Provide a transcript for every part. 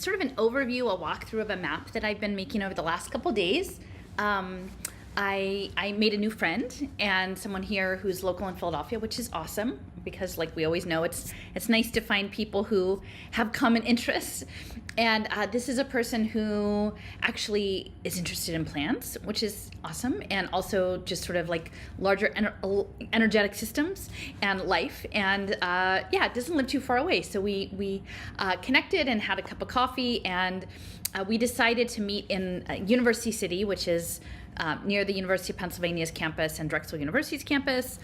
sort of an overview, a walkthrough of a map that I've been making over the last couple days. I made a new friend and someone here who's local in Philadelphia, which is awesome because, like we always know, it's nice to find people who have common interests. And this is a person who actually is interested in plants, which is awesome, and also just sort of like larger energetic systems and life. And yeah, it doesn't live too far away. So we connected and had a cup of coffee, and we decided to meet in University City, which is near the University of Pennsylvania's campus and Drexel University's campus.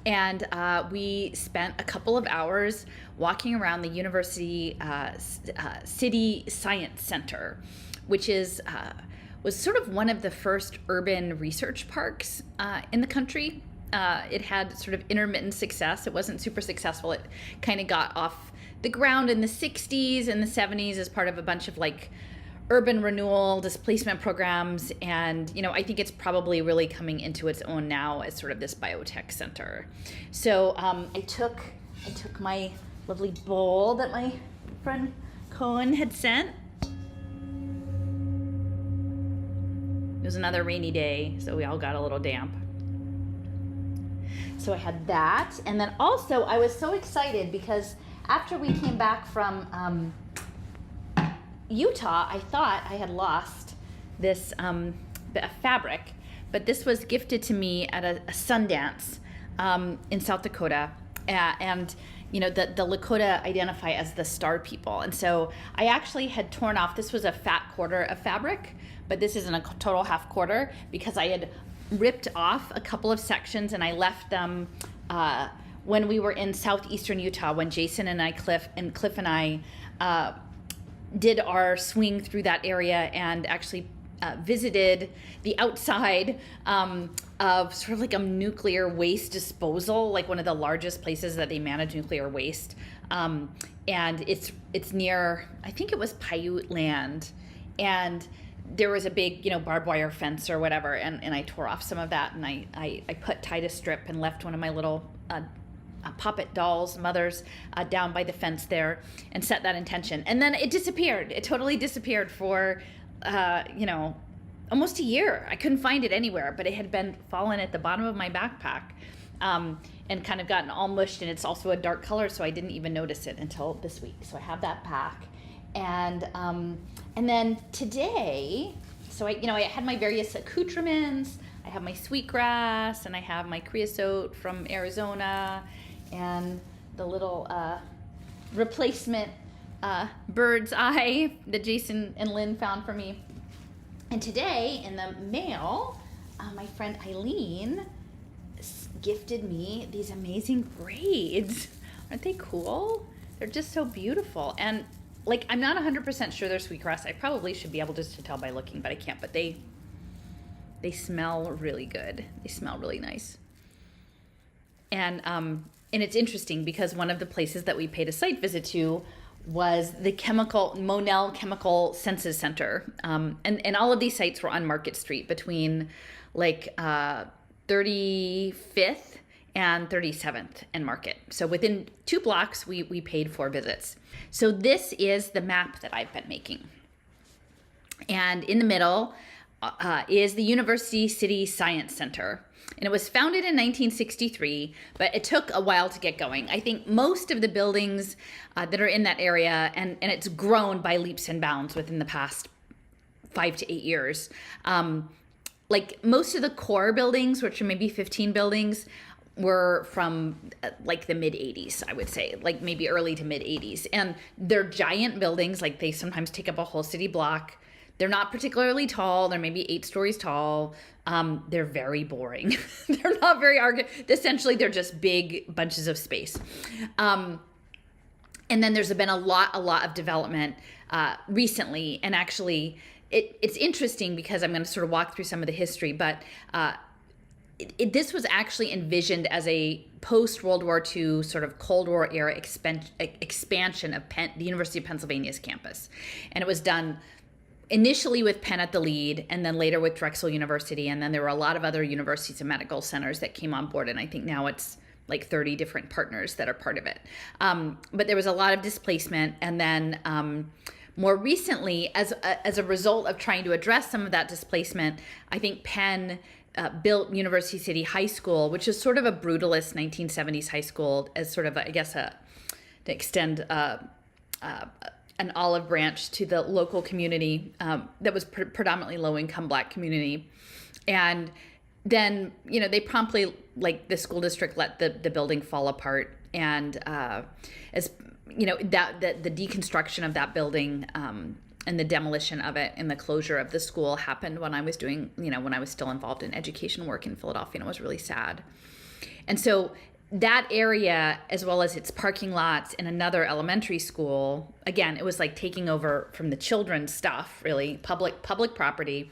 And we spent a couple of hours walking around the University City Science Center, which was sort of one of the first urban research parks in the country. It had sort of intermittent success. It wasn't super successful. It kind of got off the ground in the 60s and the 70s as part of a bunch of like urban renewal, displacement programs, and I think it's probably really coming into its own now as sort of this biotech center. So I took my lovely bowl that my friend Cohen had sent. It was another rainy day, so we all got a little damp. So I had that, and then also I was so excited because after we came back from Utah, I thought I had lost this bit of fabric, but this was gifted to me at a Sundance in South Dakota, and the Lakota identify as the Star People, and so I actually had torn off. This was a fat quarter of fabric, but this isn't a total half quarter because I had ripped off a couple of sections and I left them when we were in southeastern Utah, when Jason and Cliff and I did our swing through that area and actually visited the outside of sort of like a nuclear waste disposal, like one of the largest places that they manage nuclear waste. And it's near, I think it was Paiute land. And there was a big, barbed wire fence or whatever. And I tore off some of that, and I tied a strip and left one of my little puppet dolls, mothers, down by the fence there, and set that intention. And then it disappeared. It totally disappeared for, almost a year. I couldn't find it anywhere, but it had been fallen at the bottom of my backpack, and kind of gotten all mushed. And it's also a dark color, so I didn't even notice it until this week. So I have that back, and then today, so I had my various accoutrements. I have my sweetgrass, and I have my creosote from Arizona, and the little replacement bird's eye that Jason and Lynn found for me. And today in the mail, my friend Eileen gifted me these amazing braids. Aren't they cool? They're just so beautiful. And like, I'm not 100% sure they're sweetgrass. I probably should be able just to tell by looking, but I can't. But they smell really good. They smell really nice. And it's interesting because one of the places that we paid a site visit to was the Monell Chemical Senses Center. And all of these sites were on Market Street between like 35th and 37th and Market. So within 2 blocks, we paid 4 visits. So this is the map that I've been making. And in the middle is the University City Science Center. And it was founded in 1963, but it took a while to get going. I think most of the buildings that are in that area, and it's grown by leaps and bounds within the past 5 to 8 years. Like most of the core buildings, which are maybe 15 buildings, were from like the mid 80s, I would say, like maybe early to mid 80s. And they're giant buildings, like they sometimes take up a whole city block. They're not particularly tall. They're maybe 8 stories tall. They're very boring. They're not very essentially, they're just big bunches of space. And then there's been a lot of development recently. And actually, it's interesting because I'm going to sort of walk through some of the history, but this was actually envisioned as a post-World War II sort of Cold War era expansion of the University of Pennsylvania's campus. And it was done initially with Penn at the lead, and then later with Drexel University, and then there were a lot of other universities and medical centers that came on board, and I think now it's like 30 different partners that are part of it. But there was a lot of displacement, and then more recently, as a result of trying to address some of that displacement, I think Penn built University City High School, which is sort of a brutalist 1970s high school, as sort of, to extend an olive branch to the local community that was predominantly low-income Black community. And then, they promptly, the school district let the building fall apart. And as the deconstruction of that building and the demolition of it and the closure of the school happened when I was when I was still involved in education work in Philadelphia, and it was really sad. And so that area, as well as its parking lots and another elementary school, again, it was like taking over from the children's stuff, really, public property.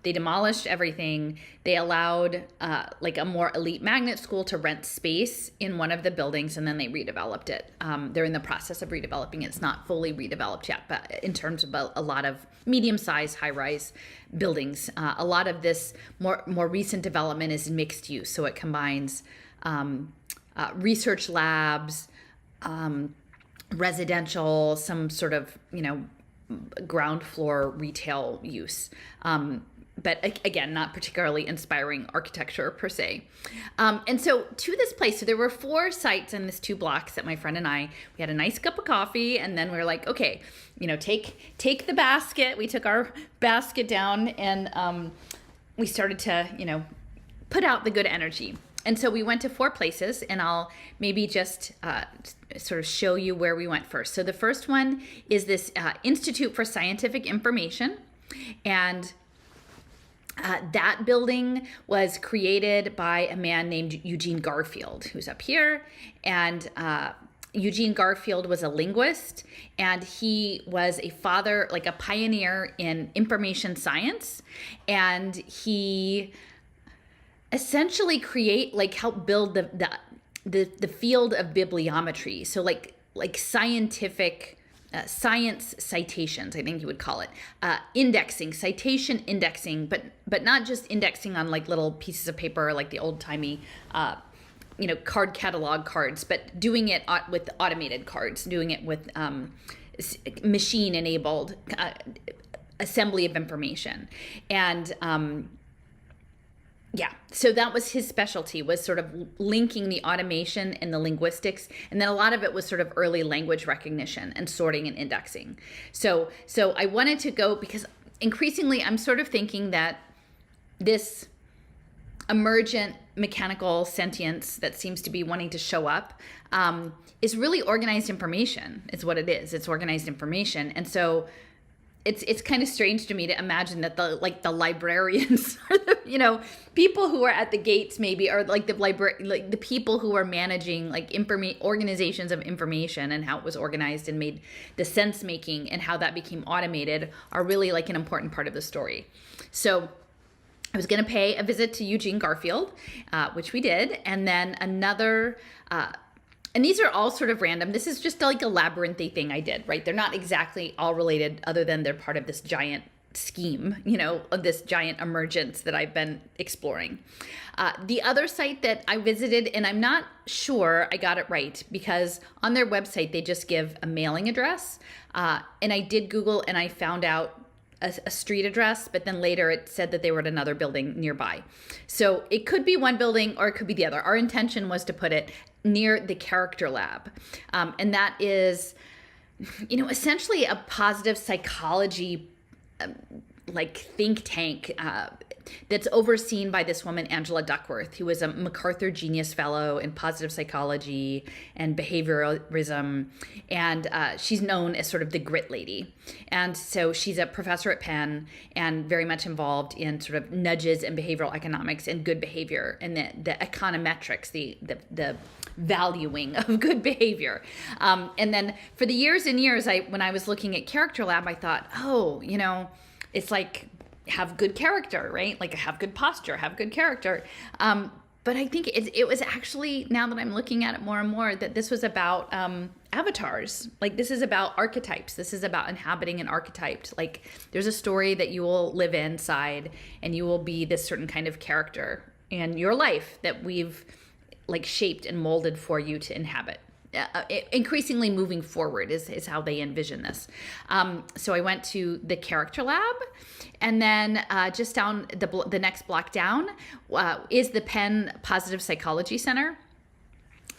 They demolished everything. They allowed a more elite magnet school to rent space in one of the buildings, and then they redeveloped it. They're in the process of redeveloping it. It's not fully redeveloped yet, but in terms of a lot of medium-sized, high-rise buildings. A lot of this more recent development is mixed use, so it combines research labs, residential, some sort of, ground floor retail use. But again, not particularly inspiring architecture per se. And so to this place, so there were 4 sites in this 2 blocks that my friend and we had a nice cup of coffee, and then we were like, okay, take the basket. We took our basket down, and we started to, put out the good energy. And so we went to 4 places, and I'll maybe just sort of show you where we went first. So the first one is this Institute for Scientific Information, and that building was created by a man named Eugene Garfield, who's up here. And Eugene Garfield was a linguist, and he was a father, a pioneer in information science, and he essentially help build the field of bibliometry. So scientific science citations, I think you would call it, indexing, citation indexing, but not just indexing on little pieces of paper, like the old timey, card catalog cards, but doing it with automated cards, doing it with machine enabled assembly of information. And so that was his specialty, was sort of linking the automation and the linguistics. And then a lot of it was sort of early language recognition and sorting and indexing. So I wanted to go, because increasingly I'm sort of thinking that this emergent mechanical sentience that seems to be wanting to show up is really organized information. It's what it is. It's organized information. And so it's kind of strange to me to imagine that the librarians are the people who are at the gates, maybe, or the people who are managing organizations of information, and how it was organized and made the sense making and how that became automated are really an important part of the story. So I was going to pay a visit to Eugene Garfield, which we did, and then another. And these are all sort of random. This is just a labyrinthy thing I did, right? They're not exactly all related, other than they're part of this giant scheme, of this giant emergence that I've been exploring. The other site that I visited, and I'm not sure I got it right, because on their website, they just give a mailing address. And I did Google, and I found out a street address, but then later it said that they were at another building nearby. So it could be one building or it could be the other. Our intention was to put it near the Character Lab. And that is, essentially a positive psychology think tank that's overseen by this woman, Angela Duckworth, who is a MacArthur Genius Fellow in positive psychology and behavioralism. And she's known as sort of the grit lady. And so she's a professor at Penn and very much involved in sort of nudges and behavioral economics and good behavior and the econometrics, the valuing of good behavior. And then for the years and years, when I was looking at Character Lab, I thought, it's have good character, right? Have good posture, have good character. But I think it was actually, now that I'm looking at it more and more, that this was about avatars. This is about archetypes. This is about inhabiting an archetype. There's a story that you will live inside, and you will be this certain kind of character in your life that we've shaped and molded for you to inhabit. increasingly moving forward is how they envision this. So I went to the character lab, and then just down the next block down is the Penn Positive Psychology Center.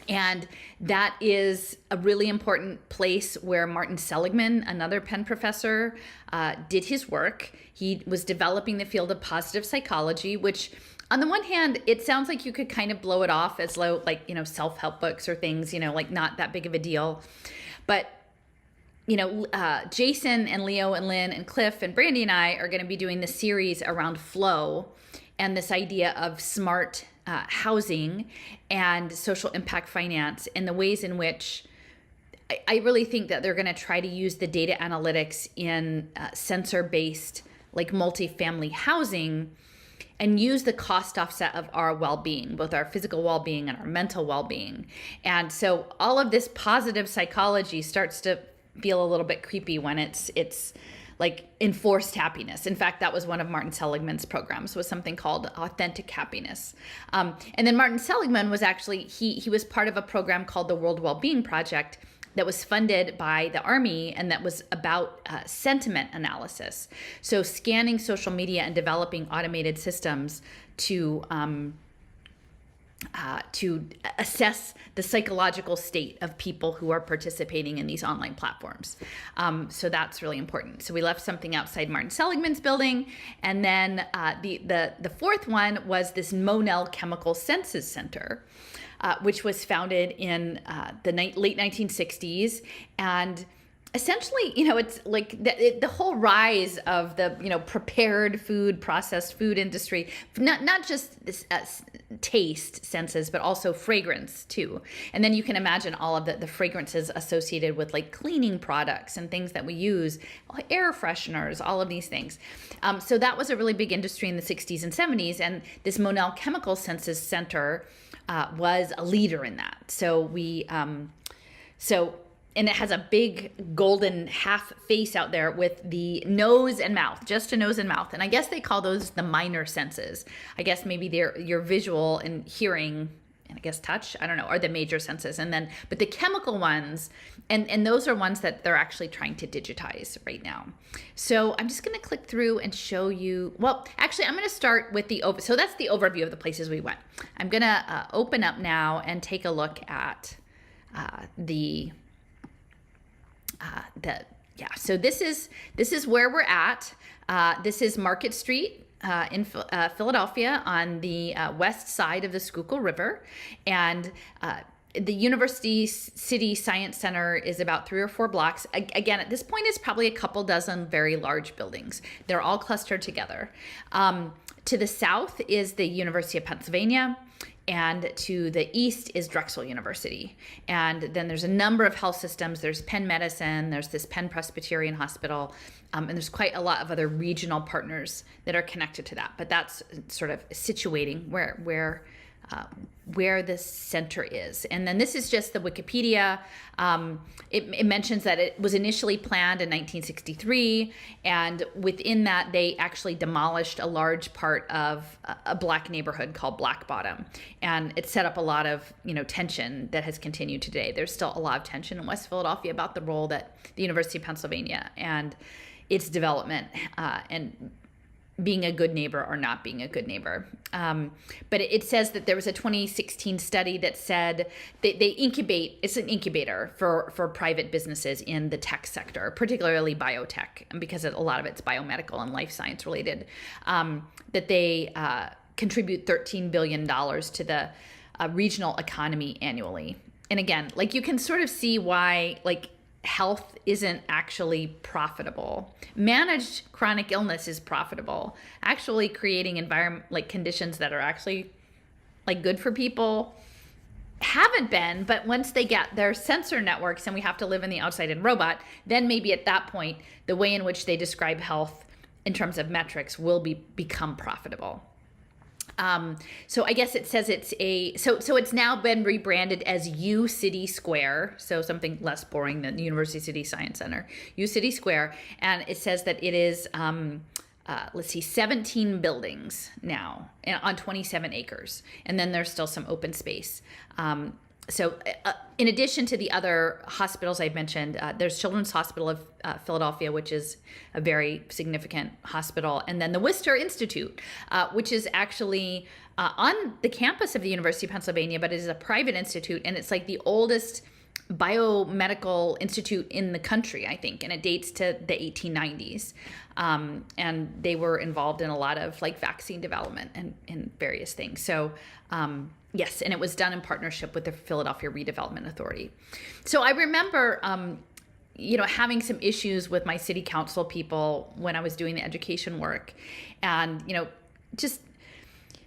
And that is a really important place where Martin Seligman, another Penn professor, did his work. He was developing the field of positive psychology, which on the one hand, it sounds like you could kind of blow it off as low, like, self-help books or things, like not that big of a deal. But, Jason and Leo and Lynn and Cliff and Brandy and I are going to be doing this series around flow and this idea of smart housing and social impact finance, and the ways in which I really think that they're going to try to use the data analytics in sensor-based, like multifamily housing, and use the cost offset of our well-being, both our physical well-being and our mental well-being. And so all of this positive psychology starts to feel a little bit creepy when it's like enforced happiness. In fact, that was one of Martin Seligman's programs, was something called authentic happiness. And then Martin Seligman was actually, he was part of a program called the World Wellbeing Project that was funded by the Army, and that was about sentiment analysis. So scanning social media and developing automated systems to assess the psychological state of people who are participating in these online platforms. So that's really important. So we left something outside Martin Seligman's building. And then the fourth one was this Monell Chemical Senses Center, which was founded in the late 1960s. And essentially, it's like the whole rise of the, prepared food, processed food industry, not just this taste senses, but also fragrance too. And then you can imagine all of the fragrances associated with like cleaning products and things that we use, air fresheners, all of these things. So that was a really big industry in the 60s and 70s. And this Monell Chemical Senses Center was a leader in that. So and it has a big golden half face out there with the nose and mouth, just a nose and mouth. And I guess they call those the minor senses. I guess maybe your visual and hearing, and I guess touch, I don't know, are the major senses. But the chemical ones, and those are ones that they're actually trying to digitize right now. So I'm just going to click through and show you, well, actually, I'm going to start with so that's the overview of the places we went. I'm going to open up now and take a look at so this is where we're at. This is Market Street in Philadelphia on the west side of the Schuylkill River, and the University City Science Center is about 3 or 4 blocks. Again, at this point, it's probably a couple dozen very large buildings. They're all clustered together. To the south is the University of Pennsylvania, and to the east is Drexel University. And then there's a number of health systems. There's Penn Medicine, there's this Penn Presbyterian Hospital, and there's quite a lot of other regional partners that are connected to that. But that's sort of situating where this center is. And then this is just the Wikipedia. It mentions that it was initially planned in 1963, and within that they actually demolished a large part of a black neighborhood called Black Bottom, and it set up a lot of tension that has continued today. There's still a lot of tension in West Philadelphia about the role that the University of Pennsylvania and its development and being a good neighbor or not being a good neighbor. But it says that there was a 2016 study that said they incubate, it's an incubator for private businesses in the tech sector, particularly biotech, and because a lot of it's biomedical and life science related, that they contribute $13 billion to the regional economy annually. And again, like you can sort of see why health isn't actually profitable. Managed chronic illness is profitable. Actually creating conditions that are actually good for people haven't been, but once they get their sensor networks and we have to live in the outside in robot, then maybe at that point, the way in which they describe health in terms of metrics will become profitable. So I guess it says so it's now been rebranded as U City Square. So something less boring than the University City Science Center, U City Square. And it says that it is, 17 buildings now on 27 acres. And then there's still some open space. in addition to the other hospitals I've mentioned, there's Children's Hospital of Philadelphia, which is a very significant hospital, and then the Worcester Institute, which is actually on the campus of the University of Pennsylvania, but it is a private institute, and it's like the oldest biomedical institute in the country, I think, and it dates to the 1890s. And they were involved in a lot of like vaccine development and various things. So yes, and it was done in partnership with the Philadelphia Redevelopment Authority. So I remember, having some issues with my city council people when I was doing the education work, and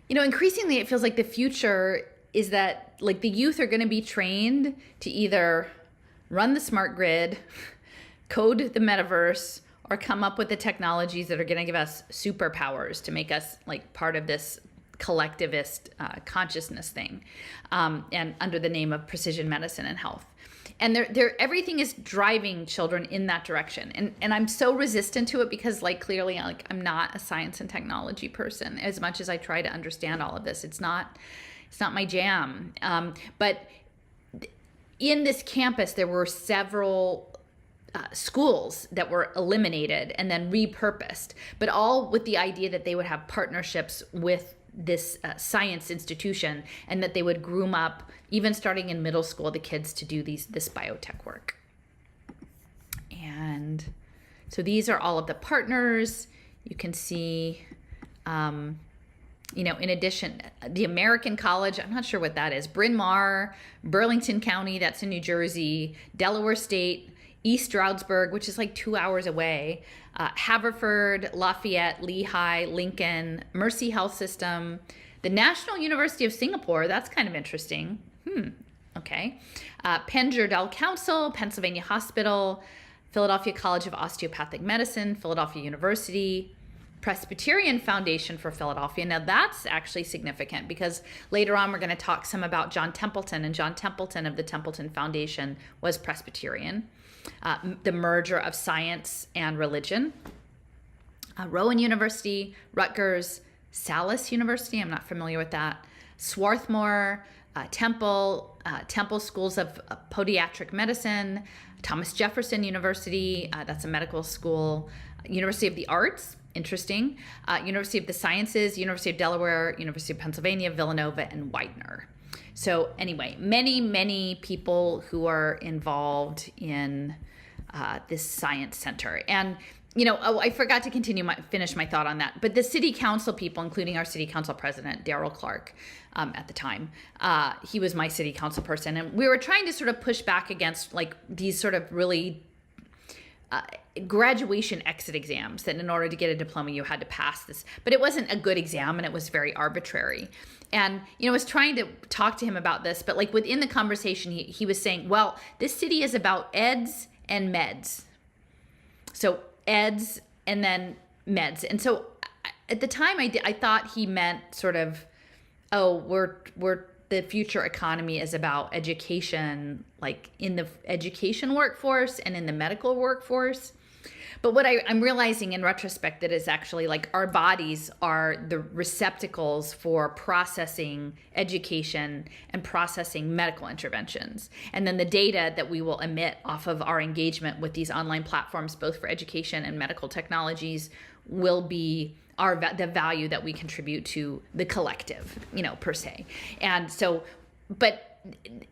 increasingly it feels like the future is that like the youth are going to be trained to either run the smart grid, code the metaverse, or come up with the technologies that are going to give us superpowers to make us like part of this collectivist consciousness thing, and under the name of precision medicine and health. And everything is driving children in that direction. And I'm so resistant to it because like clearly like I'm not a science and technology person. As much as I try to understand all of this, it's not my jam. But in this campus, there were several schools that were eliminated and then repurposed, but all with the idea that they would have partnerships with this science institution, and that they would groom up, even starting in middle school, the kids to do this biotech work. And so these are all of the partners. You can see, in addition, the American College, I'm not sure what that is, Bryn Mawr, Burlington County, that's in New Jersey, Delaware State, East Stroudsburg, which is like 2 hours away, Haverford, Lafayette, Lehigh, Lincoln, Mercy Health System, the National University of Singapore, that's kind of interesting. Okay. Penn Jerdel Council, Pennsylvania Hospital, Philadelphia College of Osteopathic Medicine, Philadelphia University, Presbyterian Foundation for Philadelphia. Now that's actually significant because later on we're going to talk some about John Templeton, and John Templeton of the Templeton Foundation was Presbyterian. The merger of science and religion. Rowan University, Rutgers, Salus University, I'm not familiar with that, Swarthmore, Temple Schools of Podiatric Medicine, Thomas Jefferson University, that's a medical school, University of the Arts, interesting, University of the Sciences, University of Delaware, University of Pennsylvania, Villanova, and Widener. So anyway, many people who are involved in this science center. And, I forgot to finish my thought on that. But the city council people, including our city council president, Darrell Clark, at the time, he was my city council person. And we were trying to sort of push back against like these sort of really graduation exit exams that in order to get a diploma, you had to pass this. But it wasn't a good exam and it was very arbitrary. And, I was trying to talk to him about this, but like within the conversation, he was saying, well, this city is about eds and meds. So eds and then meds. And so at the time I thought he meant sort of, we're the future economy is about education, like in the education workforce and in the medical workforce. But what I'm realizing in retrospect that is actually like our bodies are the receptacles for processing education and processing medical interventions. And then the data that we will emit off of our engagement with these online platforms, both for education and medical technologies, will be the value that we contribute to the collective, per se. And so, but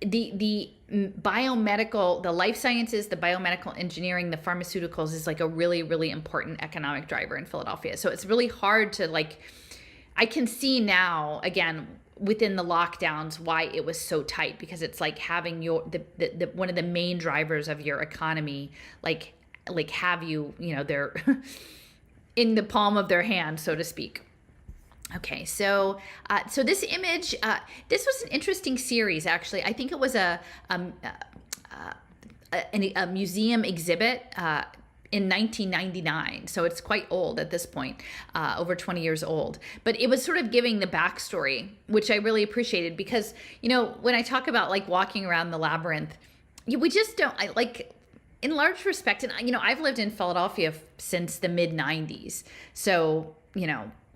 the biomedical, the life sciences, the biomedical engineering, the pharmaceuticals is like a really, really important economic driver in Philadelphia. So it's really hard to I can see now, again, within the lockdowns, why it was so tight, because it's like having the one of the main drivers of your economy, like have you, they're in the palm of their hand, so to speak. Okay, so this image, this was an interesting series, actually. I think it was a museum exhibit in 1999, so it's quite old at this point, over 20 years old. But it was sort of giving the backstory, which I really appreciated, because, when I talk about like walking around the labyrinth, we just don't, in large respect, and, I've lived in Philadelphia since the mid-90s, so,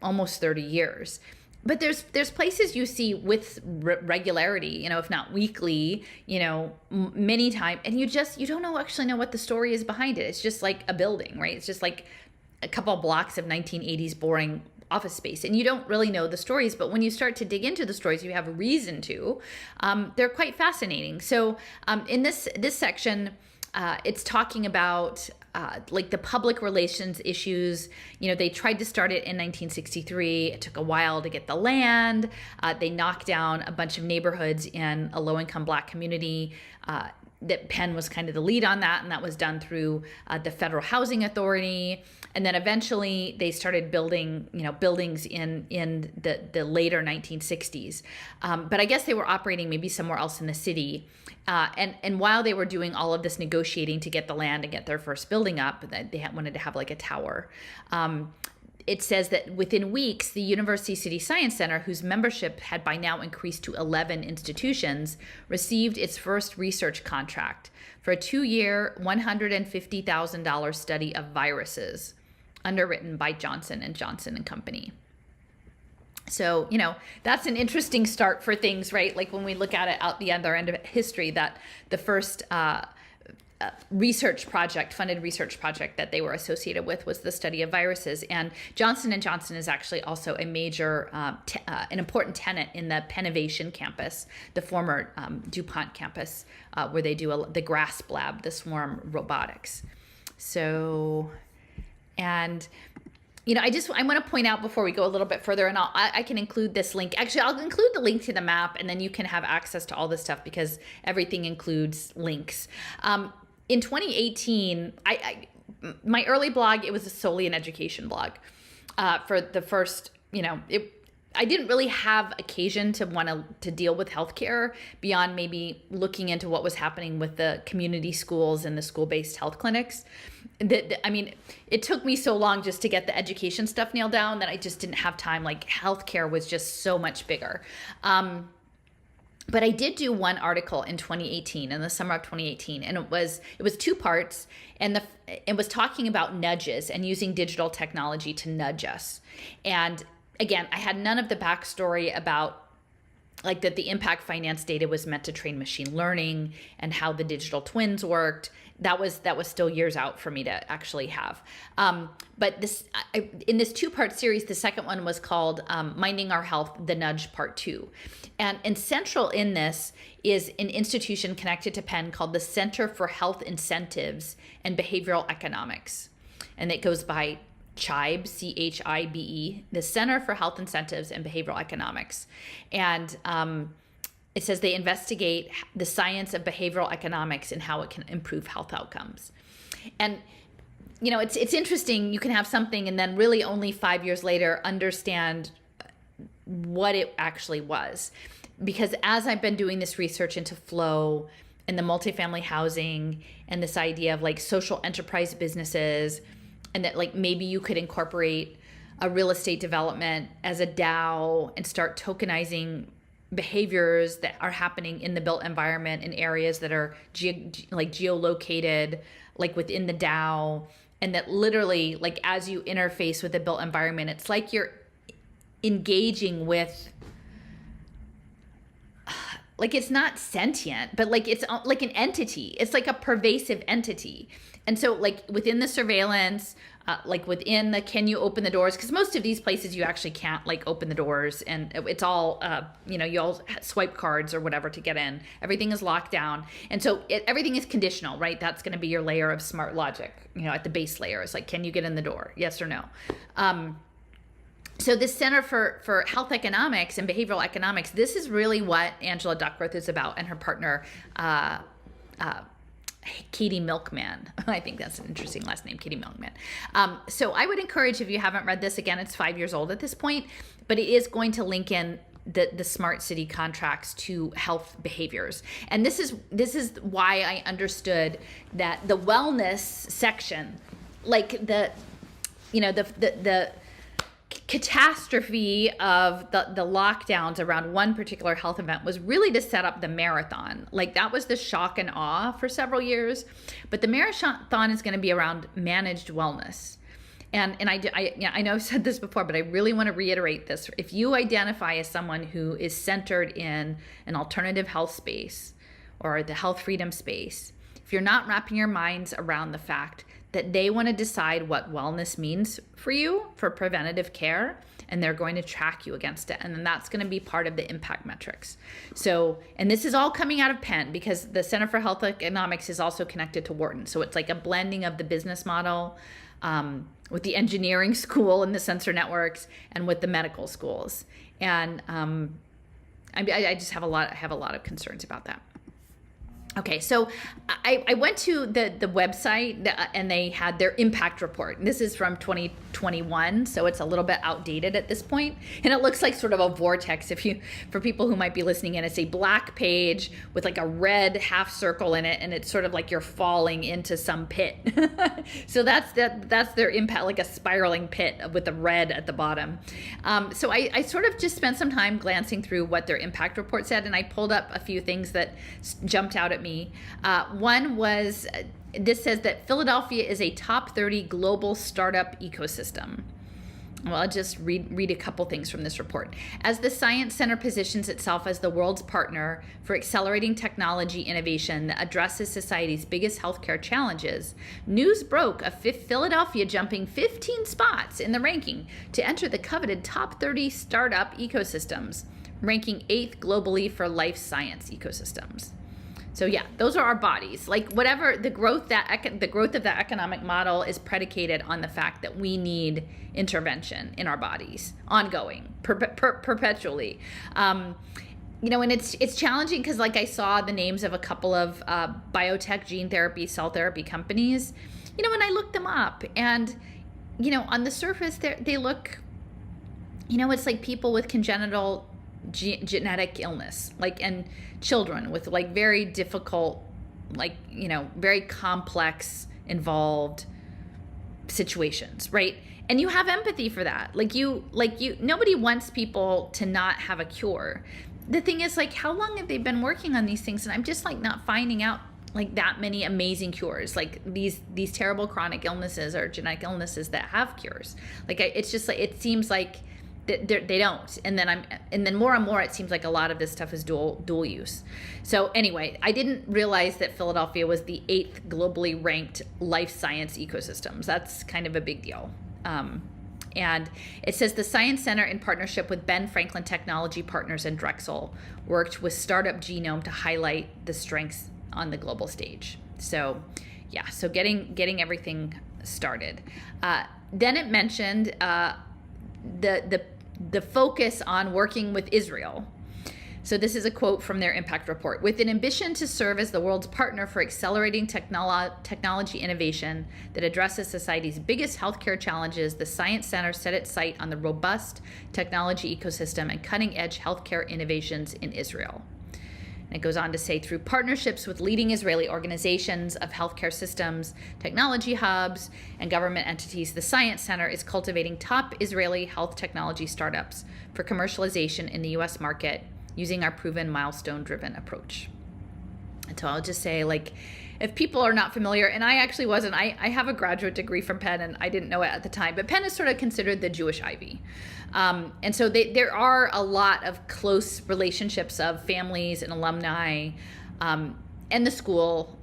almost 30 years. but there's places you see with regularity, if not weekly, many times, and you don't actually know what the story is behind it. It's just like a building, right? It's just like a couple of blocks of 1980s boring office space, and you don't really know the stories. But when you start to dig into the stories, you have a reason to. They're quite fascinating. So in this section, it's talking about like the public relations issues. They tried to start it in 1963. It took a while to get the land. They knocked down a bunch of neighborhoods in a low-income Black community. That Penn was kind of the lead on that, and that was done through the Federal Housing Authority. And then eventually they started building, buildings in the later 1960s. But I guess they were operating maybe somewhere else in the city. And while they were doing all of this negotiating to get the land and get their first building up, they wanted to have like a tower. It says that within weeks, the University City Science Center, whose membership had by now increased to 11 institutions, received its first research contract for a 2-year, $150,000 study of viruses, underwritten by Johnson & Johnson and Company. So, that's an interesting start for things, right? Like when we look at it out the other end of history, that the first funded research project that they were associated with was the study of viruses. And Johnson & Johnson is actually also a major, an important tenant in the Pennovation campus, the former DuPont campus, where they do the GRASP lab, the swarm robotics. So, and I want to point out before we go a little bit further, and I can include this link. Actually, I'll include the link to the map, and then you can have access to all this stuff because everything includes links. In 2018, my early blog, it was solely an education blog. For the first, I didn't really have occasion to want to deal with healthcare beyond maybe looking into what was happening with the community schools and the school-based health clinics. It took me so long just to get the education stuff nailed down that I just didn't have time. Like healthcare was just so much bigger. But I did do one article in 2018, in the summer of 2018, and it was 2 parts, and it was talking about nudges and using digital technology to nudge us. And again, I had none of the backstory about like that the impact finance data was meant to train machine learning and how the digital twins worked. That was still years out for me to actually have. But in this 2-part series, the second one was called Minding Our Health, The Nudge Part 2. And central in this is an institution connected to Penn called the Center for Health Incentives and Behavioral Economics. And it goes by CHIBE, CHIBE, the Center for Health Incentives and Behavioral Economics. And it says they investigate the science of behavioral economics and how it can improve health outcomes. And, it's interesting. You can have something and then really only 5 years later understand what it actually was. Because as I've been doing this research into flow and the multifamily housing and this idea of like social enterprise businesses, and that like maybe you could incorporate a real estate development as a DAO and start tokenizing behaviors that are happening in the built environment in areas that are geolocated, like within the DAO, and that literally like as you interface with the built environment, it's like you're engaging with, like it's not sentient, but like it's like an entity. It's like a pervasive entity. And so like within the surveillance, like within the, can you open the doors? Because most of these places you actually can't like open the doors, and it's all, you all swipe cards or whatever to get in. Everything is locked down. And so everything is conditional, right? That's going to be your layer of smart logic, at the base layer. It's like, can you get in the door? Yes or no? So this Center for Health Economics and Behavioral Economics, this is really what Angela Duckworth is about, and her partner, Katie Milkman. I think that's an interesting last name, Katie Milkman. So I would encourage, if you haven't read this, again, it's 5 years old at this point, but it is going to link in the smart city contracts to health behaviors. And this is why I understood that the wellness section, like the catastrophe of the lockdowns around one particular health event was really to set up the marathon. Like that was the shock and awe for several years. But the marathon is going to be around managed wellness. I know I've said this before, but I really want to reiterate this. If you identify as someone who is centered in an alternative health space or the health freedom space, if you're not wrapping your minds around the fact that they want to decide what wellness means for you for preventative care, and they're going to track you against it. And then that's going to be part of the impact metrics. So, and this is all coming out of Penn, because the Center for Health Economics is also connected to Wharton. So it's like a blending of the business model with the engineering school and the sensor networks and with the medical schools. And I just have a lot of concerns about that. Okay, so I went to the website and they had their impact report. And this is from 2021, so it's a little bit outdated at this point. And it looks like sort of a vortex. For people who might be listening in, it's a black page with like a red half circle in it, and it's sort of like you're falling into some pit. So that's their impact, like a spiraling pit with the red at the bottom. So I sort of just spent some time glancing through what their impact report said, and I pulled up a few things that jumped out at me. One was, this says that Philadelphia is a top 30 global startup ecosystem. Well, I'll just read a couple things from this report. As the Science Center positions itself as the world's partner for accelerating technology innovation that addresses society's biggest healthcare challenges, news broke of Philadelphia jumping 15 spots in the ranking to enter the coveted top 30 startup ecosystems, ranking 8th globally for life science ecosystems. So yeah, those are our bodies. Like whatever the growth of that economic model is predicated on the fact that we need intervention in our bodies, ongoing, perpetually. And it's challenging because like I saw the names of a couple of biotech gene therapy, cell therapy companies, and I looked them up, and on the surface they look, it's like people with congenital genetic illness, and children with very difficult, very complex, involved situations, right? And you have empathy for that. Nobody wants people to not have a cure. The thing is, how long have they been working on these things? And I'm just not finding out that many amazing cures, these terrible chronic illnesses or genetic illnesses that have cures. It seems like they don't, and then more and more it seems like a lot of this stuff is dual use. So anyway, I didn't realize that Philadelphia was the 8th globally ranked life science ecosystems. That's kind of a big deal. And it says the Science Center, in partnership with Ben Franklin Technology Partners and Drexel, worked with Startup Genome to highlight the strengths on the global stage. So yeah, so getting everything started. Then it mentioned the focus on working with Israel. So this is a quote from their impact report. With an ambition to serve as the world's partner for accelerating technology innovation that addresses society's biggest healthcare challenges, the Science Center set its sight on the robust technology ecosystem and cutting-edge healthcare innovations in Israel. And it goes on to say, through partnerships with leading Israeli organizations of healthcare systems, technology hubs, and government entities, the Science Center is cultivating top Israeli health technology startups for commercialization in the U.S. market using our proven milestone-driven approach. And so I'll just say, if people are not familiar, and I actually wasn't, I have a graduate degree from Penn, and I didn't know it at the time, but Penn is sort of considered the Jewish Ivy. And so there are a lot of close relationships of families and alumni and the school,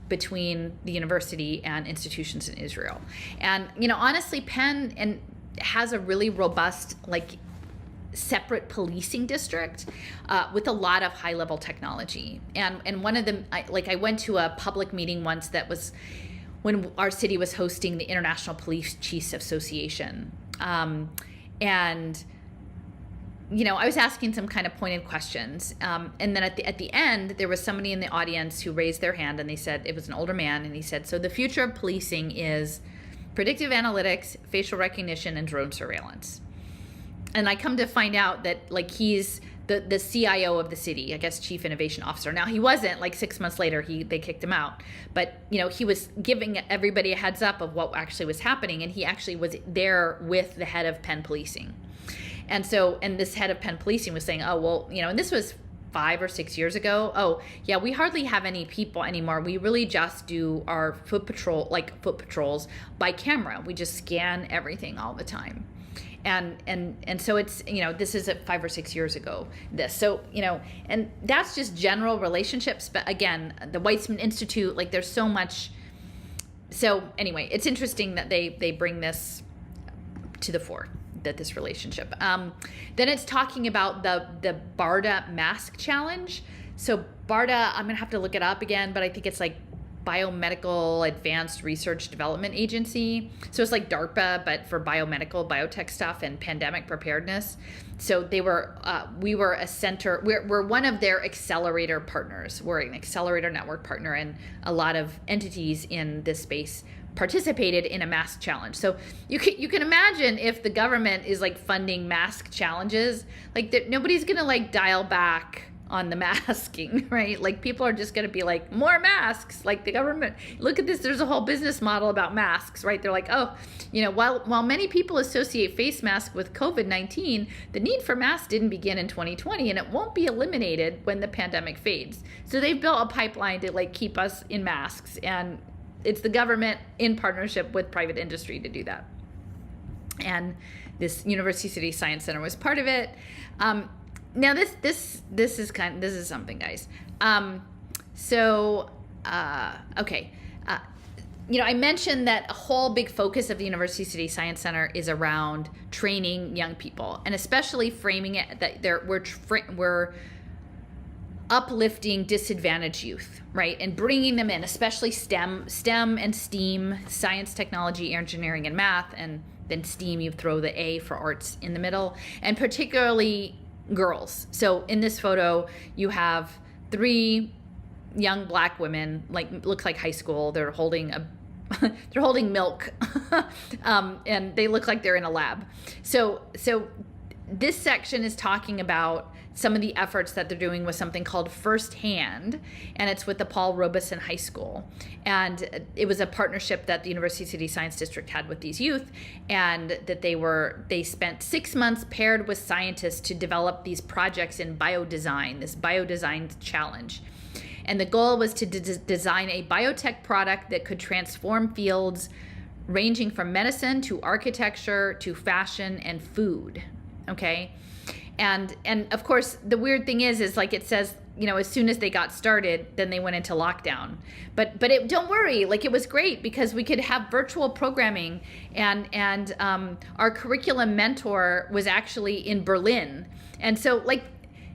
between the university and institutions in Israel. And, honestly, Penn has a really robust, separate policing district with a lot of high-level technology. And one of them, I went to a public meeting once that was when our city was hosting the International Police Chiefs Association. And I was asking some kind of pointed questions. And then at the end, there was somebody in the audience who raised their hand, and they said, it was an older man, and he said, so the future of policing is predictive analytics, facial recognition, and drone surveillance. And I come to find out that he's the CIO of the city, I guess Chief Innovation Officer. Now he wasn't. 6 months later, they kicked him out. But he was giving everybody a heads up of what actually was happening, and he actually was there with the head of Penn Policing. And this head of Penn Policing was saying, oh well, and this was 5 or 6 years ago, oh yeah, we hardly have any people anymore. We really just do our foot patrols by camera. We just scan everything all the time. And so it's, this is 5 or 6 years ago, so, and that's just general relationships. But again, the Weizmann Institute, like there's so much. So anyway, it's interesting that they bring this to the fore, that this relationship. Then it's talking about the BARDA mask challenge. So BARDA, I'm gonna have to look it up again, but I think it's like Biomedical Advanced Research Development Agency. So it's like DARPA, but for biotech stuff and pandemic preparedness. So we were a center, we're one of their accelerator partners. We're an accelerator network partner, and a lot of entities in this space participated in a mask challenge. So you can imagine if the government is like funding mask challenges, like nobody's gonna like dial back on the masking, right? Like people are just going to be like, more masks. Like the government, look at this, there's a whole business model about masks, right? They're like, oh, while many people associate face masks with COVID-19, the need for masks didn't begin in 2020, and it won't be eliminated when the pandemic fades. So they've built a pipeline to like keep us in masks, and it's the government in partnership with private industry to do that. And this University City Science Center was part of it. Now this is something, guys. Okay. I mentioned that a whole big focus of the University City Science Center is around training young people, and especially framing it that we're uplifting disadvantaged youth, right? And bringing them in, especially STEM and STEAM, science, technology, engineering, and math, and then STEAM, you throw the A for arts in the middle, and particularly girls. So in this photo, you have 3 young Black women, look like high school. They're holding milk, and they look like they're in a lab. So this section is talking about some of the efforts that they're doing with something called First Hand, and it's with the Paul Robeson High School. And it was a partnership that the University City Science District had with these youth, and that they spent 6 months paired with scientists to develop these projects in biodesign, this biodesign challenge. And the goal was to design a biotech product that could transform fields ranging from medicine to architecture to fashion and food. Okay. And of course, the weird thing is like it says, as soon as they got started, then they went into lockdown. But don't worry, like it was great because we could have virtual programming, and our curriculum mentor was actually in Berlin, and so like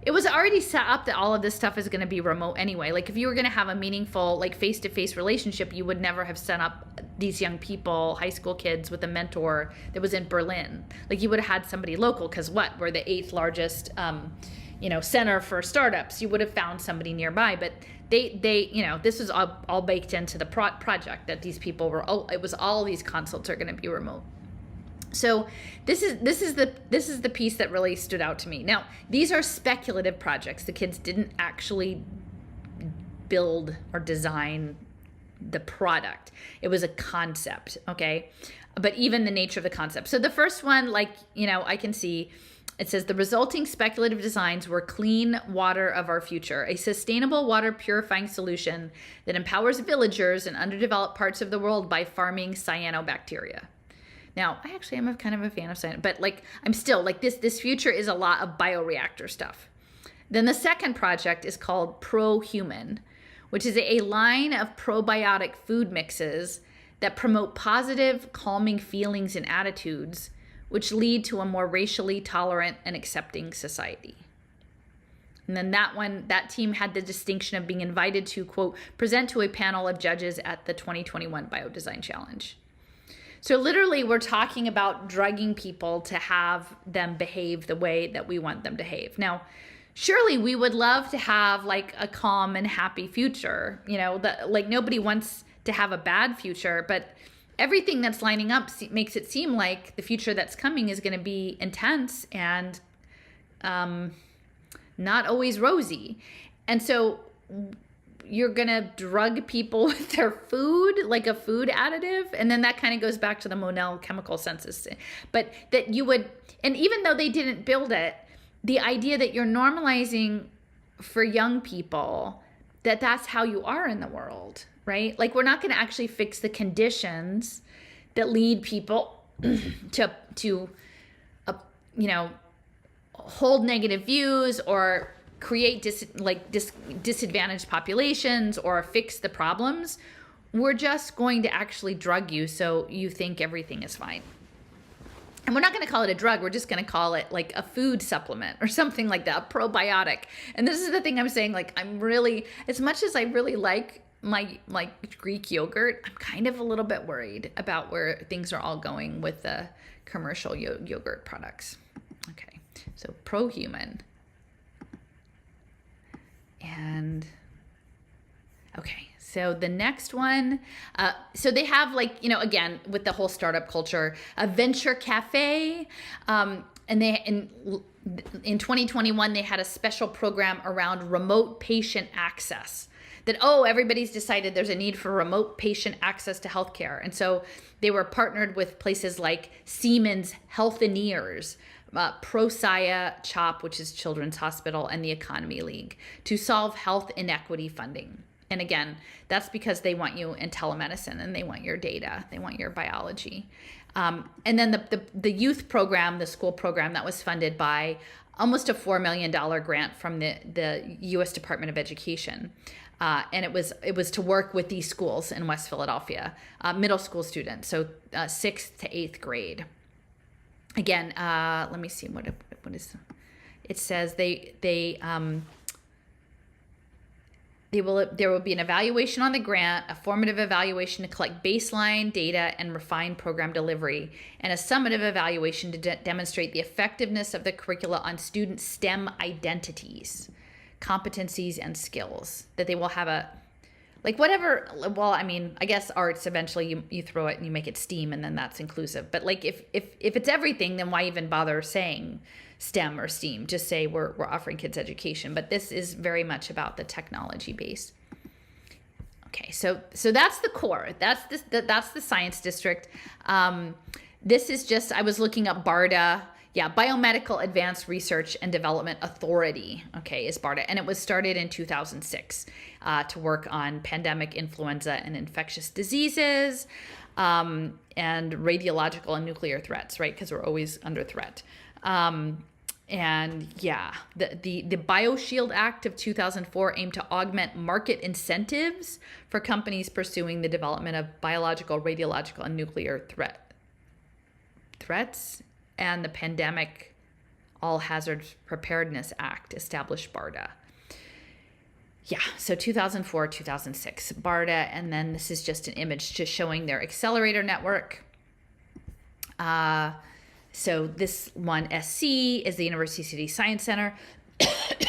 it was already set up that all of this stuff is going to be remote anyway. Like if you were going to have a meaningful like face-to-face relationship, you would never have set up these young people, high school kids, with a mentor that was in Berlin. Like you would have had somebody local, because we're the 8th largest center for startups. You would have found somebody nearby, but they this was all baked into the project, that these people were all these consults are going to be remote. So this is the piece that really stood out to me. Now, these are speculative projects. The kids didn't actually build or design the product. It was a concept, okay? But even the nature of the concept. So the first one, I can see, it says the resulting speculative designs were clean water of our future, a sustainable water purifying solution that empowers villagers in underdeveloped parts of the world by farming cyanobacteria. Now, I actually am kind of a fan of science, but I'm still this future is a lot of bioreactor stuff. Then the second project is called Pro-Human, which is a line of probiotic food mixes that promote positive, calming feelings and attitudes, which lead to a more racially tolerant and accepting society. And then that team had the distinction of being invited to, quote, present to a panel of judges at the 2021 Biodesign Challenge. So literally, we're talking about drugging people to have them behave the way that we want them to behave. Now, surely we would love to have a calm and happy future. Nobody wants to have a bad future, but everything that's lining up makes it seem like the future that's coming is going to be intense and not always rosy. And so you're going to drug people with their food, like a food additive. And then that kind of goes back to the Monell chemical synthesis. But that you would, and even though they didn't build it, the idea that you're normalizing for young people that that's how you are in the world, right? Like, we're not going to actually fix the conditions that lead people to hold negative views or create disadvantaged populations or fix the problems. We're just going to actually drug you so you think everything is fine. And we're not going to call it a drug. We're just going to call it like a food supplement or something like that, a probiotic. And this is the thing I'm saying, like, I'm really, as much as I really like my Greek yogurt, I'm kind of a little bit worried about where things are all going with the commercial yogurt products. Okay, so pro-human. And okay, so the next one, so they have, like, again, with the whole startup culture, a venture cafe, and in 2021, they had a special program around remote patient access. That, everybody's decided there's a need for remote patient access to healthcare. And so they were partnered with places like Siemens Healthineers, ProScia CHOP, which is Children's Hospital, and the Economy League to solve health inequity funding. And again, that's because they want you in telemedicine and they want your data, they want your biology. And then the youth program, the school program, that was funded by almost a $4 million grant from the U.S. Department of Education. And it was to work with these schools in West Philadelphia, middle school students, so 6th to 8th grade. Again, let me see what is. It says there will be an evaluation on the grant, a formative evaluation to collect baseline data and refine program delivery, and a summative evaluation to demonstrate the effectiveness of the curricula on student STEM identities, competencies, and skills. That they will have I guess arts, eventually you throw it and you make it STEAM, and then that's inclusive. But like, if it's everything, then why even bother saying STEM or STEAM? Just say we're offering kids education. But this is very much about the technology base. Okay, so that's the core. That's the science district. This is just, I was looking up BARDA. Yeah, Biomedical Advanced Research and Development Authority, okay, is BARDA. And it was started in 2006 to work on pandemic influenza and infectious diseases, and radiological and nuclear threats, right? Because we're always under threat. And yeah, the BioShield Act of 2004 aimed to augment market incentives for companies pursuing the development of biological, radiological, and nuclear threats. And the Pandemic All Hazards Preparedness Act established BARDA. Yeah, so 2004, 2006, BARDA, and then this is just an image just showing their accelerator network. So this one, SC, is the University City Science Center. It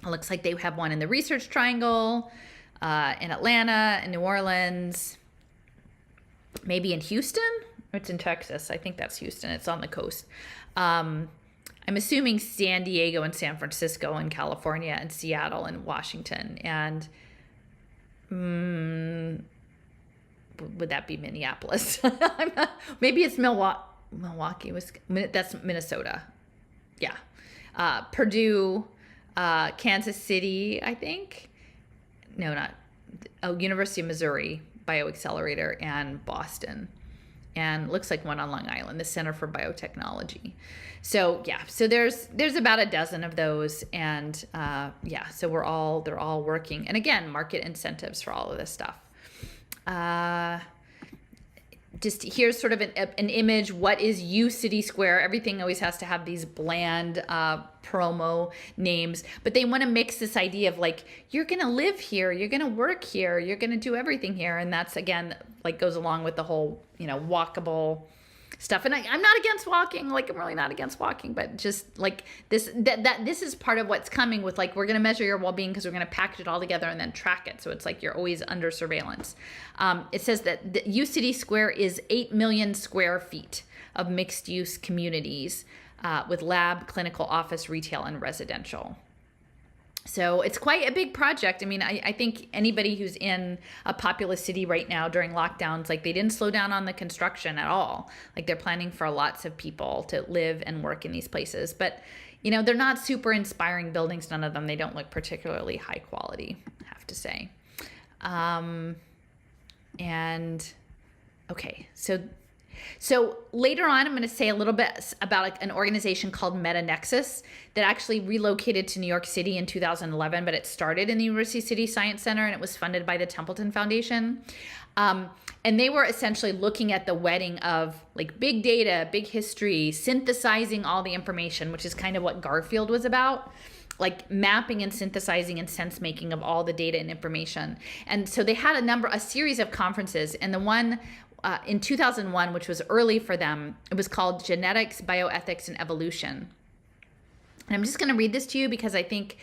looks like they have one in the Research Triangle, in Atlanta, in New Orleans, maybe in Houston. It's in Texas. I think that's Houston. It's on the coast. I'm assuming San Diego and San Francisco and California and Seattle and Washington. And would that be Minneapolis? Maybe it's Milwaukee. That's Minnesota. Yeah. Purdue, Kansas City, I think. No, not. University of Missouri Bioaccelerator, and Boston. And looks like one on Long Island, the Center for Biotechnology. So yeah, so there's about a dozen of those, and so they're all working. And again, market incentives for all of this stuff. Just here's sort of an image. What is U City Square? Everything always has to have these bland promo names, but they want to mix this idea of like, you're going to live here, you're going to work here, you're going to do everything here. And that's, again, like goes along with the whole, walkable stuff. And I'm not against walking, like I'm really not against walking, but just like this is part of what's coming with, like, we're going to measure your well-being because we're going to package it all together and then track it. So it's like you're always under surveillance. It says that the U City Square is 8 million square feet of mixed use communities with lab, clinical, office, retail, and residential. So it's quite a big project. I mean, I think anybody who's in a populous city right now during lockdowns, like, they didn't slow down on the construction at all. Like, they're planning for lots of people to live and work in these places. But they're not super inspiring buildings. None of them. They don't look particularly high quality, I have to say. And okay, so later on, I'm going to say a little bit about an organization called Metanexus that actually relocated to New York City in 2011, but it started in the University City Science Center, and it was funded by the Templeton Foundation. And they were essentially looking at the wedding of like big data, big history, synthesizing all the information, which is kind of what Garfield was about, like mapping and synthesizing and sense making of all the data and information. And so they had a series of conferences, and the one in 2001, which was early for them, it was called Genetics, Bioethics, and Evolution. And I'm just going to read this to you because I think,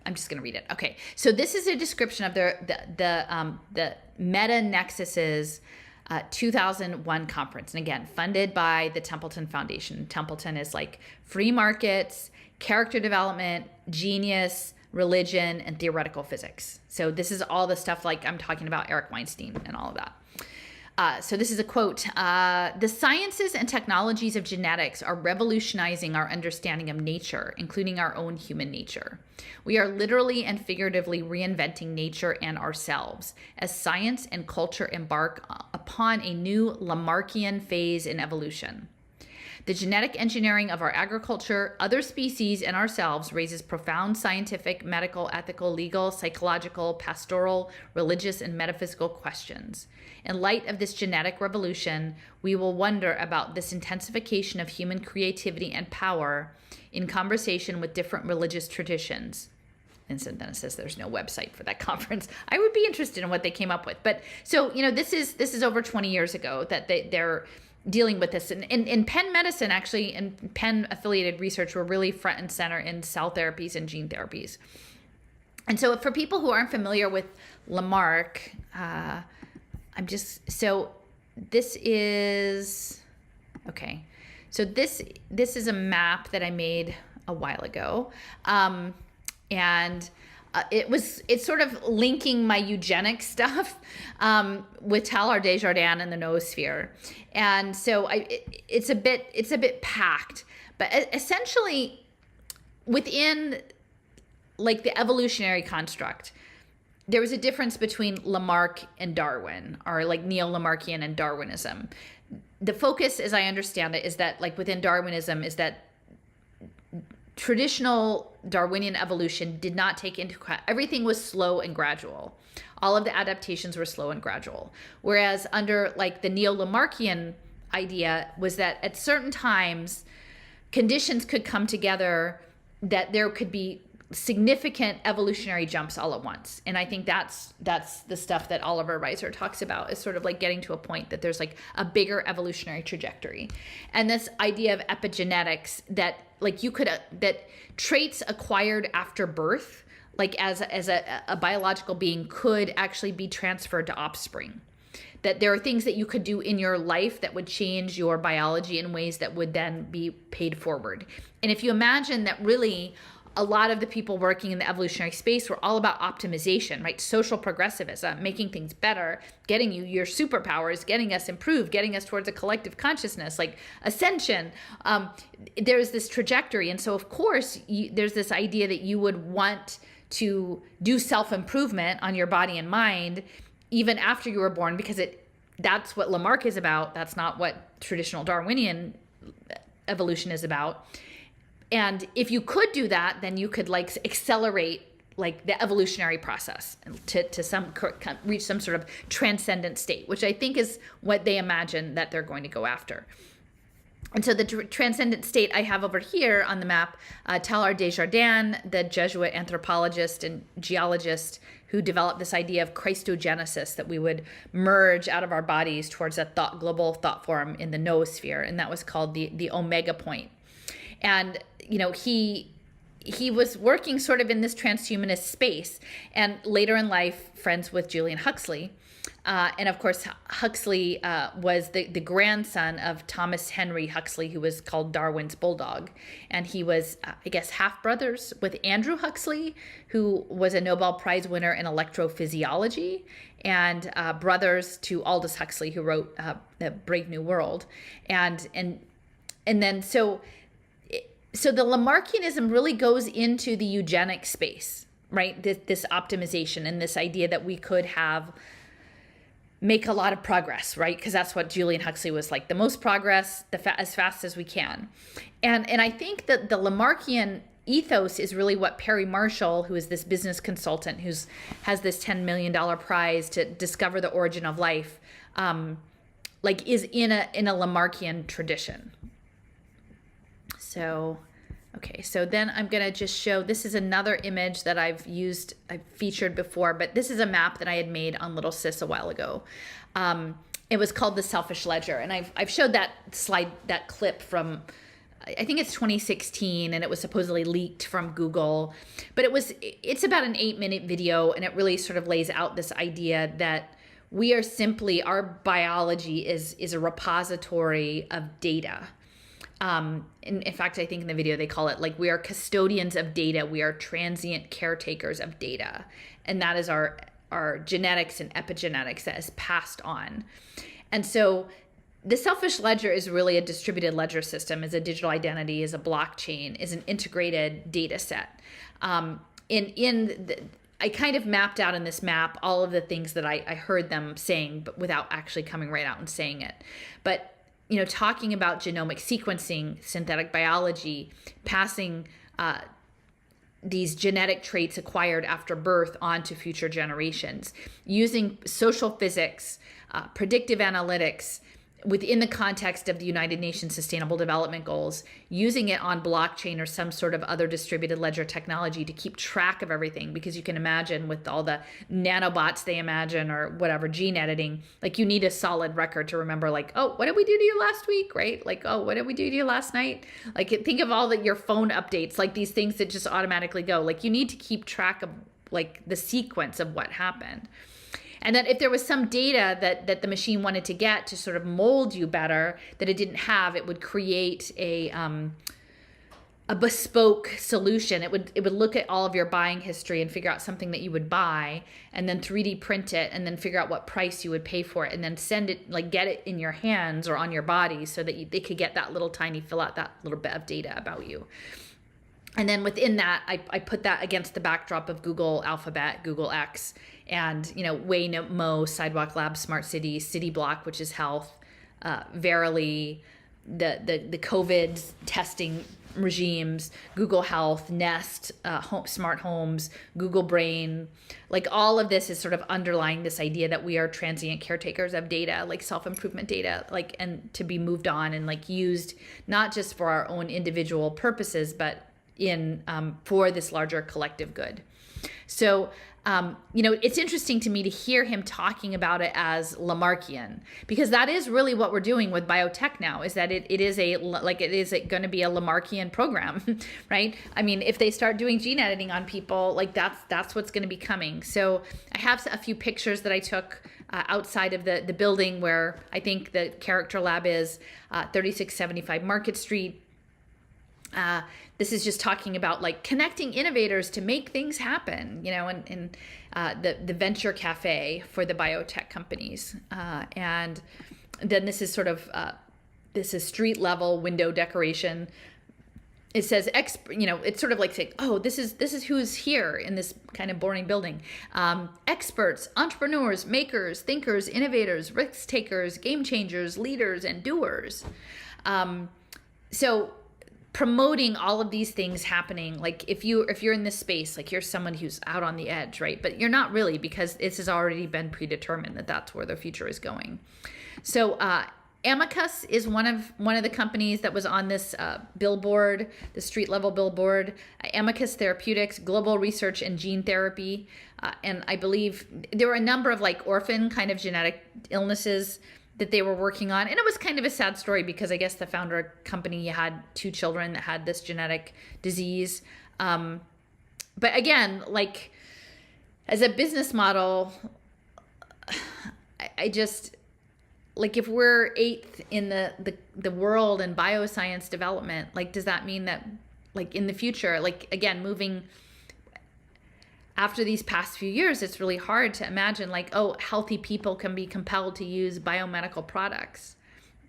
I'm just going to read it. Okay, so this is a description of the Metanexus's 2001 conference, and again, funded by the Templeton Foundation. Templeton is like free markets, character development, genius, religion, and theoretical physics. So this is all the stuff like I'm talking about, Eric Weinstein and all of that. So this is a quote. The sciences and technologies of genetics are revolutionizing our understanding of nature, including our own human nature. We are literally and figuratively reinventing nature and ourselves as science and culture embark upon a new Lamarckian phase in evolution. The genetic engineering of our agriculture, other species, and ourselves raises profound scientific, medical, ethical, legal, psychological, pastoral, religious, and metaphysical questions. In light of this genetic revolution, we will wonder about this intensification of human creativity and power in conversation with different religious traditions. And so then it says there's no website for that conference. I would be interested in what they came up with. But so, this is over 20 years ago that they're dealing with this. And in Penn Medicine, actually, and Penn affiliated research were really front and center in cell therapies and gene therapies. And so for people who aren't familiar with Lamarck, this is, okay. So this is a map that I made a while ago. It's sort of linking my eugenics stuff with Teilhard de Chardin and the noosphere, and so it's a bit packed, but essentially within like the evolutionary construct, there was a difference between Lamarck and Darwin, or like neo-Lamarckian and Darwinism. The focus, as I understand it, is that like within Darwinism is that traditional Darwinian evolution did not take into account, everything was slow and gradual. All of the adaptations were slow and gradual. Whereas under like the neo-Lamarckian idea was that at certain times, conditions could come together that there could be significant evolutionary jumps all at once. And I think that's the stuff that Oliver Reiser talks about, is sort of like getting to a point that there's like a bigger evolutionary trajectory. And this idea of epigenetics, that like you could, that traits acquired after birth, like as a biological being, could actually be transferred to offspring. That there are things that you could do in your life that would change your biology in ways that would then be paid forward. And if you imagine that really a lot of the people working in the evolutionary space were all about optimization, right? Social progressivism, making things better, getting you your superpowers, getting us improved, getting us towards a collective consciousness, like ascension. There's this trajectory. And so, of course, there's this idea that you would want to do self-improvement on your body and mind even after you were born, because that's what Lamarck is about. That's not what traditional Darwinian evolution is about. And if you could do that, then you could like accelerate like the evolutionary process to reach some sort of transcendent state, which I think is what they imagine that they're going to go after. And so the transcendent state I have over here on the map, Teilhard de Chardin, the Jesuit anthropologist and geologist who developed this idea of Christogenesis, that we would merge out of our bodies towards a global thought form in the noosphere, and that was called the omega point. And he was working sort of in this transhumanist space, and later in life, friends with Julian Huxley. And of course, Huxley was the grandson of Thomas Henry Huxley, who was called Darwin's bulldog. And he was, I guess, half brothers with Andrew Huxley, who was a Nobel Prize winner in electrophysiology, and brothers to Aldous Huxley, who wrote The Brave New World. And and then so the Lamarckianism really goes into the eugenic space, right? This optimization and this idea that we could make a lot of progress, right? Because that's what Julian Huxley was like, the most progress, as fast as we can. And I think that the Lamarckian ethos is really what Perry Marshall, who is this business consultant has this $10 million prize to discover the origin of life, is in a Lamarckian tradition. So, okay, so then I'm gonna just show, this is another image that I've featured before, but this is a map that I had made on Little Sis a while ago. It was called The Selfish Ledger, and I've showed that clip from, I think it's 2016, and it was supposedly leaked from Google, but it's about an 8-minute video, and it really sort of lays out this idea that we are simply, our biology is a repository of data. In fact, I think in the video they call it like, we are custodians of data. We are transient caretakers of data. And that is our genetics and epigenetics that is passed on. And so the selfish ledger is really a distributed ledger system, is a digital identity, is a blockchain, is an integrated data set. I kind of mapped out in this map all of the things that I heard them saying, but without actually coming right out and saying it. But talking about genomic sequencing, synthetic biology, passing these genetic traits acquired after birth onto future generations, using social physics, predictive analytics within the context of the United Nations Sustainable Development Goals, using it on blockchain or some sort of other distributed ledger technology to keep track of everything. Because you can imagine with all the nanobots they imagine, or whatever, gene editing, like, you need a solid record to remember, like, oh, what did we do to you last week, right? Like, oh, what did we do to you last night? Like, think of all your phone updates, like these things that just automatically go. Like, you need to keep track of like the sequence of what happened. And that if there was some data that the machine wanted to get to sort of mold you better that it didn't have, it would create a bespoke solution. It would look at all of your buying history and figure out something that you would buy, and then 3D print it, and then figure out what price you would pay for it, and then send it, like, get it in your hands or on your body so that they could get that little tiny, fill out that little bit of data about you. And then within that, I put that against the backdrop of Google Alphabet, Google X, and Waymo, Sidewalk Labs, Smart Cities, City Block, which is health, Verily, the COVID testing regimes, Google Health, Nest, Smart Homes, Google Brain. Like, all of this is sort of underlying this idea that we are transient caretakers of data, like self-improvement data, like, and to be moved on and like used not just for our own individual purposes, but for this larger collective good. So, it's interesting to me to hear him talking about it as Lamarckian, because that is really what we're doing with biotech now, is that it is going to be a Lamarckian program, right? I mean, if they start doing gene editing on people, like, that's what's going to be coming. So I have a few pictures that I took outside of the building where I think the character lab is, 3675 Market Street. This is just talking about like connecting innovators to make things happen, and the venture cafe for the biotech companies. And then this is sort of, this is street level window decoration. It says, it's sort of like saying, oh, this is who's here in this kind of boring building. Experts, entrepreneurs, makers, thinkers, innovators, risk takers, game changers, leaders, and doers. So promoting all of these things happening, like if you're in this space, like you're someone who's out on the edge, right? But you're not really, because this has already been predetermined that that's where the future is going. So Amicus is one of the companies that was on this billboard, the street level billboard. Amicus Therapeutics, global research in gene therapy, and I believe there were a number of like orphan kind of genetic illnesses that they were working on. And it was kind of a sad story, because I guess the founder company had 2 children that had this genetic disease. But again, like, as a business model, I just, like, if we're 8th in the world in bioscience development, like, does that mean that, like, in the future, like, again, moving after these past few years, it's really hard to imagine, like, oh, healthy people can be compelled to use biomedical products.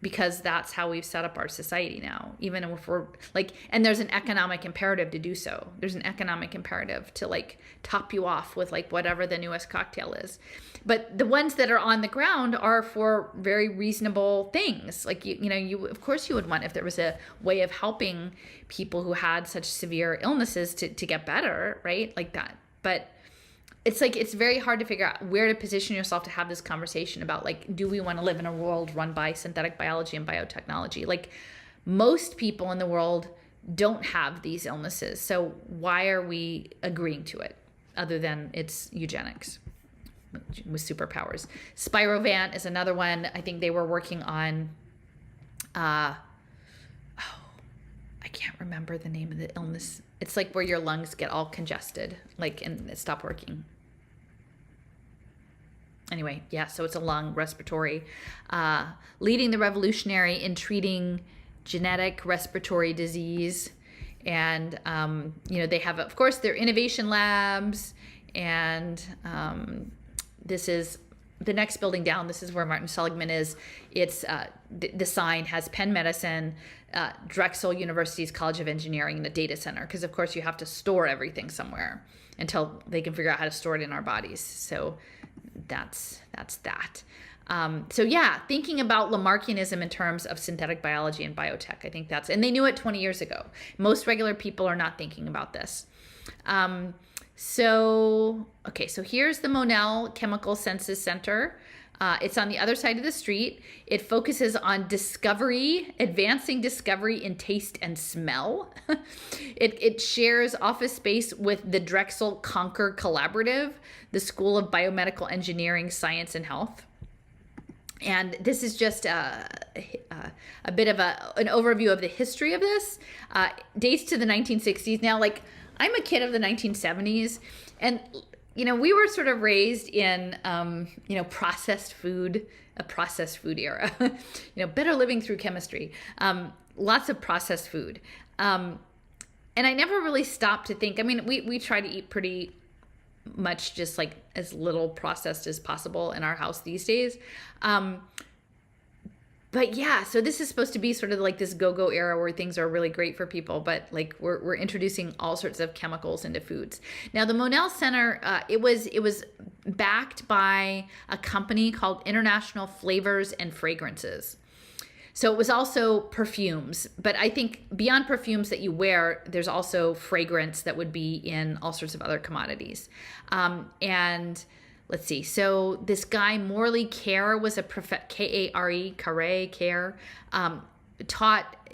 because that's how we've set up our society now. Even if we're like, and there's an economic imperative to do so. There's an economic imperative to like top you off with like whatever the newest cocktail is. But the ones that are on the ground are for very reasonable things. Like, you of course you would want, if there was a way of helping people who had such severe illnesses to get better, right? Like that. But it's like, it's very hard to figure out where to position yourself to have this conversation about like, do we want to live in a world run by synthetic biology and biotechnology? Like, most people in the world don't have these illnesses. So why are we agreeing to it other than it's eugenics with superpowers? Spirovant is another one. I think they were working on, I can't remember the name of the illness. It's like where your lungs get all congested, like, and stop working. Anyway, yeah, so it's a lung respiratory, leading the revolutionary in treating genetic respiratory disease. And, they have, of course, their innovation labs. And this is the next building down. This is where Martin Seligman is. It's the sign has Penn Medicine, Drexel University's College of Engineering, and a data center. Because, of course, you have to store everything somewhere until they can figure out how to store it in our bodies. So that's that. So yeah, thinking about Lamarckianism in terms of synthetic biology and biotech, I think and they knew it 20 years ago. Most regular people are not thinking about this. So here's the Monell Chemical Senses Center. It's on the other side of the street. It focuses on advancing discovery in taste and smell. It shares office space with the Drexel Conquer Collaborative, the School of Biomedical Engineering, Science, and Health. And this is just a bit of an overview of the history of this. Dates to the 1960s. Now, like, I'm a kid of the 1970s, and we were sort of raised in, processed food, a processed food era, better living through chemistry, lots of processed food. And I never really stopped to think, we try to eat pretty much just like as little processed as possible in our house these days. But yeah, so this is supposed to be sort of like this go-go era where things are really great for people, but like we're introducing all sorts of chemicals into foods. Now, the Monell Center, it was backed by a company called International Flavors and Fragrances. So it was also perfumes, but I think beyond perfumes that you wear, there's also fragrance that would be in all sorts of other commodities. And let's see. So this guy, Morley Care, was a Care, taught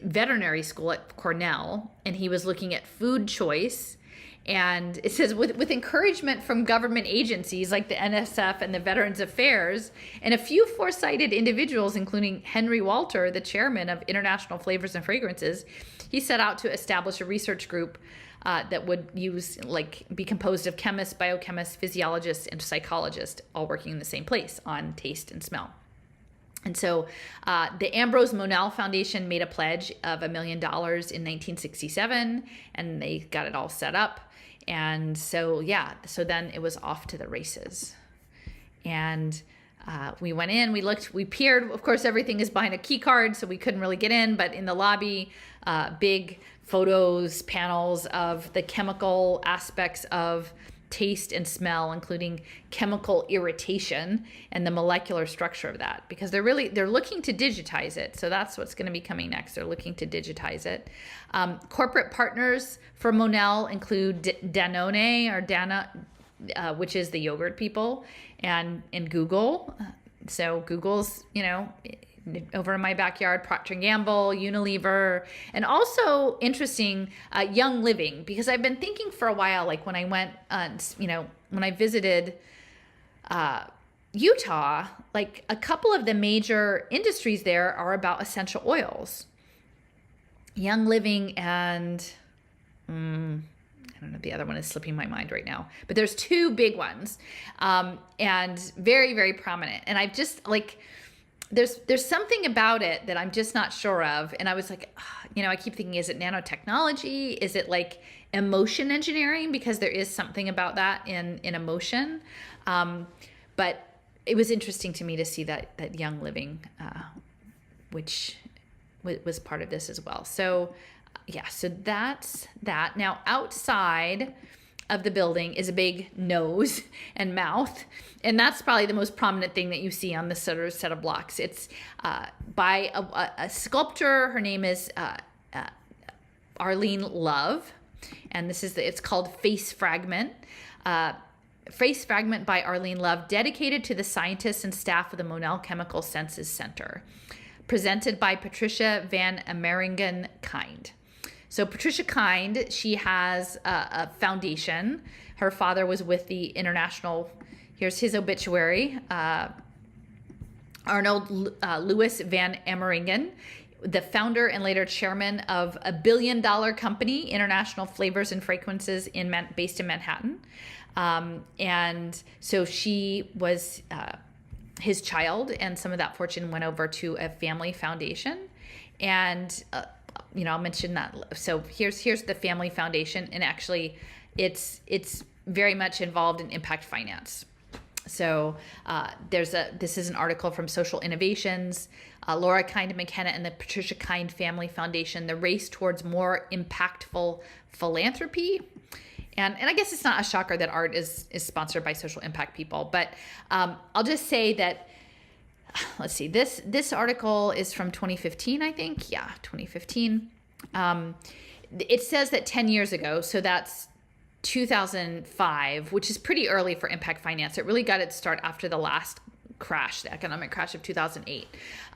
veterinary school at Cornell, and he was looking at food choice. And it says, with encouragement from government agencies like the NSF and the Veterans Affairs, and a few foresighted individuals, including Henry Walter, the chairman of International Flavors and Fragrances, he set out to establish a research group that would be composed of chemists, biochemists, physiologists, and psychologists, all working in the same place on taste and smell. And so the Ambrose Monell Foundation made a pledge of $1 million in 1967, and they got it all set up. And so, so then it was off to the races. And we went in, we looked, we peered. Of course, everything is behind a key card, so we couldn't really get in. But in the lobby, big photos, panels of the chemical aspects of taste and smell, including chemical irritation and the molecular structure of that, because they're looking to digitize it. So that's what's going to be coming next. They're looking to digitize it. Corporate partners for Monell include Danone, or Dana, which is the yogurt people, and Google. So Google's, over in my backyard, Procter & Gamble, Unilever, and also interesting, Young Living, because I've been thinking for a while, like when I went, when I visited Utah, like a couple of the major industries there are about essential oils. Young Living and, I don't know, the other one is slipping my mind right now, but there's two big ones, and very, very prominent. And I've just there's something about it that I'm just not sure of. And I was like, I keep thinking, is it nanotechnology? Is it like emotion engineering? Because there is something about that in emotion. But it was interesting to me to see that Young Living which was part of this as well. So yeah, so that's that. Now outside of the building is a big nose and mouth, and that's probably the most prominent thing that you see on this sort of set of blocks. It's by a sculptor. Her name is Arlene Love, and it's called Face Fragment. Face Fragment by Arlene Love, dedicated to the scientists and staff of the Monell Chemical Senses Center, presented by Patricia Van Ameringen Kind. So Patricia Kind, she has a foundation. Her father was with the international, here's his obituary, Arnold Louis Van Ameringen, the founder and later chairman of a $1 billion company, International Flavors and Fragrances, based in Manhattan. And so she was his child, and some of that fortune went over to a family foundation. And I'll mention that. So here's the family foundation, and actually it's very much involved in impact finance. So this is an article from Social Innovations, Laura Kind McKenna and the Patricia Kind Family Foundation, the race towards more impactful philanthropy. And I guess it's not a shocker that art is sponsored by social impact people, but I'll just say that, let's see, this article is from 2015, I think. Yeah, 2015. It says that 10 years ago, so that's 2005, which is pretty early for impact finance. It really got its start after the last crash, the economic crash of 2008.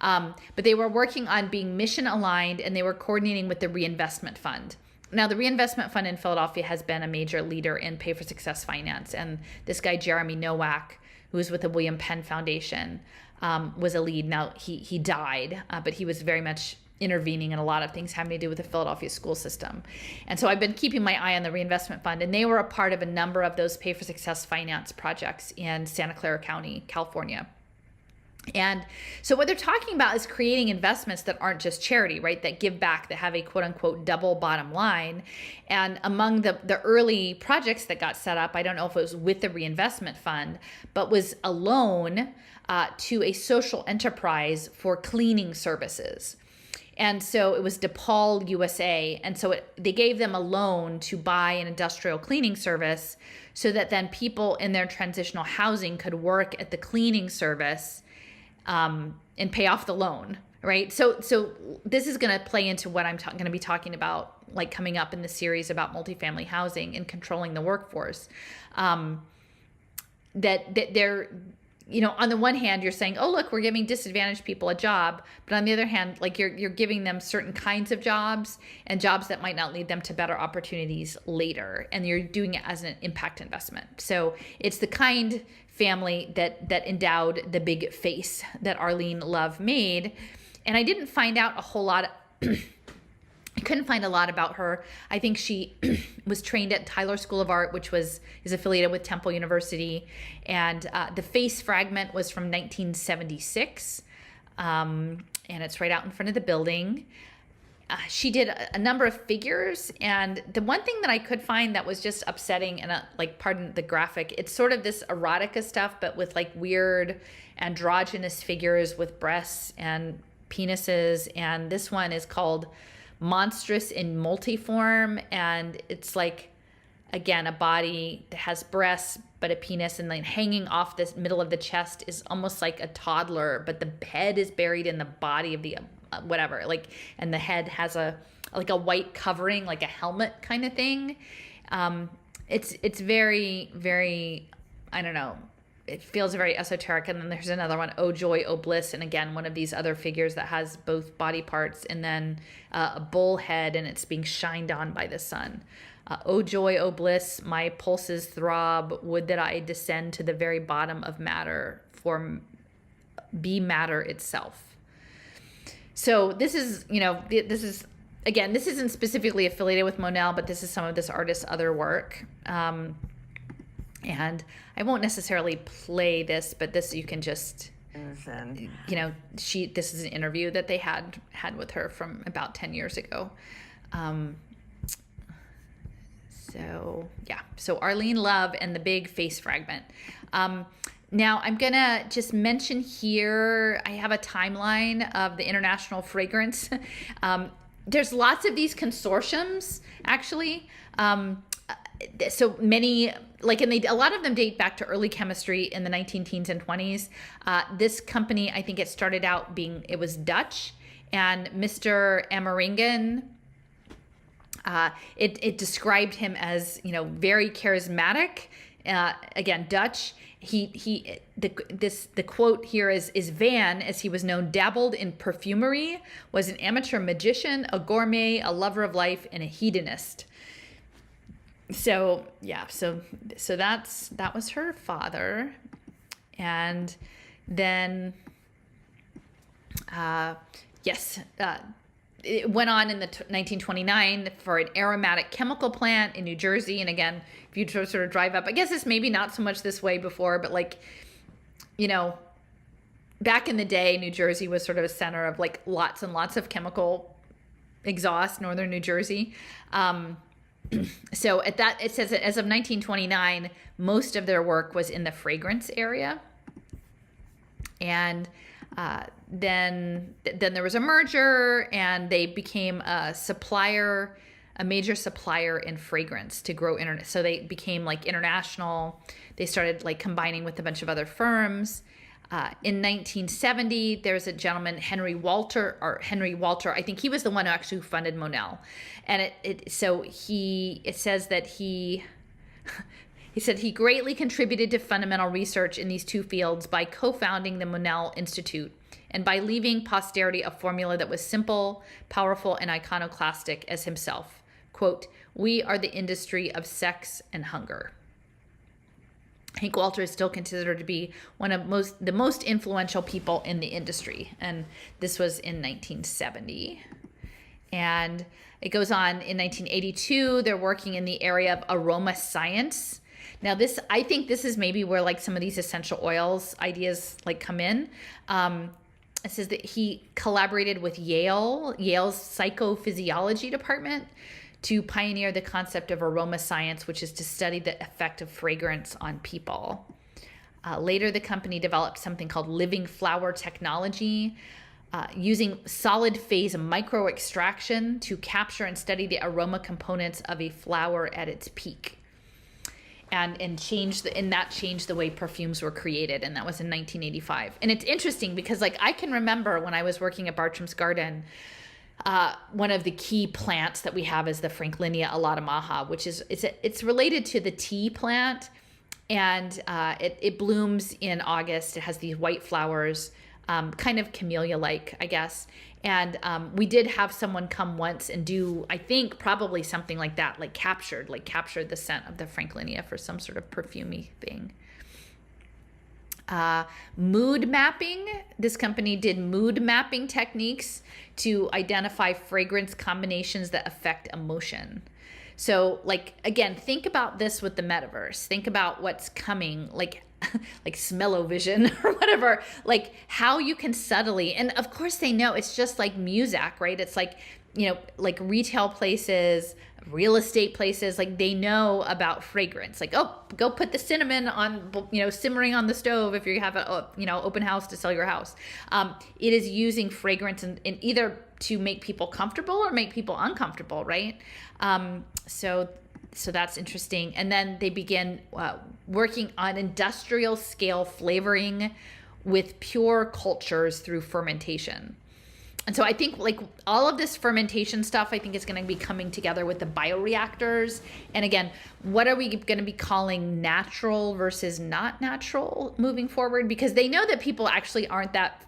But they were working on being mission aligned, and they were coordinating with the Reinvestment Fund. Now, the Reinvestment Fund in Philadelphia has been a major leader in pay for success finance. And this guy, Jeremy Nowak, who was with the William Penn Foundation, was a lead. Now, he died, but he was very much intervening in a lot of things having to do with the Philadelphia school system. And so I've been keeping my eye on the Reinvestment Fund, and they were a part of a number of those pay for success finance projects in Santa Clara County, California. And so what they're talking about is creating investments that aren't just charity, right? That give back, that have a quote unquote double bottom line. And among the early projects that got set up, I don't know if it was with the Reinvestment Fund, but was a loan to a social enterprise for cleaning services. And so it was DePaul, USA. And so they gave them a loan to buy an industrial cleaning service so that then people in their transitional housing could work at the cleaning service and pay off the loan, right? So this is going to play into what I'm going to be talking about, like coming up in the series about multifamily housing and controlling the workforce. That they're, on the one hand, you're saying, oh, look, we're giving disadvantaged people a job. But on the other hand, like you're giving them certain kinds of jobs and jobs that might not lead them to better opportunities later. And you're doing it as an impact investment. So it's the kind family that endowed the big face that Arlene Love made. And I didn't find out a whole lot. I couldn't find a lot about her. I think she was trained at Tyler School of Art, which is affiliated with Temple University. And the Face Fragment was from 1976. And it's right out in front of the building. She did a number of figures. And the one thing that I could find that was just upsetting, and pardon the graphic, it's sort of this erotica stuff, but with like weird androgynous figures with breasts and penises. And this one is called Monstrous in Multiform, and it's like, again, a body that has breasts but a penis, and then hanging off this middle of the chest is almost like a toddler, but the head is buried in the body of the whatever, like, and the head has a white covering, like a helmet kind of thing. It's very, very, I don't know, it feels very esoteric. And then there's another one, Oh Joy, Oh Bliss. And again, one of these other figures that has both body parts and then a bull head, and it's being shined on by the sun. Oh joy, oh bliss, my pulses throb. Would that I descend to the very bottom of matter, for be matter itself. So this is, again, this isn't specifically affiliated with Monell, but this is some of this artist's other work. And I won't necessarily play this, but this you can just, this is an interview that they had with her from about 10 years ago. So Arlene Love and the Big Face Fragment. Now I'm gonna just mention here, I have a timeline of the International Fragrance. There's lots of these consortiums, actually. So many, like, and a lot of them date back to early chemistry in the 19 teens and 20s. This company, I think it started out it was Dutch, and Mr. Amaringen, it described him as, very charismatic. Again, Dutch. The quote here is Van, as he was known, dabbled in perfumery, was an amateur magician, a gourmet, a lover of life, and a hedonist. So yeah, so that was her father, and then it went on in the 1929 for an aromatic chemical plant in New Jersey. And again, if you sort of drive up, I guess it's maybe not so much this way before, but back in the day, New Jersey was sort of a center of like lots and lots of chemical exhaust, northern New Jersey. So at that, it says that as of 1929, most of their work was in the fragrance area. And then there was a merger, and they became a major supplier in fragrance to grow internet. So they became like international. They started like combining with a bunch of other firms. In 1970, there's a gentleman, Henry Walter. I think he was the one who actually funded Monell. And it says that he said he greatly contributed to fundamental research in these two fields by co-founding the Monell Institute and by leaving posterity a formula that was simple, powerful, and iconoclastic as himself. Quote, "We are the industry of sex and hunger." Hank Walter is still considered to be one of the most influential people in the industry. And this was in 1970. And it goes on in 1982, they're working in the area of aroma science. Now I think this is maybe where like some of these essential oils ideas like come in. It says that he collaborated with Yale's psychophysiology department to pioneer the concept of aroma science, which is to study the effect of fragrance on people. Later, the company developed something called living flower technology, using solid phase micro extraction to capture and study the aroma components of a flower at its peak. And changed the way perfumes were created, and that was in 1985. And it's interesting because like I can remember when I was working at Bartram's Garden, one of the key plants that we have is the Franklinia alatamaha, which is it's related to the tea plant, and it blooms in August. It has these white flowers, kind of camellia-like, I guess. And we did have someone come once and do, I think, probably something like that, like captured the scent of the Franklinia for some sort of perfumey thing. Mood mapping. This company did mood mapping techniques to identify fragrance combinations that affect emotion. So like, again, think about this with the metaverse. Think about what's coming, like smell-o-vision or whatever, like how you can subtly, and of course they know it's just like Muzak, right? It's like, like retail places, real estate places, like they know about fragrance. Like, oh, go put the cinnamon on, simmering on the stove if you have a, open house to sell your house. It is using fragrance in either to make people comfortable or make people uncomfortable, right? So that's interesting. And then they begin working on industrial scale flavoring with pure cultures through fermentation. And so I think like all of this fermentation stuff, I think is going to be coming together with the bioreactors. And again, what are we going to be calling natural versus not natural moving forward? Because they know that people actually aren't that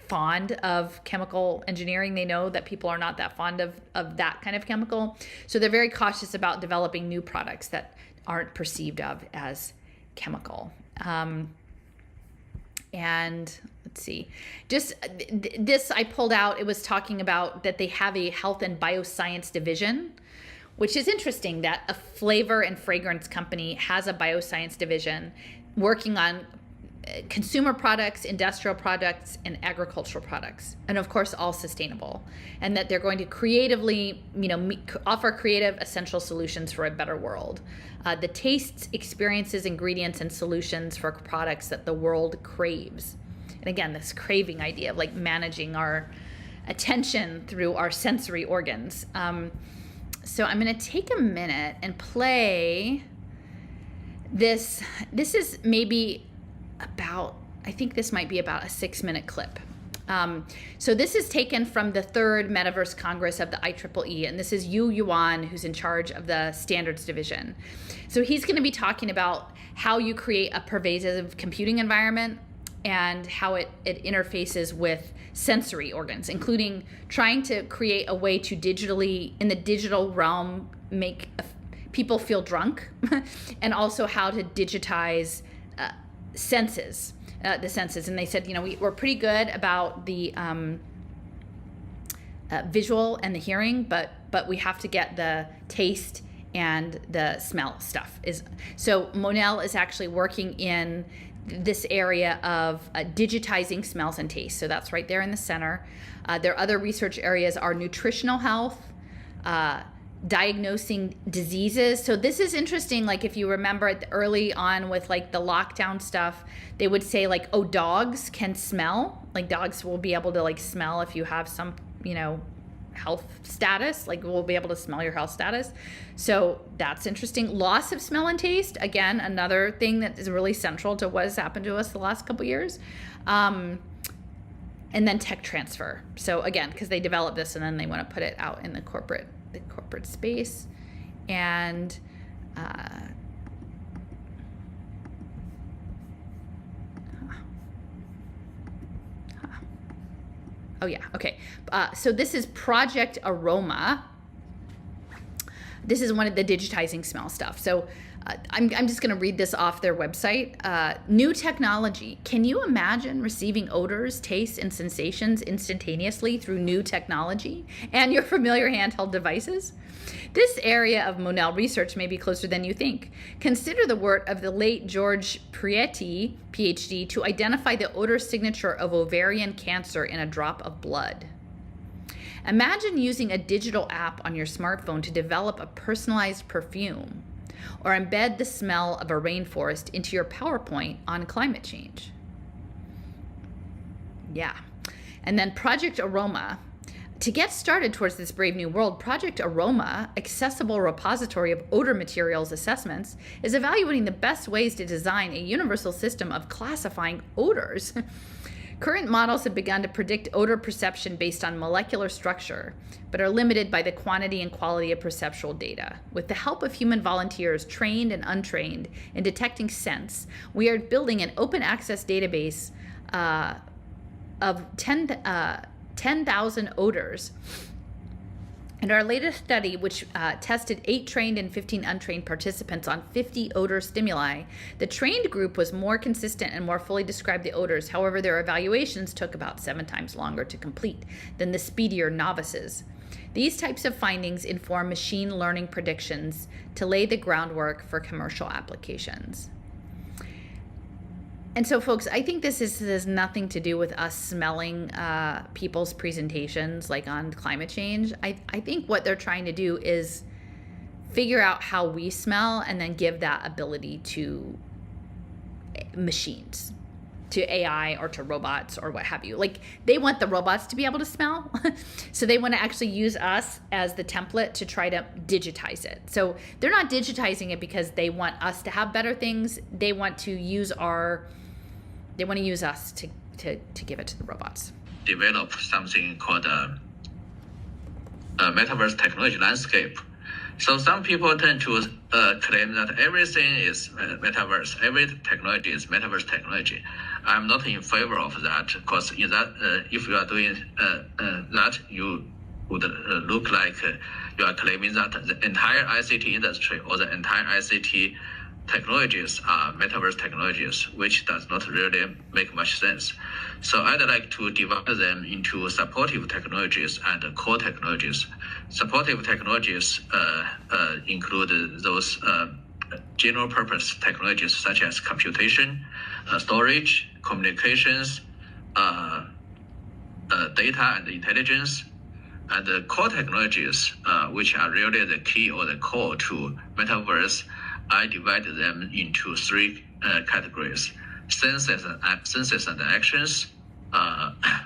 fond of chemical engineering. They know that people are not that fond of that kind of chemical. So they're very cautious about developing new products that aren't perceived of as chemical. And let's see, just this I pulled out. It was talking about that they have a health and bioscience division, which is interesting that a flavor and fragrance company has a bioscience division working on consumer products, industrial products, and agricultural products, and of course all sustainable, and that they're going to creatively, offer creative, essential solutions for a better world. The tastes, experiences, ingredients, and solutions for products that the world craves. And again, this craving idea of like managing our attention through our sensory organs. So I'm going to take a minute and play this. This is maybe I think this might be about a 6-minute clip. So this is taken from the 3rd Metaverse Congress of the IEEE, and this is Yu Yuan, who's in charge of the standards division. So he's going to be talking about how you create a pervasive computing environment and how it interfaces with sensory organs, including trying to create a way to digitally, in the digital realm, make people feel drunk, and also how to digitize the senses. And they said, we're pretty good about the visual and the hearing, but we have to get the taste and the smell stuff. So Monell is actually working in this area of digitizing smells and tastes. So that's right there in the center. Their other research areas are nutritional health, diagnosing diseases. So this is interesting. Like if you remember early on with like the lockdown stuff, they would say like, oh, dogs can smell. Like dogs will be able to like smell if you have some, health status, like we'll be able to smell your health status. So that's interesting. Loss of smell and taste, again, another thing that is really central to what has happened to us the last couple years. And then tech transfer. So again, because they developed this and then they want to put it out in the corporate space. And oh yeah, okay. So this is Project Aroma. This is one of the digitizing smell stuff. So I'm just going to read this off their website. New technology. Can you imagine receiving odors, tastes, and sensations instantaneously through new technology and your familiar handheld devices? This area of Monell research may be closer than you think. Consider the work of the late George Prietti, PhD, to identify the odor signature of ovarian cancer in a drop of blood. Imagine using a digital app on your smartphone to develop a personalized perfume, or embed the smell of a rainforest into your PowerPoint on climate change. Yeah. And then Project Aroma. To get started towards this brave new world, Project Aroma, accessible repository of odor materials assessments, is evaluating the best ways to design a universal system of classifying odors. Current models have begun to predict odor perception based on molecular structure, but are limited by the quantity and quality of perceptual data. With the help of human volunteers, trained and untrained, in detecting scents, we are building an open access database of 10,000 odors. And our latest study, which tested 8 trained and 15 untrained participants on 50 odor stimuli, the trained group was more consistent and more fully described the odors. However, their evaluations took about 7 times longer to complete than the speedier novices. These types of findings inform machine learning predictions to lay the groundwork for commercial applications. And so, folks, I think this has nothing to do with us smelling people's presentations like on climate change. I think what they're trying to do is figure out how we smell and then give that ability to machines, to AI or to robots or what have you. Like they want the robots to be able to smell. So they want to actually use us as the template to try to digitize it. So they're not digitizing it because they want us to have better things. They want to use us to give it to the robots. Develop something called a metaverse technology landscape. So some people tend to claim that everything is metaverse, every technology is metaverse technology. I'm not in favor of that, because in that, if you are doing that, you would look like you are claiming that the entire ICT industry or the entire ICT technologies are metaverse technologies, which does not really make much sense. So I'd like to divide them into supportive technologies and core technologies. Supportive technologies include those general purpose technologies such as computation, storage, communications, data and intelligence, and the core technologies, which are really the key or the core to metaverse. I divide them into three categories: senses and actions,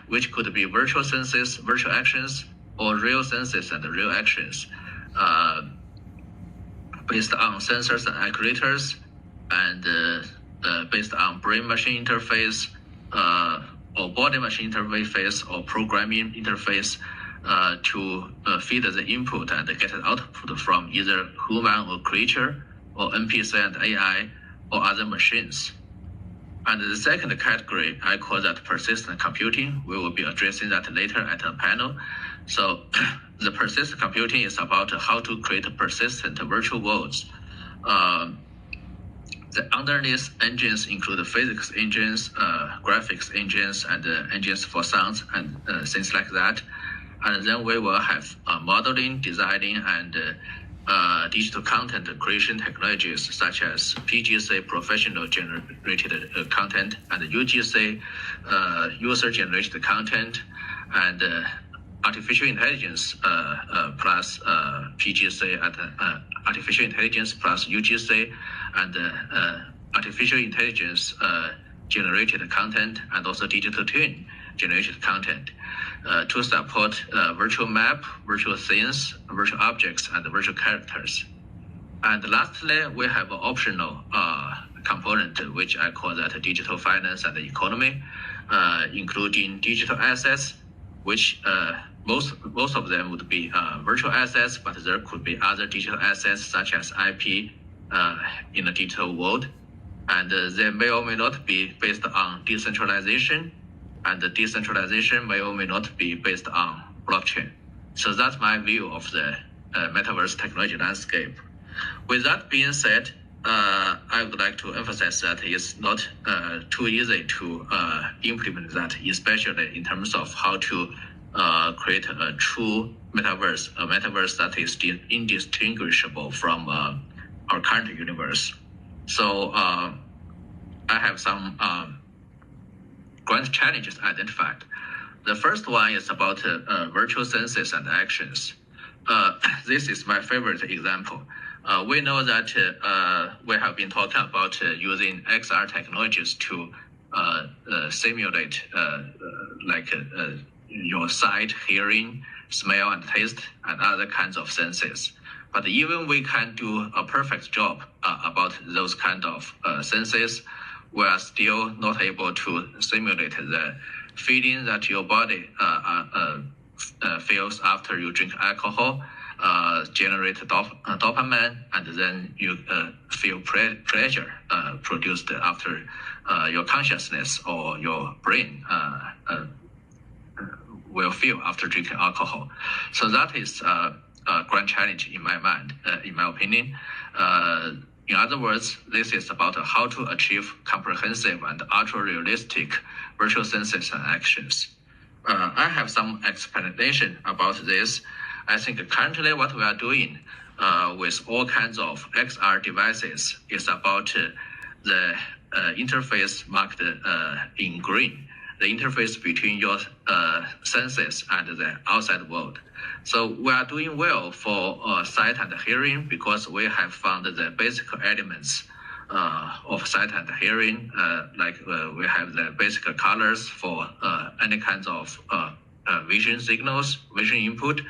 which could be virtual senses, virtual actions, or real senses and real actions, based on sensors and actuators, and based on brain-machine interface, or body-machine interface, or programming interface, to feed the input and get an output from either human or creature, or NPC and AI, or other machines. And the second category, I call that persistent computing. We will be addressing that later at a panel. So the persistent computing is about how to create persistent virtual worlds. The underneath engines include physics engines, graphics engines, and engines for sounds and things like that. And then we will have modeling, designing, and digital content creation technologies such as PGC, professional generated content, and UGC, user generated content, and artificial intelligence plus PGC, and artificial intelligence plus UGC, and artificial intelligence generated content, and also digital twin generated content, to support virtual map, virtual scenes, virtual objects, and virtual characters. And lastly, we have an optional component, which I call that digital finance and economy, including digital assets, which most of them would be virtual assets, but there could be other digital assets such as IP in the digital world. And they may or may not be based on decentralization, and the decentralization may or may not be based on blockchain. So that's my view of the metaverse technology landscape. With that being said, I would like to emphasize that it's not too easy to implement that, especially in terms of how to create a true metaverse, a metaverse that is indistinguishable from our current universe. So I have some grand challenges identified. The first one is about virtual senses and actions. This is my favorite example. We know that we have been talking about using XR technologies to simulate your sight, hearing, smell, and taste, and other kinds of senses. But even we can do a perfect job about those kind of senses, we are still not able to simulate the feeling that your body feels after you drink alcohol, generate dopamine, and then you feel pleasure produced after your consciousness or your brain will feel after drinking alcohol. So that is a grand challenge in my mind, in my opinion. In other words, this is about how to achieve comprehensive and ultra-realistic virtual senses and actions. I have some explanation about this. I think currently what we are doing with all kinds of XR devices is about the interface marked in green, the interface between your senses and the outside world. So we are doing well for sight and hearing because we have found the basic elements of sight and hearing, we have the basic colors for any kinds of vision signals, vision input,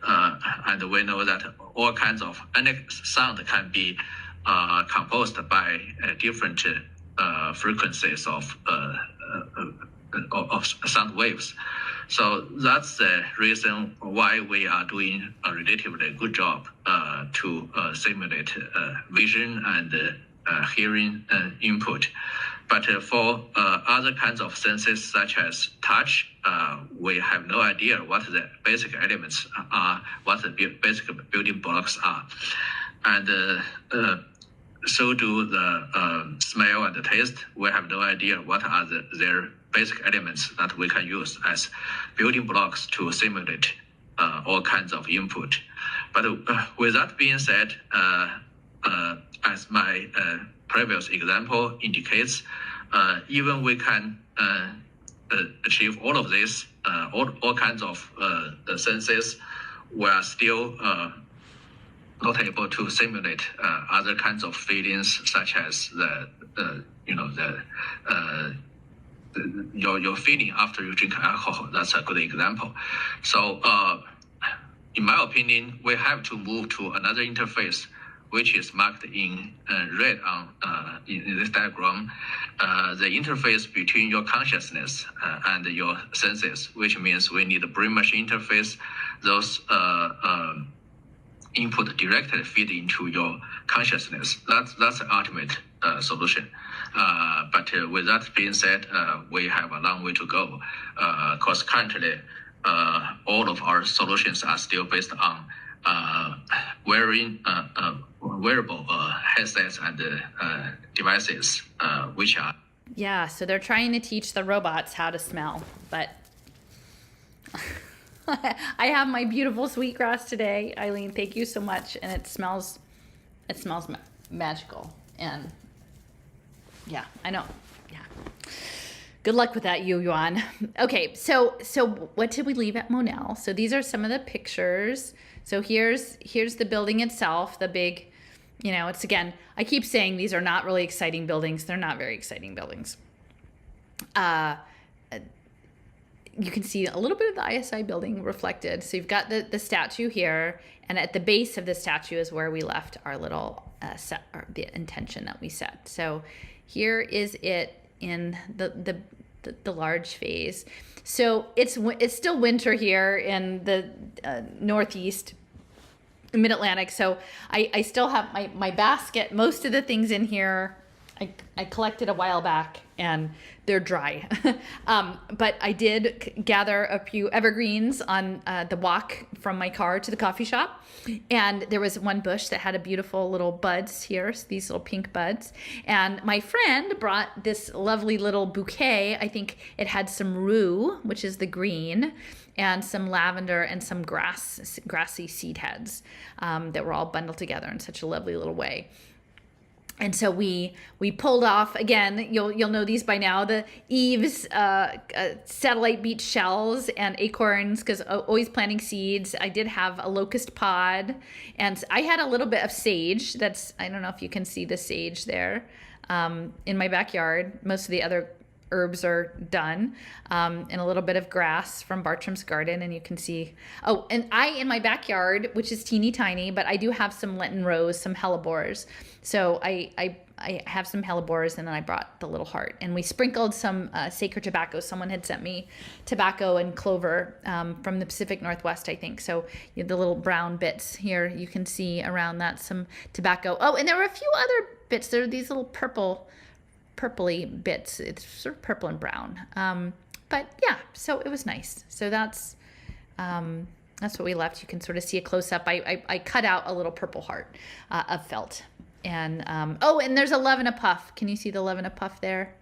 and we know that all kinds of any sound can be composed by different frequencies of sound waves. So that's the reason why we are doing a relatively good job to simulate vision and hearing input. But for other kinds of senses, such as touch, we have no idea what the basic elements are, what the basic building blocks are. And so do the smell and the taste. We have no idea what are their basic elements that we can use as building blocks to simulate all kinds of input. But with that being said, as my previous example indicates, even we can achieve all of this, all kinds of senses, we are still not able to simulate other kinds of feelings, such as your feeling after you drink alcohol. That's a good example. So, in my opinion, we have to move to another interface, which is marked in red on in this diagram, the interface between your consciousness and your senses, which means we need a brain-machine interface. Those input directly feed into your consciousness. That's the ultimate solution. But with that being said, we have a long way to go, because currently all of our solutions are still based on wearing wearable headsets and devices, which are. Yeah, so they're trying to teach the robots how to smell, but I have my beautiful sweetgrass today, Eileen. Thank you so much, and it smells magical. And yeah, I know. Yeah. Good luck with that, Yuan. Okay, so what did we leave at Monell? So these are some of the pictures. So here's the building itself, the big, it's, again, I keep saying these are not really exciting buildings. They're not very exciting buildings. You can see a little bit of the ISI building reflected. So you've got the statue here, and at the base of the statue is where we left our little set, or the intention that we set. So here is it in the large phase. So it's still winter here in the Northeast, Mid-Atlantic. So I still have my basket. Most of the things in here I collected a while back, and they're dry. But I did gather a few evergreens on the walk from my car to the coffee shop. And there was one bush that had a beautiful little buds here, these little pink buds. And my friend brought this lovely little bouquet. I think it had some rue, which is the green, and some lavender and some grassy seed heads that were all bundled together in such a lovely little way. And so we pulled off, again, you'll know these by now, the eaves, satellite beach shells and acorns, because always planting seeds. I did have a locust pod, and I had a little bit of sage. I don't know if you can see the sage there in my backyard. Most of the other herbs are done, and a little bit of grass from Bartram's garden, and you can see, and in my backyard, which is teeny tiny, but I do have some Lenten rose, some hellebores. So I have some hellebores, and then I brought the little heart, and we sprinkled some sacred tobacco. Someone had sent me tobacco and clover from the Pacific Northwest, I think. So the little brown bits here, you can see around that some tobacco. Oh, and there were a few other bits. There are these little purpley bits. It's sort of purple and brown. But yeah, so it was nice. So that's what we left. You can sort of see a close up. I cut out a little purple heart of felt. And and there's a Levin a puff. Can you see the Levin a puff there?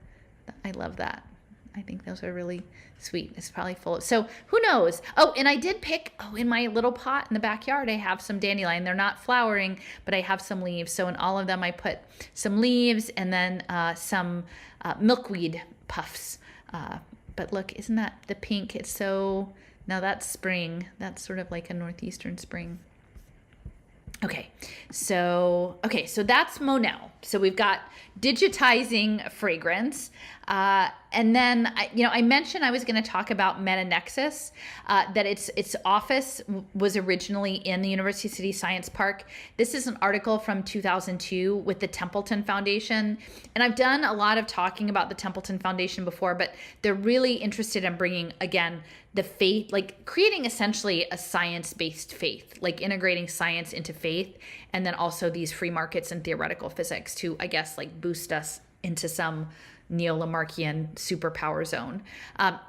I love that. I think those are really sweet. It's probably full. So who knows? Oh, and I did pick, in my little pot in the backyard, I have some dandelion. They're not flowering, but I have some leaves. So in all of them, I put some leaves and then some milkweed puffs. But look, isn't that the pink? It's so, now that's spring. That's sort of like a northeastern spring. Okay, so that's Monell. So we've got digitizing fragrance. And then, I mentioned I was going to talk about Metanexus, that its office was originally in the University City Science Park. This is an article from 2002 with the Templeton Foundation. And I've done a lot of talking about the Templeton Foundation before, but they're really interested in bringing, again, the faith, like creating essentially a science-based faith, like integrating science into faith, and then also these free markets and theoretical physics to, I guess, like boost us into some neo-Lamarckian superpower zone.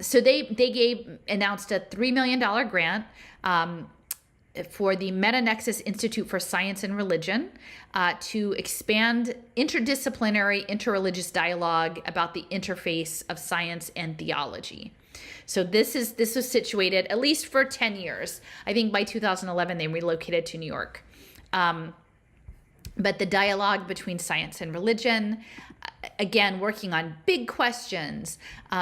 So they announced a $3 million grant for the Metanexus Institute for Science and Religion to expand interdisciplinary, interreligious dialogue about the interface of science and theology. So this was situated at least for 10 years. I think by 2011 they relocated to New York. But the dialogue between science and religion, again, working on big questions,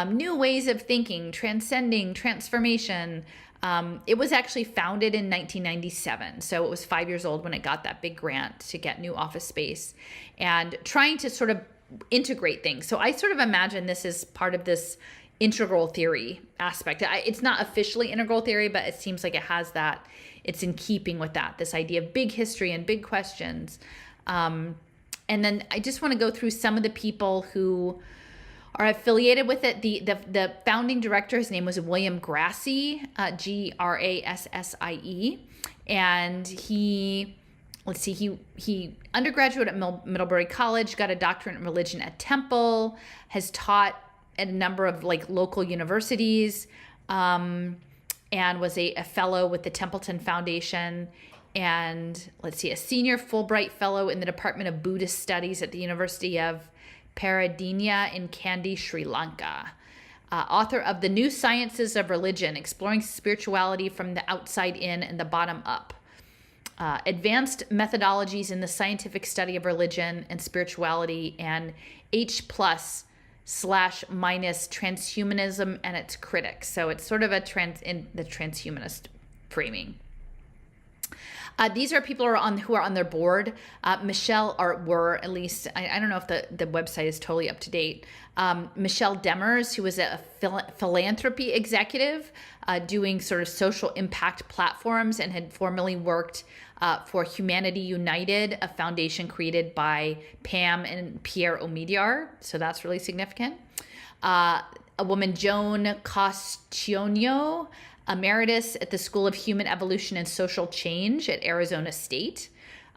new ways of thinking, transcending, transformation. It was actually founded in 1997. So it was 5 years old when it got that big grant to get new office space and trying to sort of integrate things. So I sort of imagine this is part of this integral theory aspect. It's not officially integral theory, but it seems like it has that. It's in keeping with that, this idea of big history and big questions. And then I just want to go through some of the people who are affiliated with it. The founding director, his name was William Grassie, Grassie, and he undergraduate at Middlebury College, got a doctorate in religion at Temple, has taught at a number of like local universities, and was a fellow with the Templeton Foundation, and a senior Fulbright fellow in the Department of Buddhist Studies at the University of Peradeniya in Kandy, Sri Lanka. Author of The New Sciences of Religion, Exploring Spirituality from the Outside In and the Bottom Up. Advanced Methodologies in the Scientific Study of Religion and Spirituality, and H+/- Transhumanism and Its Critics. So it's sort of in the transhumanist framing. These are people who are on their board. Michelle, or were at least, I don't know if the website is totally up to date. Michelle Demers, who was a philanthropy executive doing sort of social impact platforms and had formerly worked for Humanity United, a foundation created by Pam and Pierre Omidyar. So that's really significant. A woman, Joan Costiono, emeritus at the School of Human Evolution and Social Change at Arizona State,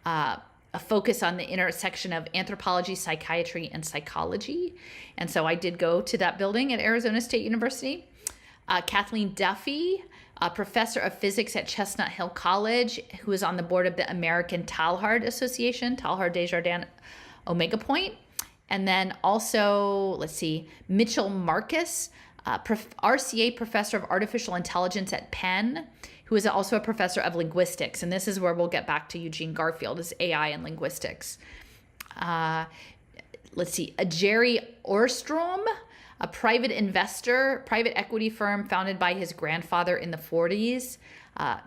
a focus on the intersection of anthropology, psychiatry, and psychology. And so I did go to that building at Arizona State University. Kathleen Duffy, a professor of physics at Chestnut Hill College, who is on the board of the American Talhard Association, Talhard Desjardins Omega Point. And then also, Mitchell Marcus, RCA professor of artificial intelligence at Penn, who is also a professor of linguistics. And this is where we'll get back to Eugene Garfield, is AI and linguistics. Jerry Orstrom, a private investor, private equity firm founded by his grandfather in the 40s.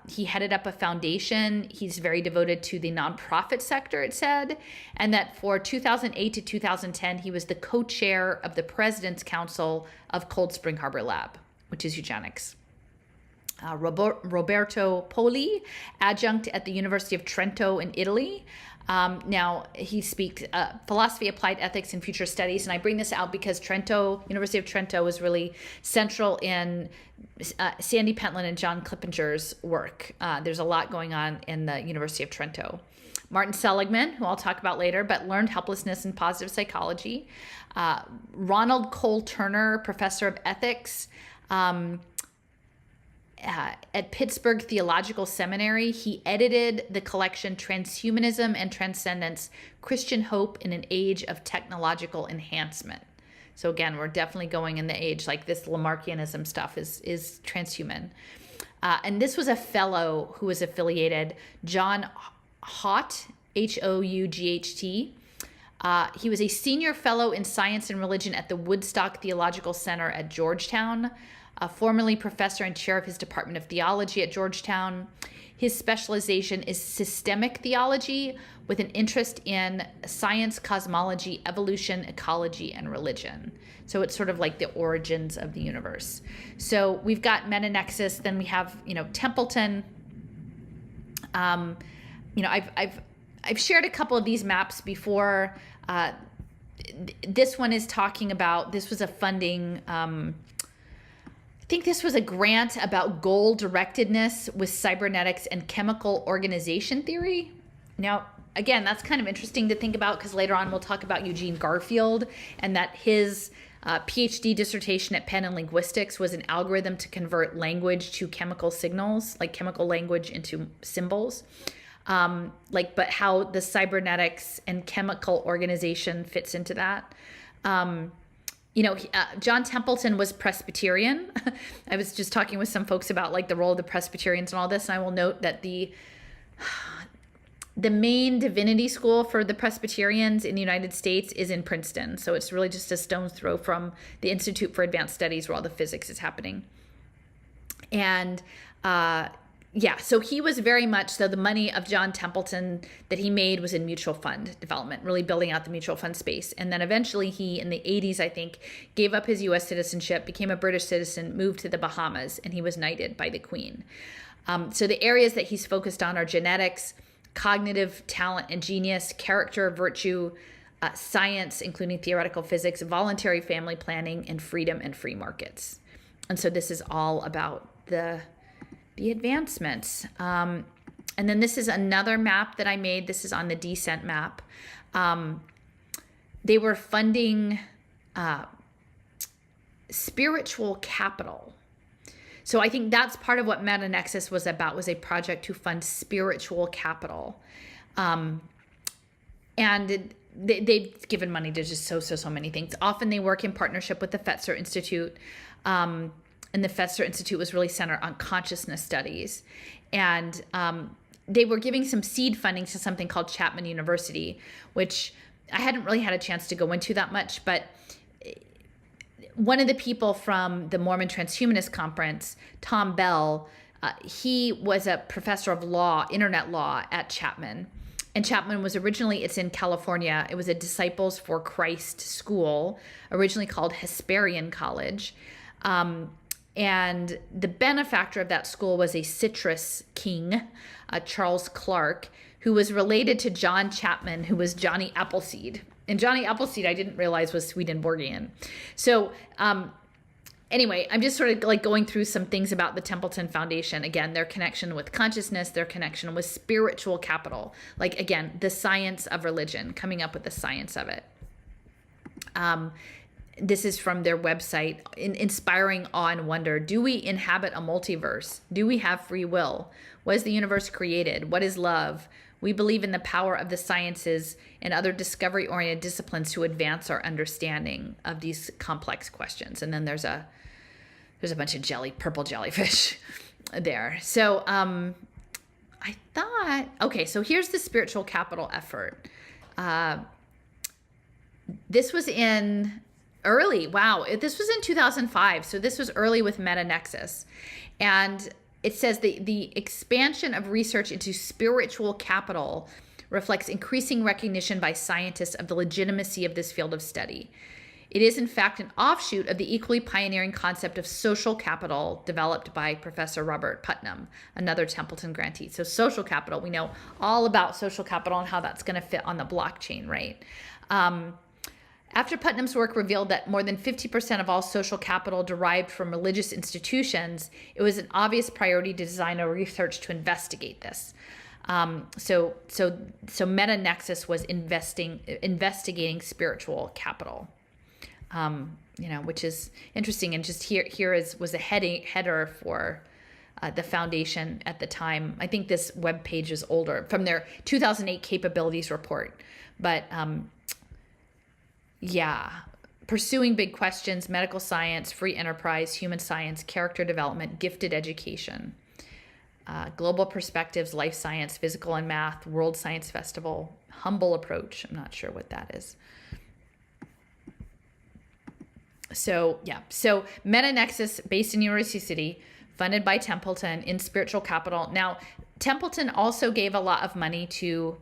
He headed up a foundation. He's very devoted to the nonprofit sector, it said. And that for 2008 to 2010, he was the co-chair of the President's Council of Cold Spring Harbor Lab, which is eugenics. Roberto Poli, adjunct at the University of Trento in Italy. Now, he speaks philosophy, applied ethics, and future studies. And I bring this out because University of Trento was really central in Sandy Pentland and John Clippinger's work. There's a lot going on in the University of Trento. Martin Seligman, who I'll talk about later, but learned helplessness and positive psychology. Ronald Cole Turner, professor of ethics. At Pittsburgh Theological Seminary, he edited the collection Transhumanism and Transcendence, Christian Hope in an Age of Technological Enhancement. So again, we're definitely going in the age, like this Lamarckianism stuff is transhuman. And this was a fellow who was affiliated, John Haught, Hought. He was a senior fellow in science and religion at the Woodstock Theological Center at Georgetown, formerly professor and chair of his Department of Theology at Georgetown. His specialization is systemic theology with an interest in science, cosmology, evolution, ecology, and religion. So it's sort of like the origins of the universe. So we've got Metanexus, then we have, Templeton. I've shared a couple of these maps before. This one is talking about, this was a funding, I think this was a grant about goal-directedness with cybernetics and chemical organization theory. Now, again, that's kind of interesting to think about because later on we'll talk about Eugene Garfield and that his PhD dissertation at Penn in linguistics was an algorithm to convert language to chemical signals, like chemical language into symbols. But how the cybernetics and chemical organization fits into that. John Templeton was Presbyterian. I was just talking with some folks about like the role of the Presbyterians and all this, and I will note that the The main divinity school for the Presbyterians in the United States is in Princeton. So it's really just a stone's throw from the Institute for Advanced Studies where all the physics is happening. And so he was very much, so the money of John Templeton that he made was in mutual fund development, really building out the mutual fund space. And then eventually he, in the 80s, I think, gave up his US citizenship, became a British citizen, moved to the Bahamas, and he was knighted by the Queen. So the areas that he's focused on are genetics, cognitive talent and genius, character, virtue, science, including theoretical physics, voluntary family planning, and freedom and free markets. And so this is all about the advancements. And then this is another map that I made. This is on the descent map. They were funding spiritual capital. So I think that's part of what Metanexus was about, was a project to fund spiritual capital. And they've given money to just so many things. Often they work in partnership with the Fetzer Institute. And the Fetzer Institute was really centered on consciousness studies. And they were giving some seed funding to something called Chapman University, which I hadn't really had a chance to go into that much, but one of the people from the Mormon Transhumanist Conference, Tom Bell, he was a professor of law, internet law at Chapman. And Chapman was originally, it's in California, it was a Disciples for Christ school, originally called Hesperian College. And the benefactor of that school was a citrus king, Charles Clark, who was related to John Chapman, who was Johnny Appleseed. And Johnny Appleseed, I didn't realize, was Swedenborgian. So anyway, I'm just sort of like going through some things about the Templeton Foundation. Again, their connection with consciousness, their connection with spiritual capital. Like, again, the science of religion, coming up with the science of it. This is from their website, Inspiring Awe and Wonder. Do we inhabit a multiverse? Do we have free will? Was the universe created? What is love? We believe in the power of the sciences and other discovery-oriented disciplines to advance our understanding of these complex questions. And then there's a bunch of purple jellyfish there. So I thought, okay, so here's the spiritual capital effort. This was in early, wow, this was in 2005. So this was early with Metanexus. And it says the expansion of research into spiritual capital reflects increasing recognition by scientists of the legitimacy of this field of study. It is, in fact, an offshoot of the equally pioneering concept of social capital developed by Professor Robert Putnam, another Templeton grantee. So social capital, we know all about social capital and how that's going to fit on the blockchain, right? After Putnam's work revealed that more than 50% of all social capital derived from religious institutions, it was an obvious priority to design a research to investigate this. So Metanexus was investigating spiritual capital, which is interesting. And just was a header for the foundation at the time. I think this web page is older, from their 2008 capabilities report, but. Pursuing big questions, medical science, free enterprise, human science, character development, gifted education, global perspectives, life science, physical and math, World Science Festival, humble approach. I'm not sure what that is. So Metanexus, based in University City, funded by Templeton in spiritual capital. Now, Templeton also gave a lot of money to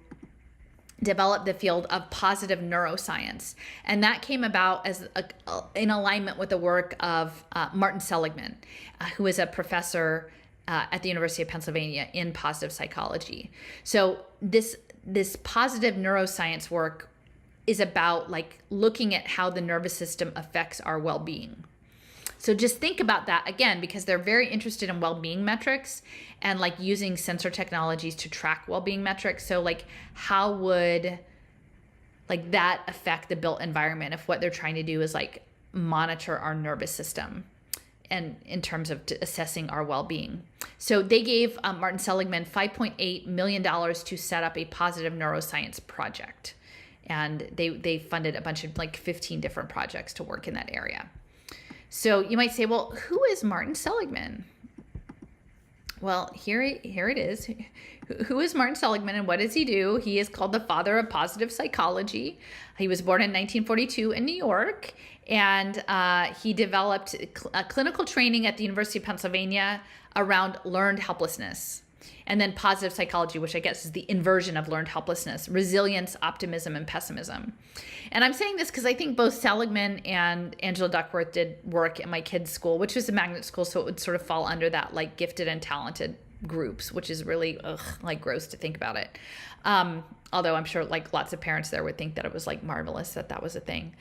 develop the field of positive neuroscience. And that came about as in alignment with the work of Martin Seligman, who is a professor at the University of Pennsylvania in positive psychology. So this positive neuroscience work is about like looking at how the nervous system affects our well-being. So just think about that again, because they're very interested in well-being metrics and like using sensor technologies to track well-being metrics. So like how would like that affect the built environment if what they're trying to do is like monitor our nervous system and in terms of assessing our well-being. So they gave Martin Seligman $5.8 million to set up a positive neuroscience project. And they funded a bunch of like 15 different projects to work in that area. So you might say, well, who is Martin Seligman? Well, here it is. Who is Martin Seligman and what does he do? He is called the father of positive psychology. He was born in 1942 in New York, and he developed clinical training at the University of Pennsylvania around learned helplessness. And then positive psychology, which I guess is the inversion of learned helplessness, resilience, optimism, and pessimism. And I'm saying this because I think both Seligman and Angela Duckworth did work at my kids' school, which was a magnet school, so it would sort of fall under that like gifted and talented groups, which is really like gross to think about it. Although I'm sure like lots of parents there would think that it was like marvelous that was a thing.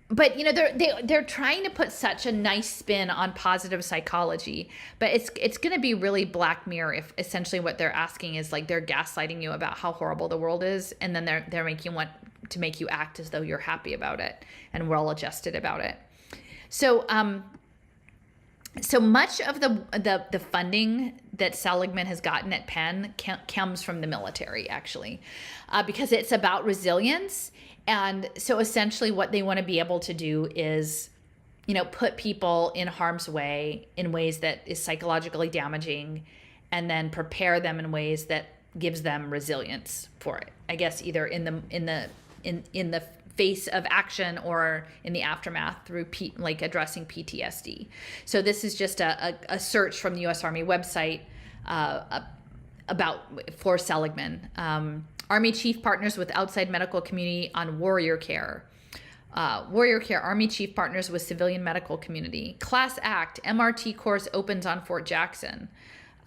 But you know, they're trying to put such a nice spin on positive psychology, but it's going to be really Black Mirror if essentially what they're asking is like they're gaslighting you about how horrible the world is, and then they're making want to make you act as though you're happy about it and well adjusted about it. So so much of the funding that Seligman has gotten at Penn comes from the military, actually, because it's about resilience. And so essentially what they want to be able to do is, you know, put people in harm's way in ways that is psychologically damaging, and then prepare them in ways that gives them resilience for it. I guess either in the face of action or in the aftermath through like addressing PTSD. So this is just a search from the U.S. Army website for Seligman. Army Chief partners with outside medical community on warrior care. Warrior care, Army Chief partners with civilian medical community. Class Act, MRT course opens on Fort Jackson.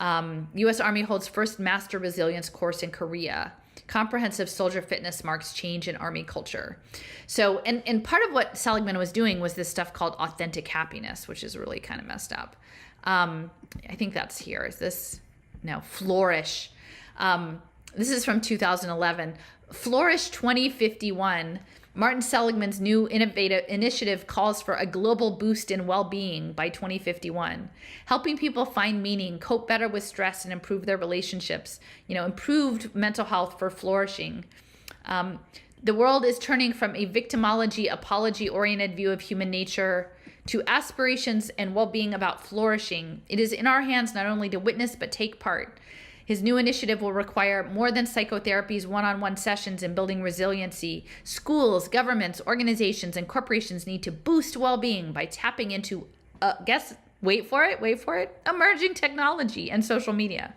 U.S. Army holds first master resilience course in Korea. Comprehensive soldier fitness marks change in Army culture. So, and part of what Seligman was doing was this stuff called authentic happiness, which is really kind of messed up. I think that's here. Is this? No, Flourish. This is from 2011. Flourish 2051. Martin Seligman's new innovative initiative calls for a global boost in well-being by 2051, helping people find meaning, cope better with stress, and improve their relationships. You know, improved mental health for flourishing. The world is turning from a victimology, apology-oriented view of human nature to aspirations and well-being about flourishing. It is in our hands not only to witness but take part. His new initiative will require more than psychotherapy's one-on-one sessions in building resiliency. Schools, governments, organizations, and corporations need to boost well-being by tapping into, wait for it, emerging technology and social media.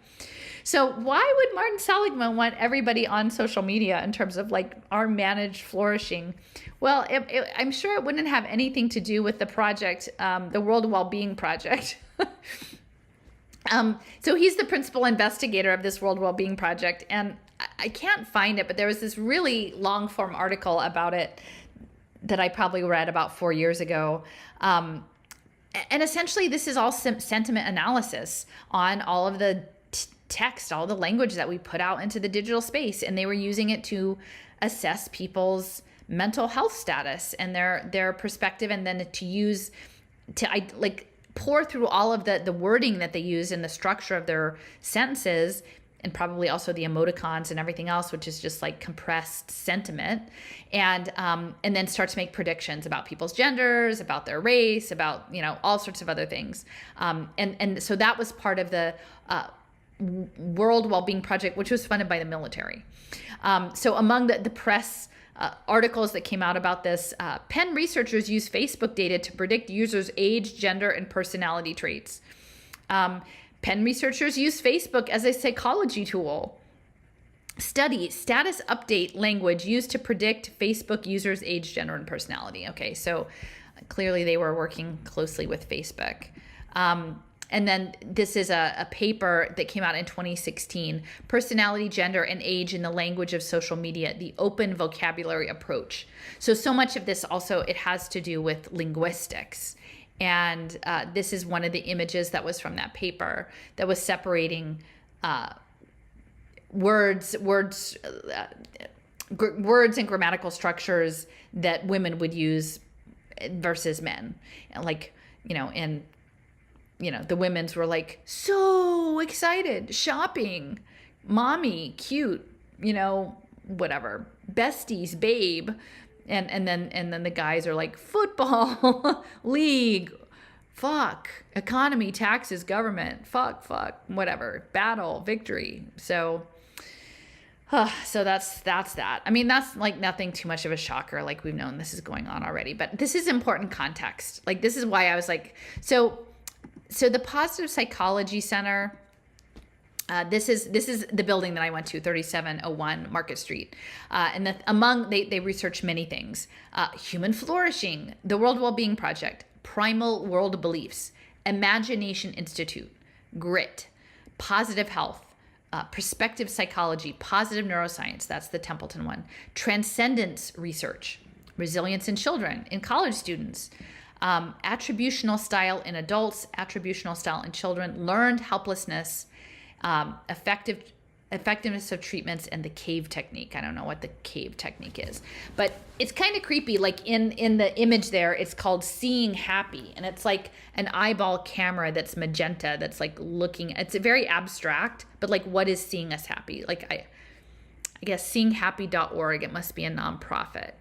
So why would Martin Seligman want everybody on social media in terms of like our managed flourishing? Well, I'm sure it wouldn't have anything to do with the project, the World Wellbeing Project. So he's the principal investigator of this World Wellbeing Project, and I can't find it, but there was this really long form article about it that I probably read about 4 years ago. And essentially this is all sentiment analysis on all of the text, all the language that we put out into the digital space, and they were using it to assess people's mental health status and their perspective, and then pour through all of the wording that they use in the structure of their sentences, and probably also the emoticons and everything else, which is just like compressed sentiment, and then start to make predictions about people's genders, about their race, about, you know, all sorts of other things. And so that was part of the World Wellbeing Project, which was funded by the military. So among the press articles that came out about this, Penn researchers use Facebook data to predict users' age, gender, and personality traits. Penn researchers use Facebook as a psychology tool. Study status update language used to predict Facebook users' age, gender, and personality. Okay, so clearly they were working closely with Facebook. And then this is a paper that came out in 2016, Personality, Gender, and Age in the Language of Social Media, the Open Vocabulary Approach. So much of this also, it has to do with linguistics. And this is one of the images that was from that paper that was separating words and grammatical structures that women would use versus men. And like, you know, and you know, the women's were like, so excited, shopping, mommy, cute, you know, whatever, besties, babe. And then the guys are like football, league, fuck, economy, taxes, government, fuck, whatever, battle, victory. So that's that. I mean, that's like nothing too much of a shocker. Like we've known this is going on already, but this is important context. Like this is why I was like, so the Positive Psychology Center, this is the building that I went to, 3701 Market Street. And they research many things. Human flourishing, the World Wellbeing Project, Primal World Beliefs, Imagination Institute, Grit, Positive Health, Perspective Psychology, Positive Neuroscience, that's the Templeton one, Transcendence Research, Resilience in Children, in college students, Attributional Style in Adults, Attributional Style in Children, Learned Helplessness, Effectiveness of Treatments, and the cave technique. I don't know what the cave technique is, but it's kind of creepy. Like in the image there, it's called Seeing Happy, and it's like an eyeball camera that's magenta, that's like looking, it's very abstract, but like what is seeing us happy? Like I guess seeinghappy.org, it must be a nonprofit.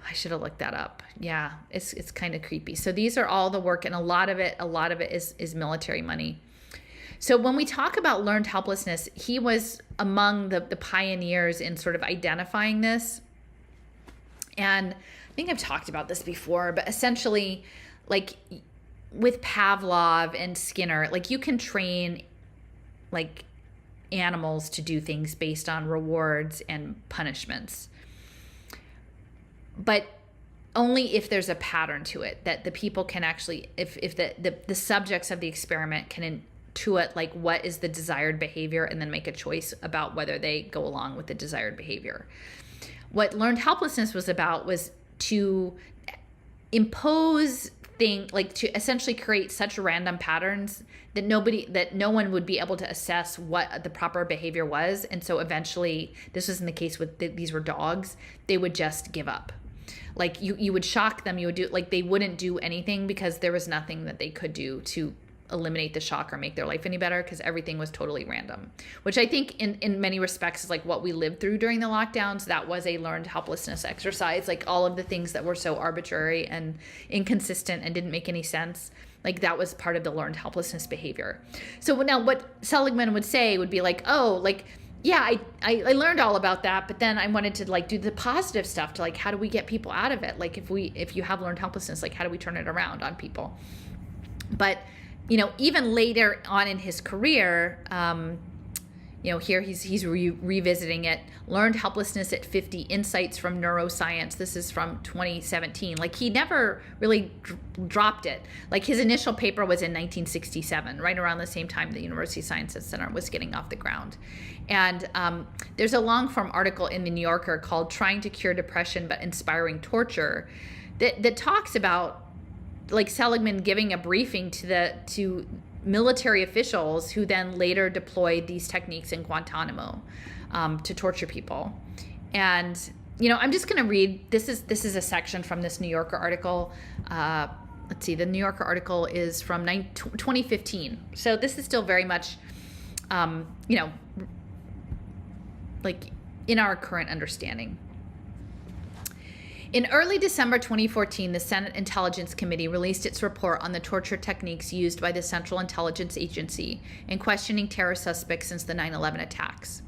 I should have looked that up. Yeah, it's kind of creepy. So these are all the work, and a lot of it is military money. So when we talk about learned helplessness, he was among the pioneers in sort of identifying this. And I think I've talked about this before, but essentially, like with Pavlov and Skinner, like you can train like animals to do things based on rewards and punishments, but only if there's a pattern to it, that the people can actually, if the subjects of the experiment can intuit like what is the desired behavior and then make a choice about whether they go along with the desired behavior. What learned helplessness was about was to impose like to essentially create such random patterns that no one would be able to assess what the proper behavior was. And so eventually, this was in the case with these were dogs, they would just give up. Like you would shock them, you would do, like they wouldn't do anything because there was nothing that they could do to eliminate the shock or make their life any better, because everything was totally random, which I think in many respects is like what we lived through during the lockdowns. That was a learned helplessness exercise. Like all of the things that were so arbitrary and inconsistent and didn't make any sense, like that was part of the learned helplessness behavior. So now what Seligman would say would be like, oh, like, yeah, I learned all about that, but then I wanted to like do the positive stuff to like, how do we get people out of it? Like if you have learned helplessness, like how do we turn it around on people? But you know, even later on in his career, you know, here he's revisiting it. Learned Helplessness at 50, Insights from Neuroscience. This is from 2017. Like he never really dropped it. Like his initial paper was in 1967, right around the same time the University Sciences Center was getting off the ground. And there's a long form article in the New Yorker called "Trying to Cure Depression but Inspiring Torture" that talks about like Seligman giving a briefing to military officials who then later deployed these techniques in Guantanamo to torture people. And you know, I'm just going to read. This is a section from this New Yorker article. Let's see, the New Yorker article is from 2015. So this is still very much, you know, like in our current understanding. In early December 2014, the Senate Intelligence Committee released its report on the torture techniques used by the Central Intelligence Agency in questioning terror suspects since the 9/11 attacks.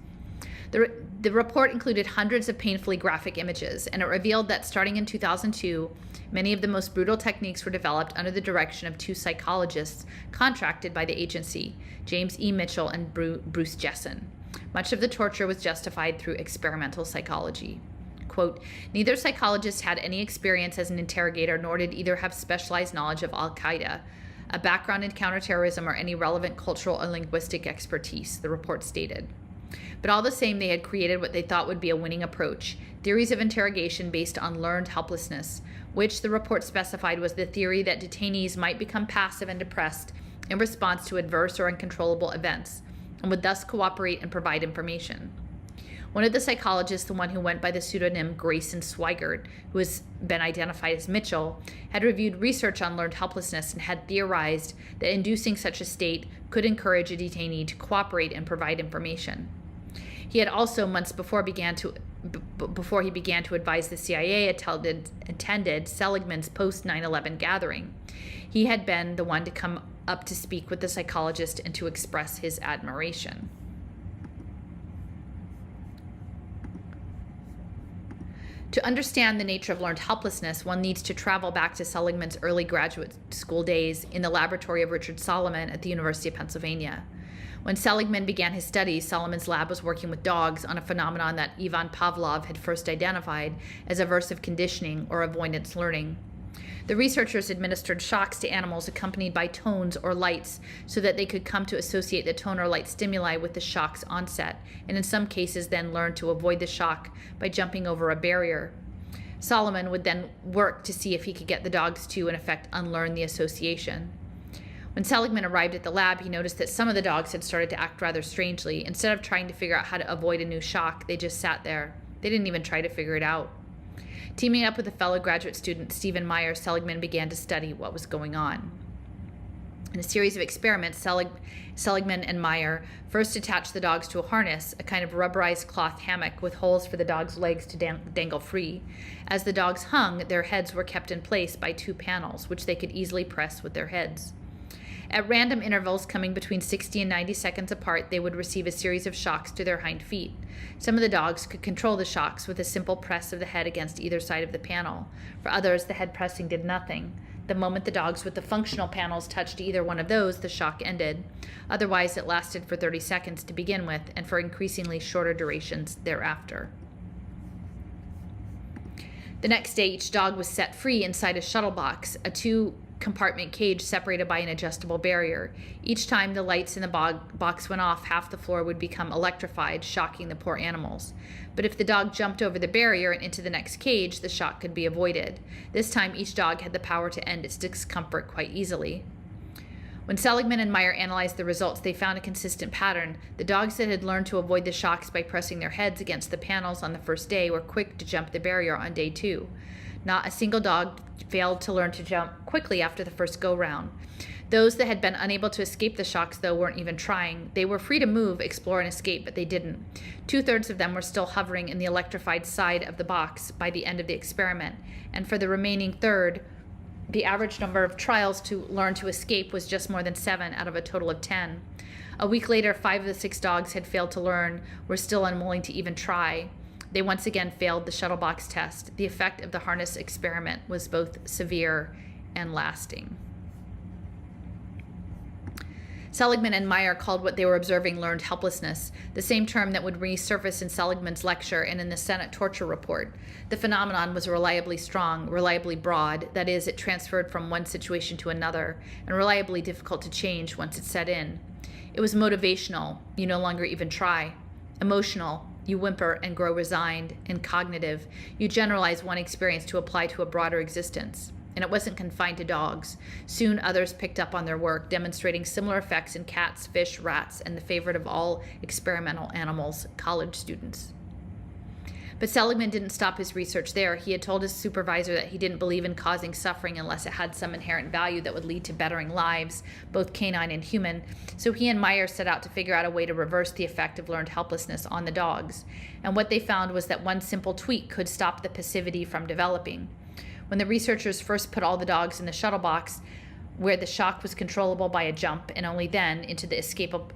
The report included hundreds of painfully graphic images, and it revealed that starting in 2002, many of the most brutal techniques were developed under the direction of two psychologists contracted by the agency, James E. Mitchell and Bruce Jessen. Much of the torture was justified through experimental psychology. Quote, neither psychologist had any experience as an interrogator, nor did either have specialized knowledge of Al-Qaeda, a background in counterterrorism, or any relevant cultural or linguistic expertise, the report stated. But all the same, they had created what they thought would be a winning approach, theories of interrogation based on learned helplessness, which the report specified was the theory that detainees might become passive and depressed in response to adverse or uncontrollable events, and would thus cooperate and provide information. One of the psychologists, the one who went by the pseudonym Grayson Swigert, who has been identified as Mitchell, had reviewed research on learned helplessness and had theorized that inducing such a state could encourage a detainee to cooperate and provide information. He had also, months before, began to before he began to advise the CIA, attended Seligman's post 9/11 gathering. He had been the one to come up to speak with the psychologist and to express his admiration. To understand the nature of learned helplessness, one needs to travel back to Seligman's early graduate school days in the laboratory of Richard Solomon at the University of Pennsylvania. When Seligman began his studies, Solomon's lab was working with dogs on a phenomenon that Ivan Pavlov had first identified as aversive conditioning or avoidance learning. The researchers administered shocks to animals accompanied by tones or lights so that they could come to associate the tone or light stimuli with the shock's onset, and in some cases then learn to avoid the shock by jumping over a barrier. Solomon would then work to see if he could get the dogs to, in effect, unlearn the association. When Seligman arrived at the lab, he noticed that some of the dogs had started to act rather strangely. Instead of trying to figure out how to avoid a new shock, they just sat there. They didn't even try to figure it out. Teaming up with a fellow graduate student, Stephen Meyer, Seligman began to study what was going on. In a series of experiments, Seligman and Meyer first attached the dogs to a harness, a kind of rubberized cloth hammock with holes for the dogs' legs to dangle free. As the dogs hung, their heads were kept in place by two panels, which they could easily press with their heads. At random intervals coming between 60 and 90 seconds apart, they would receive a series of shocks to their hind feet. Some of the dogs could control the shocks with a simple press of the head against either side of the panel. For others, the head pressing did nothing. The moment the dogs with the functional panels touched either one of those, the shock ended. Otherwise, it lasted for 30 seconds to begin with and for increasingly shorter durations thereafter. The next day, each dog was set free inside a shuttle box, a two-compartment cage separated by an adjustable barrier. Each time the lights in the box went off, half the floor would become electrified, shocking the poor animals. But if the dog jumped over the barrier and into the next cage, the shock could be avoided. This time, each dog had the power to end its discomfort quite easily. When Seligman and Meyer analyzed the results, they found a consistent pattern. The dogs that had learned to avoid the shocks by pressing their heads against the panels on the first day were quick to jump the barrier on day 2. Not a single dog failed to learn to jump quickly after the first go-round. Those that had been unable to escape the shocks, though, weren't even trying. They were free to move, explore, and escape, but they didn't. 2/3 of them were still hovering in the electrified side of the box by the end of the experiment, and for the remaining third, the average number of trials to learn to escape was just more than 7 out of a total of 10. A week later, 5 of the 6 dogs had failed to learn, were still unwilling to even try. They once again failed the shuttle box test. The effect of the harness experiment was both severe and lasting. Seligman and Meyer called what they were observing learned helplessness, the same term that would resurface in Seligman's lecture and in the Senate torture report. The phenomenon was reliably strong, reliably broad, that is, it transferred from one situation to another, and reliably difficult to change once it set in. It was motivational, you no longer even try. Emotional, you whimper and grow resigned. And cognitive, you generalize one experience to apply to a broader existence. And it wasn't confined to dogs. Soon others picked up on their work, demonstrating similar effects in cats, fish, rats, and the favorite of all experimental animals, college students. But Seligman didn't stop his research there. He had told his supervisor that he didn't believe in causing suffering unless it had some inherent value that would lead to bettering lives, both canine and human. So he and Meyer set out to figure out a way to reverse the effect of learned helplessness on the dogs. And what they found was that one simple tweak could stop the passivity from developing. When the researchers first put all the dogs in the shuttle box, where the shock was controllable by a jump and only then into the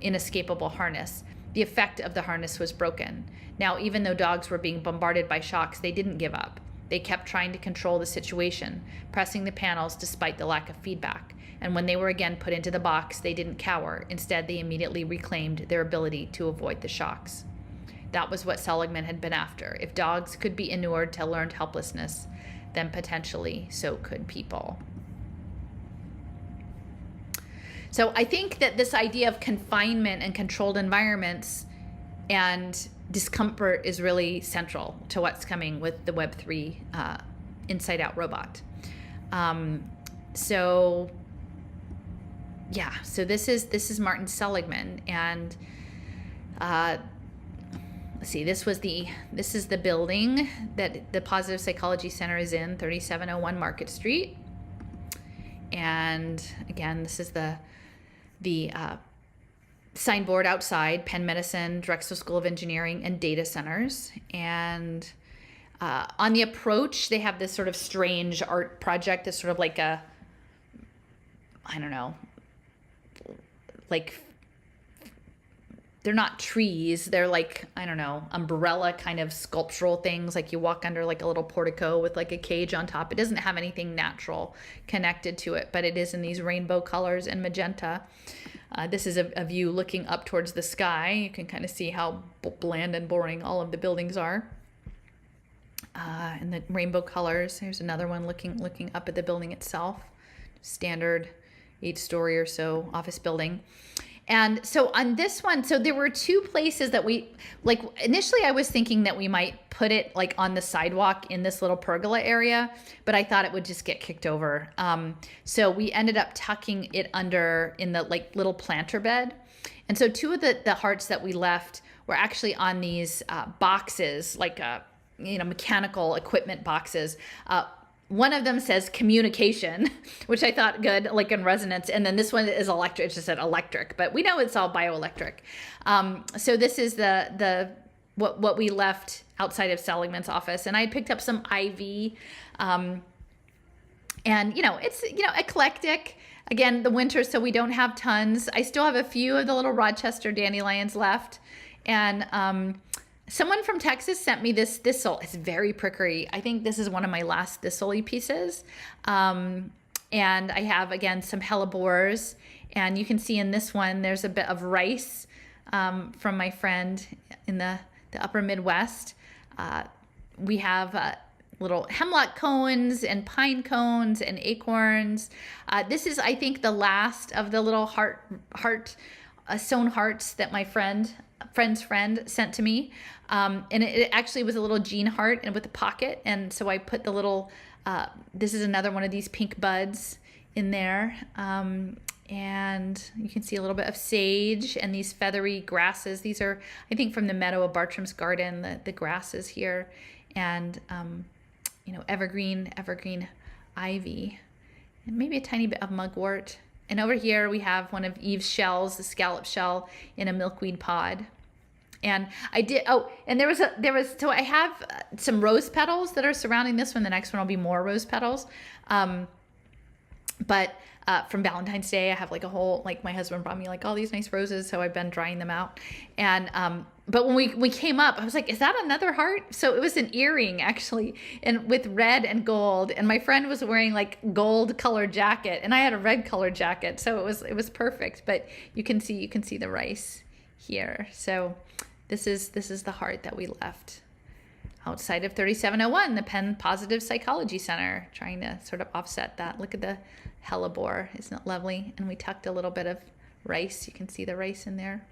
inescapable harness, the effect of the harness was broken. Now, even though dogs were being bombarded by shocks, they didn't give up. They kept trying to control the situation, pressing the panels despite the lack of feedback. And when they were again put into the box, they didn't cower. Instead, they immediately reclaimed their ability to avoid the shocks. That was what Seligman had been after. If dogs could be inured to learned helplessness, then potentially so could people. So I think that this idea of confinement and controlled environments and discomfort is really central to what's coming with the Web3 inside-out robot. So this is Martin Seligman, and let's see, this is the building that the Positive Psychology Center is in, 3701 Market Street. And again, this is the signboard outside, Penn Medicine, Drexel School of Engineering, and data centers. And on the approach, they have this sort of strange art project that's sort of like a, I don't know, like, they're not trees. They're like, I don't know, umbrella kind of sculptural things. Like you walk under like a little portico with like a cage on top. It doesn't have anything natural connected to it, but it is in these rainbow colors and magenta. This is a view looking up towards the sky. You can kind of see how bland and boring all of the buildings are. And the rainbow colors. Here's another one looking up at the building itself. Standard 8-story or so office building. And so on this one, so there were two places that we, like initially I was thinking that we might put it like on the sidewalk in this little pergola area, but I thought it would just get kicked over. So we ended up tucking it under in the like little planter bed. And so two of the hearts that we left were actually on these boxes, like mechanical equipment boxes. One of them says communication, which I thought good, like in resonance. And then this one is electric. It just said electric, but we know it's all bioelectric. So this is what we left outside of Seligman's office. And I picked up some ivy. And, it's, eclectic. Again, the winter, so we don't have tons. I still have a few of the little Rochester dandelions left. And someone from Texas sent me this thistle. It's very prickly. I think this is one of my last thistle-y pieces. And I have, again, some hellebores. And you can see in this one, there's a bit of rice from my friend in the upper Midwest. We have little hemlock cones and pine cones and acorns. This is, I think, the last of the little sewn hearts that my friend's friend sent to me. And it actually was a little jean heart and with a pocket. And so I put the little, this is another one of these pink buds in there. And you can see a little bit of sage and these feathery grasses. These are, I think, from the meadow of Bartram's garden, the grasses here. And, evergreen ivy. And maybe a tiny bit of mugwort. And over here we have one of Eve's shells, the scallop shell in a milkweed pod. And I did, so I have some rose petals that are surrounding this one. The next one will be more rose petals. But from Valentine's Day, I have like a whole, like my husband brought me like all these nice roses. So I've been drying them out. And, but when we came up, I was like, is that another heart? So it was an earring actually, and with red and gold. And my friend was wearing like gold colored jacket and I had a red colored jacket. So it was perfect, but you can see the rice here. So this is the heart that we left outside of 3701, the Penn Positive Psychology Center, trying to sort of offset that. Look at the hellebore. Isn't it lovely? And we tucked a little bit of rice. You can see the rice in there.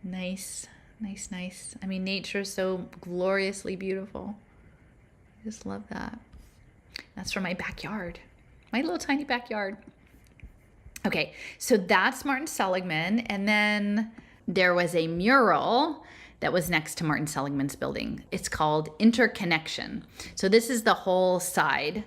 Nice. I mean, nature is so gloriously beautiful. I just love that. That's from my backyard, my little tiny backyard. Okay, so that's Martin Seligman. And then there was a mural that was next to Martin Seligman's building. It's called Interconnection. So this is the whole side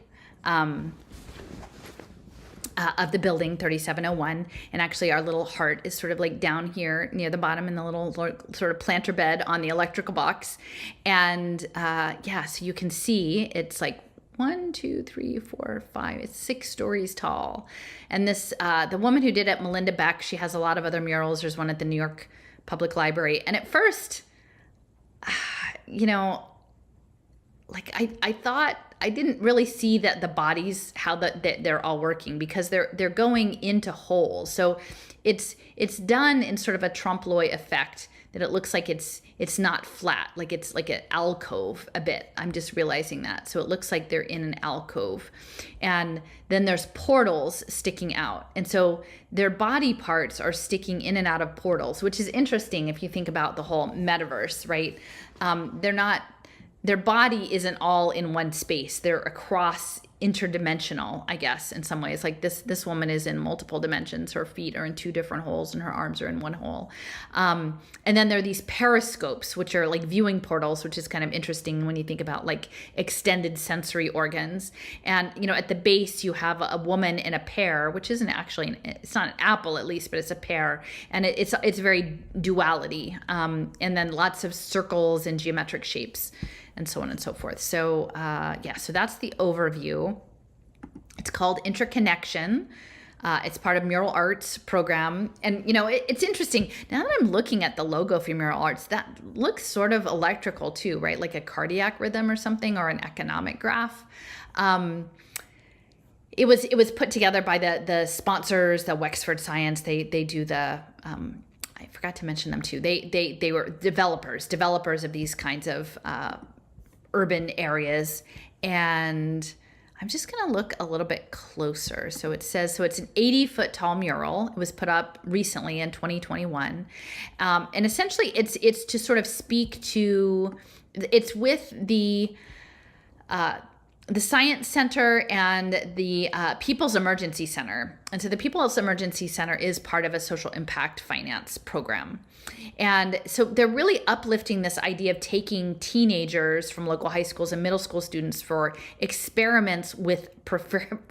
of the building, 3701. And actually our little heart is sort of like down here near the bottom in the little sort of planter bed on the electrical box. And so you can see it's like 1, 2, 3, 4, 5. It's 6 stories tall. And this, the woman who did it, Melinda Beck, she has a lot of other murals. There's one at the New York Public Library. And at first, like I thought, I didn't really see that the bodies, how they're all working, because they're going into holes. So it's done in sort of a trompe-l'oeil effect, that it looks like it's not flat, like it's like an alcove a bit. I'm just realizing that. So it looks like they're in an alcove. And then there's portals sticking out. And so their body parts are sticking in and out of portals, which is interesting if you think about the whole metaverse, right? Their body isn't all in one space. They're across interdimensional, I guess, in some ways. Like this woman is in multiple dimensions. Her feet are in two different holes and her arms are in one hole. And then there are these periscopes, which are like viewing portals, which is kind of interesting when you think about like extended sensory organs. And, you know, at the base you have a woman in a pear, which isn't actually, it's not an apple at least, but it's a pear. And it's very duality. And then lots of circles and geometric shapes and so on and so forth. So so that's the overview. It's called Interconnection. It's part of Mural Arts program. And, you know, it's interesting. Now that I'm looking at the logo for Mural Arts, that looks sort of electrical too, right? Like a cardiac rhythm or something, or an economic graph. It was put together by the sponsors, the Wexford Science. They do the, I forgot to mention them too. They were developers of these kinds of urban areas. And I'm just going to look a little bit closer. So it says, it's an 80-foot tall mural. It was put up recently in 2021. And essentially it's to sort of speak to, it's with the Science Center and the People's Emergency Center. And so the People's Emergency Center is part of a social impact finance program. And so they're really uplifting this idea of taking teenagers from local high schools and middle school students for experiments with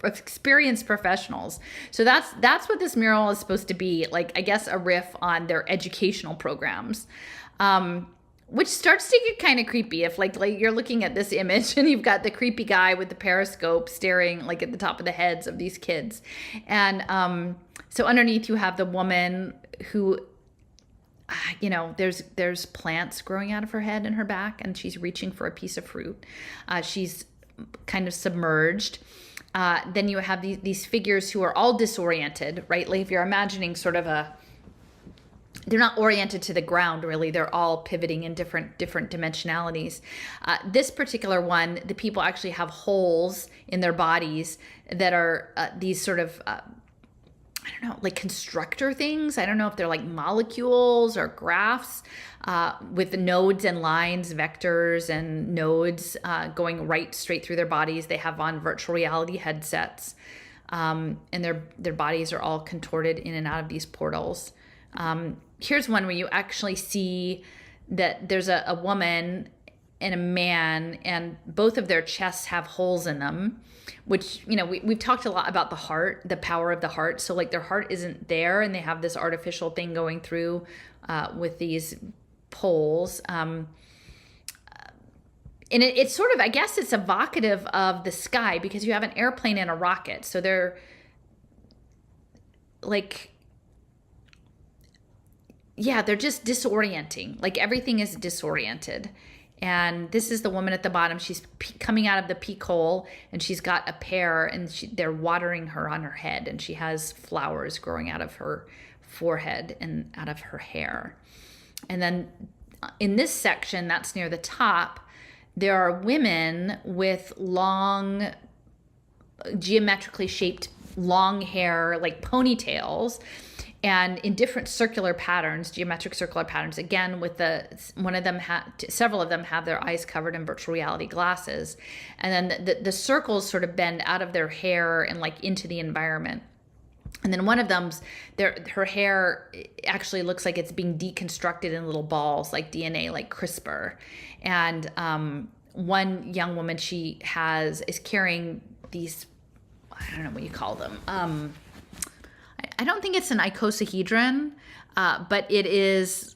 experienced professionals. So that's what this mural is supposed to be, like, I guess, a riff on their educational programs. Which starts to get kind of creepy if like you're looking at this image and you've got the creepy guy with the periscope staring like at the top of the heads of these kids. And so underneath you have the woman who, you know, there's plants growing out of her head and her back, and she's reaching for a piece of fruit. She's kind of submerged. Then you have these figures who are all disoriented, right? Like if you're imagining sort of they're not oriented to the ground, really. They're all pivoting in different dimensionalities. This particular one, the people actually have holes in their bodies that are these sort of, I don't know, like constructor things. I don't know if they're like molecules or graphs with nodes and lines, vectors and nodes going right straight through their bodies. They have on virtual reality headsets, and their bodies are all contorted in and out of these portals. Here's one where you actually see that there's a woman and a man, and both of their chests have holes in them, which, you know, we've talked a lot about the heart, the power of the heart. So like their heart isn't there, and they have this artificial thing going through with these poles. And it's sort of, I guess it's evocative of the sky, because you have an airplane and a rocket. So they're like, yeah, they're just disorienting. Like everything is disoriented. And this is the woman at the bottom. She's coming out of the peak hole, and she's got a pear, and they're watering her on her head, and she has flowers growing out of her forehead and out of her hair. And then in this section, that's near the top, there are women with long, geometrically shaped long hair, like ponytails, and in different circular patterns, geometric circular patterns. Again, with several of them have their eyes covered in virtual reality glasses, and then the circles sort of bend out of their hair and like into the environment. And then one of them's her hair actually looks like it's being deconstructed in little balls, like DNA, like CRISPR. And one young woman is carrying these, I don't know what you call them. I don't think it's an icosahedron, but it is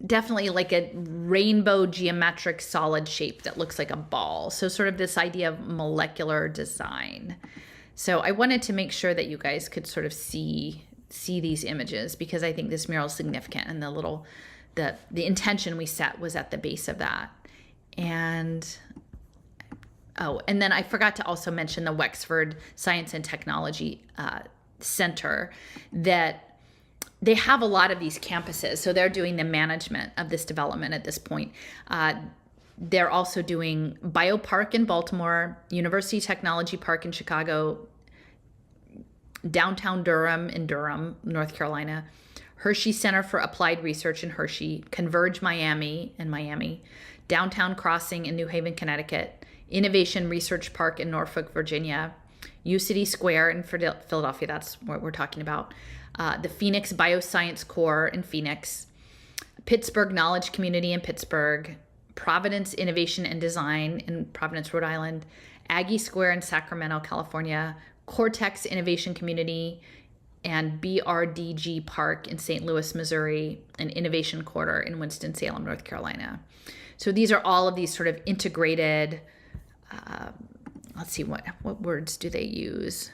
definitely like a rainbow geometric solid shape that looks like a ball. So sort of this idea of molecular design. So I wanted to make sure that you guys could sort of see these images, because I think this mural is significant, and the intention we set was at the base of that. And then I forgot to also mention the Wexford Science and Technology Center, that they have a lot of these campuses. So they're doing the management of this development at this point. They're also doing Biopark in Baltimore, University Technology Park in Chicago, downtown Durham in Durham, North Carolina, Hershey Center for Applied Research in Hershey, Converge Miami in Miami, Downtown Crossing in New Haven, Connecticut, Innovation Research Park in Norfolk, Virginia, U-City Square in Philadelphia, that's what we're talking about, the Phoenix Bioscience Core in Phoenix, Pittsburgh Knowledge Community in Pittsburgh, Providence Innovation and Design in Providence, Rhode Island, Aggie Square in Sacramento, California, Cortex Innovation Community, and BRDG Park in St. Louis, Missouri, and Innovation Quarter in Winston-Salem, North Carolina. So these are all of these sort of integrated, let's see, what words do they use?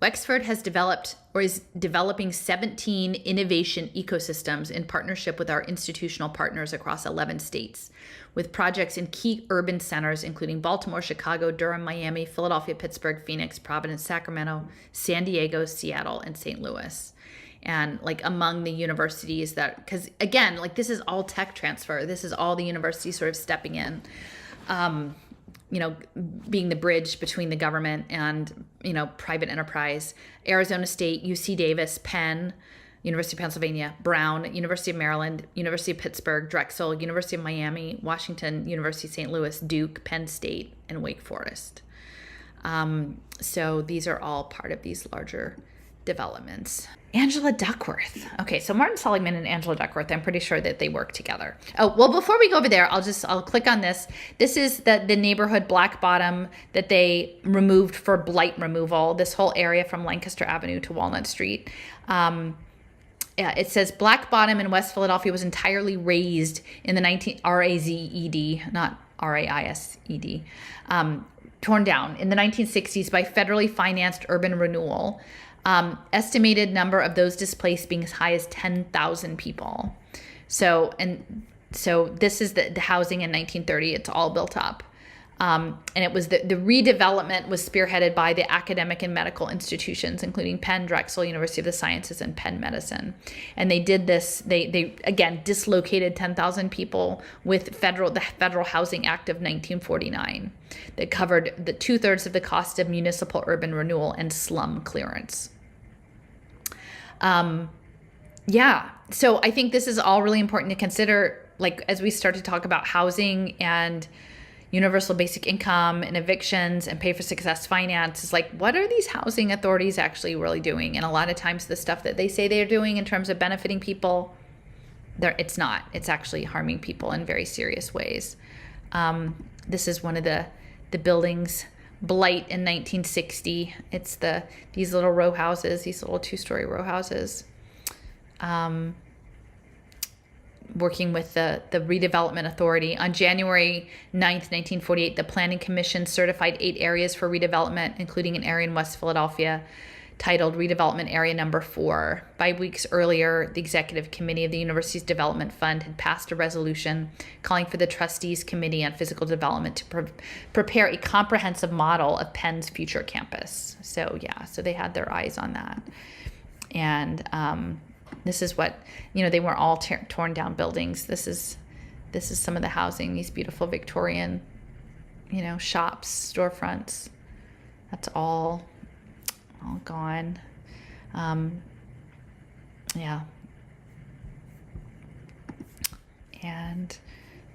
Wexford has developed or is developing 17 innovation ecosystems in partnership with our institutional partners across 11 states, with projects in key urban centers, including Baltimore, Chicago, Durham, Miami, Philadelphia, Pittsburgh, Phoenix, Providence, Sacramento, San Diego, Seattle, and St. Louis. And like among the universities that, because again, like this is all tech transfer. This is all the universities sort of stepping in. Being the bridge between the government and, private enterprise. Arizona State, UC Davis, Penn, University of Pennsylvania, Brown, University of Maryland, University of Pittsburgh, Drexel, University of Miami, Washington, University of St. Louis, Duke, Penn State, and Wake Forest. So these are all part of these larger developments. Angela Duckworth. Okay, so Martin Seligman and Angela Duckworth, I'm pretty sure that they work together. Oh, well, before we go over there, I'll click on this. This is the neighborhood Black Bottom that they removed for blight removal, this whole area from Lancaster Avenue to Walnut Street. It says Black Bottom in West Philadelphia was entirely razed in the R-A-Z-E-D, not R-A-I-S-E-D, torn down in the 1960s by federally financed urban renewal. Estimated number of those displaced being as high as 10,000 people. So this is the housing in 1930. It's all built up. And it was the redevelopment was spearheaded by the academic and medical institutions, including Penn, Drexel, University of the Sciences, and Penn Medicine. And they did this, they again dislocated 10,000 people with the Federal Housing Act of 1949 that covered the 2/3 of the cost of municipal urban renewal and slum clearance. So I think this is all really important to consider, like as we start to talk about housing and universal basic income and evictions and pay for success finance, is like, what are these housing authorities actually really doing? And a lot of times the stuff that they say they're doing in terms of benefiting people, it's not. It's actually harming people in very serious ways. This is one of the buildings, blight in 1960. It's these little row houses, these little 2-story row houses. Working with the redevelopment authority. On January 9th, 1948, the Planning Commission certified 8 areas for redevelopment, including an area in West Philadelphia titled Redevelopment Area Number 4. 5 weeks earlier, the Executive Committee of the University's Development Fund had passed a resolution calling for the Trustees Committee on Physical Development to prepare a comprehensive model of Penn's future campus. So they had their eyes on that. And this is what, they weren't all torn down buildings. This is some of the housing, these beautiful Victorian, shops, storefronts. That's all gone. And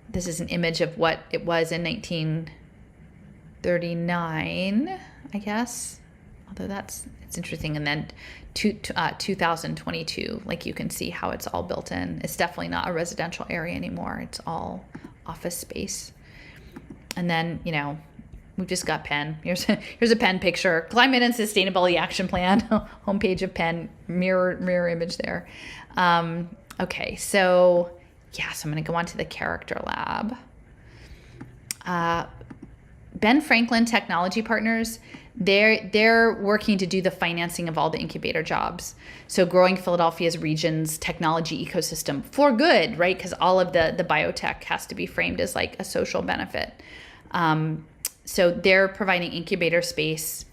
this is an image of what it was in 1939, I guess. Although it's interesting. And then 2022, like you can see how it's all built in. It's definitely not a residential area anymore. It's all office space. And then, we've just got Penn. Here's a Penn picture. Climate and Sustainability Action Plan. Homepage of Penn. Mirror image there. Okay, so I'm going to go on to the Character Lab. Ben Franklin Technology Partners, they're working to do the financing of all the incubator jobs. So growing Philadelphia's region's technology ecosystem for good, right? Because all of the biotech has to be framed as like a social benefit. So they're providing incubator space.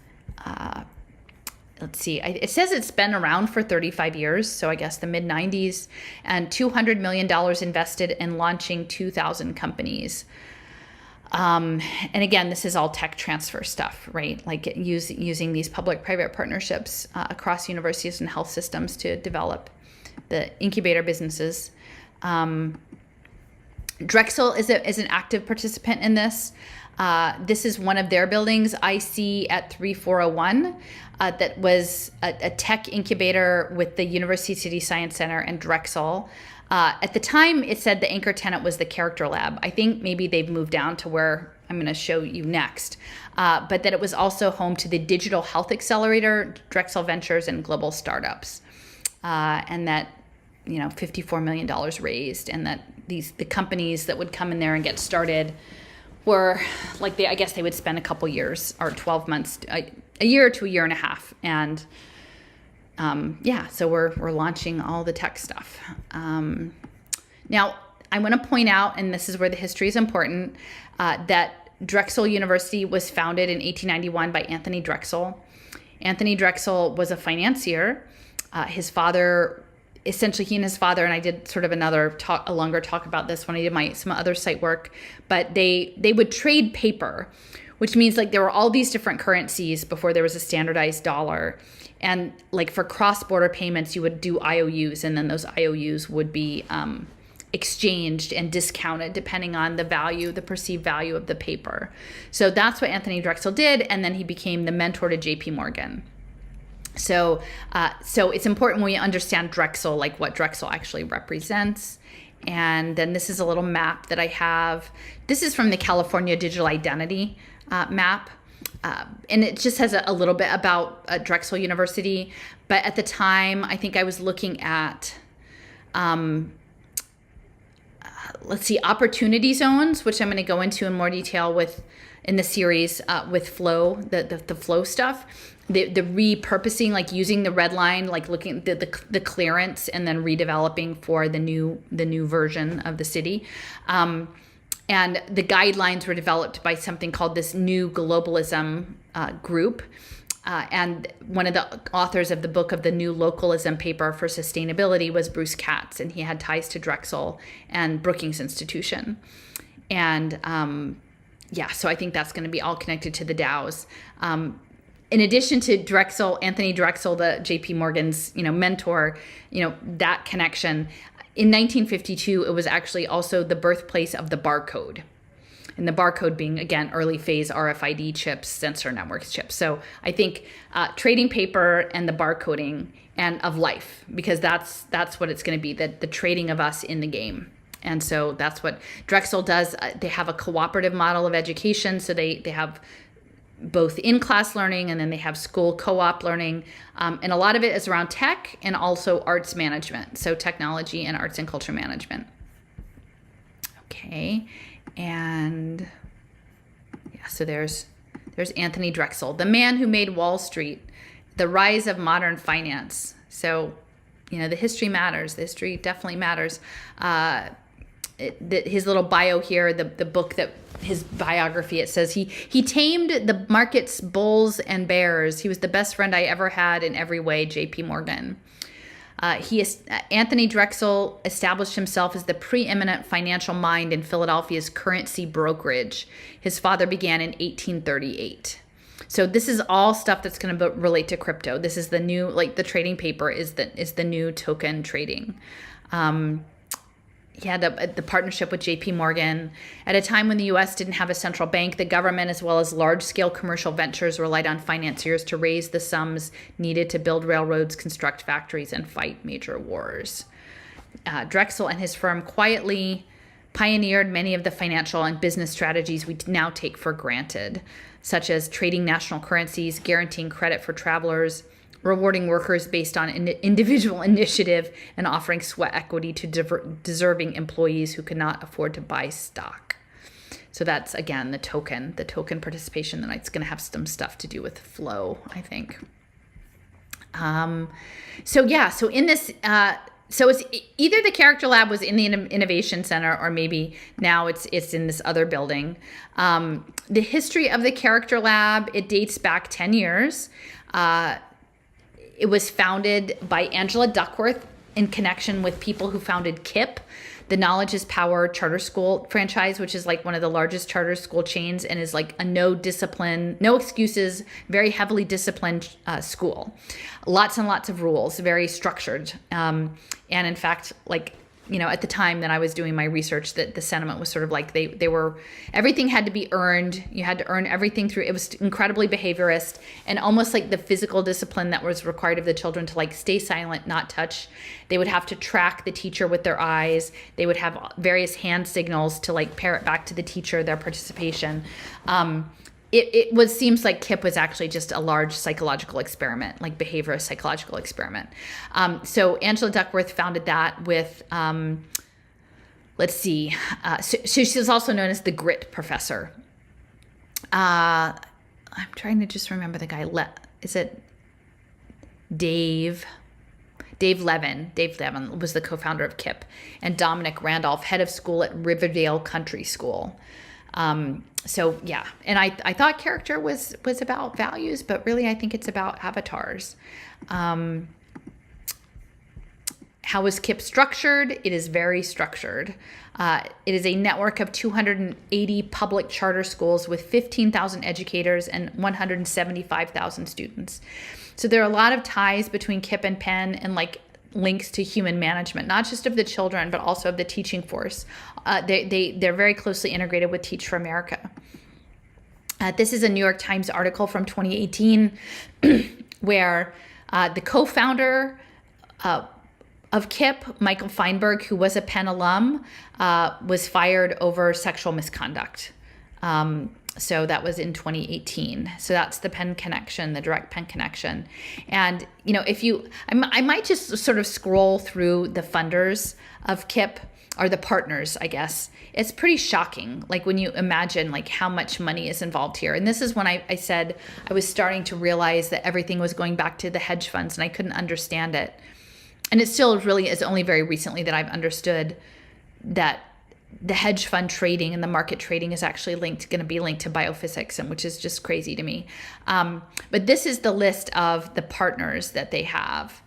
Let's see, it says it's been around for 35 years, so I guess the mid-90s, and $200 million invested in launching 2,000 companies. And again, this is all tech transfer stuff, right? Like using these public-private partnerships across universities and health systems to develop the incubator businesses. Drexel is an active participant in this. This is one of their buildings, IC at 3401, that was a tech incubator with the University City Science Center and Drexel. At the time, it said the anchor tenant was the Character Lab. I think maybe they've moved down to where I'm going to show you next. But that it was also home to the Digital Health Accelerator, Drexel Ventures, and Global Startups. And that, $54 million raised, and that the companies that would come in there and get started were like, I guess they would spend a couple years or 12 months, a year to a year and a half. And so we're launching all the tech stuff. Now, I want to point out, and this is where the history is important, that Drexel University was founded in 1891 by Anthony Drexel. Anthony Drexel was a financier. His father, essentially he and his father, and I did sort of a longer talk about this when I did some other site work, but they would trade paper, which means like there were all these different currencies before there was a standardized dollar. And like for cross-border payments, you would do IOUs, and then those IOUs would be exchanged and discounted depending on the perceived value of the paper. So that's what Anthony Drexel did, and then he became the mentor to JP Morgan. So it's important when we understand Drexel, like what Drexel actually represents. And then this is a little map that I have. This is from the California Digital Identity map. And it just has a little bit about Drexel University. But at the time, I think I was looking at, opportunity zones, which I'm going to go into in more detail in the series with flow, the flow stuff. The repurposing, like using the red line, like looking at the clearance and then redeveloping for the new version of the city. And the guidelines were developed by something called this New Globalism group. And one of the authors of the book of the New Localism paper for sustainability was Bruce Katz, and he had ties to Drexel and Brookings Institution. And so I think that's going to be all connected to the DAOs. In addition to Drexel, Anthony Drexel, the JP Morgan's, mentor, that connection. In 1952, it was actually also the birthplace of the barcode. And the barcode being, again, early phase RFID chips, sensor networks chips. So I think trading paper and the barcoding and of life, because that's what it's going to be, the trading of us in the game. And so that's what Drexel does. They have a cooperative model of education. So they have both in-class learning, and then they have school co-op learning. And a lot of it is around tech and also arts management. So technology and arts and culture management. Okay. And so there's Anthony Drexel, the man who made Wall Street, the rise of modern finance. So, the history matters. The history definitely matters. His little bio here, the book that his biography, it says he tamed the market's bulls and bears. He was the best friend I ever had in every way, JP Morgan. Anthony Drexel established himself as the preeminent financial mind in Philadelphia's currency brokerage. His father began in 1838. So this is all stuff that's going to relate to crypto. This is the new, like the trading paper is the new token trading. He had the partnership with JP Morgan. At a time when the U.S. didn't have a central bank, the government as well as large-scale commercial ventures relied on financiers to raise the sums needed to build railroads, construct factories, and fight major wars. Drexel and his firm quietly pioneered many of the financial and business strategies we now take for granted, such as trading national currencies, guaranteeing credit for travelers, rewarding workers based on individual initiative, and offering sweat equity to deserving employees who could not afford to buy stock. So that's, again, the token participation. Then it's going to have some stuff to do with flow, I think. So in this, so it's either the Character Lab was in the Innovation Center, or maybe now it's in this other building. The history of the Character Lab, it dates back 10 years. It was founded by Angela Duckworth in connection with people who founded KIPP, the Knowledge is Power charter school franchise, which is like one of the largest charter school chains and is like a no discipline, no excuses, very heavily disciplined school. Lots and lots of rules, very structured. And in fact, like at the time that I was doing my research, that the sentiment was sort of like they were, everything had to be earned. You had to earn everything through, it was incredibly behaviorist, and almost like the physical discipline that was required of the children to like stay silent, not touch. They would have to track the teacher with their eyes. They would have various hand signals to like parrot back to the teacher their participation. It seems like KIPP was actually just a large psychological experiment, like behaviorist psychological experiment. So Angela Duckworth founded that with, let's see, so she's also known as the grit professor. I'm trying to just remember the guy. Is it Dave Levin? Dave Levin was the co-founder of KIPP, and Dominic Randolph, head of school at Riverdale Country School. So yeah, and I thought character was about values, but really I think it's about avatars. How is KIPP structured? It is very structured. It is a network of 280 public charter schools with 15,000 educators and 175,000 students. So there are a lot of ties between KIPP and Penn, and like links to human management, not just of the children, but also of the teaching force. They're very closely integrated with Teach for America. This is a New York Times article from 2018 where the co-founder of KIPP, Michael Feinberg, who was a Penn alum, was fired over sexual misconduct. So that was in 2018. So that's the Penn connection, the direct Penn connection. And, I might just sort of scroll through the funders of KIPP, or the partners, I guess. It's pretty shocking, like when you imagine like how much money is involved here. And this is when I said I was starting to realize that everything was going back to the hedge funds, and I couldn't understand it. And it still really is only very recently that I've understood that the hedge fund trading and the market trading is actually going to be linked to biophysics, and which is just crazy to me. But this is the list of the partners that they have,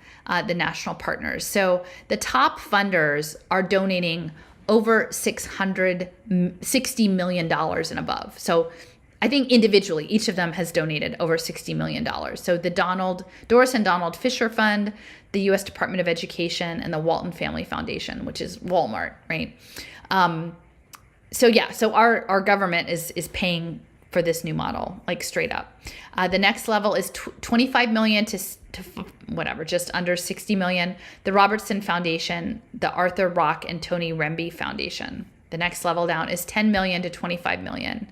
the national partners. So the top funders are donating over $60 million and above. So I think individually, each of them has donated over $60 million. So the Doris and Donald Fisher Fund, the U.S. Department of Education, and the Walton Family Foundation, which is Walmart, right? So our government is paying for this new model, like straight up. The next level is 25 million to whatever, just under 60 million. The Robertson Foundation, the Arthur Rock and Tony Remby Foundation. The next level down is 10 million to 25 million.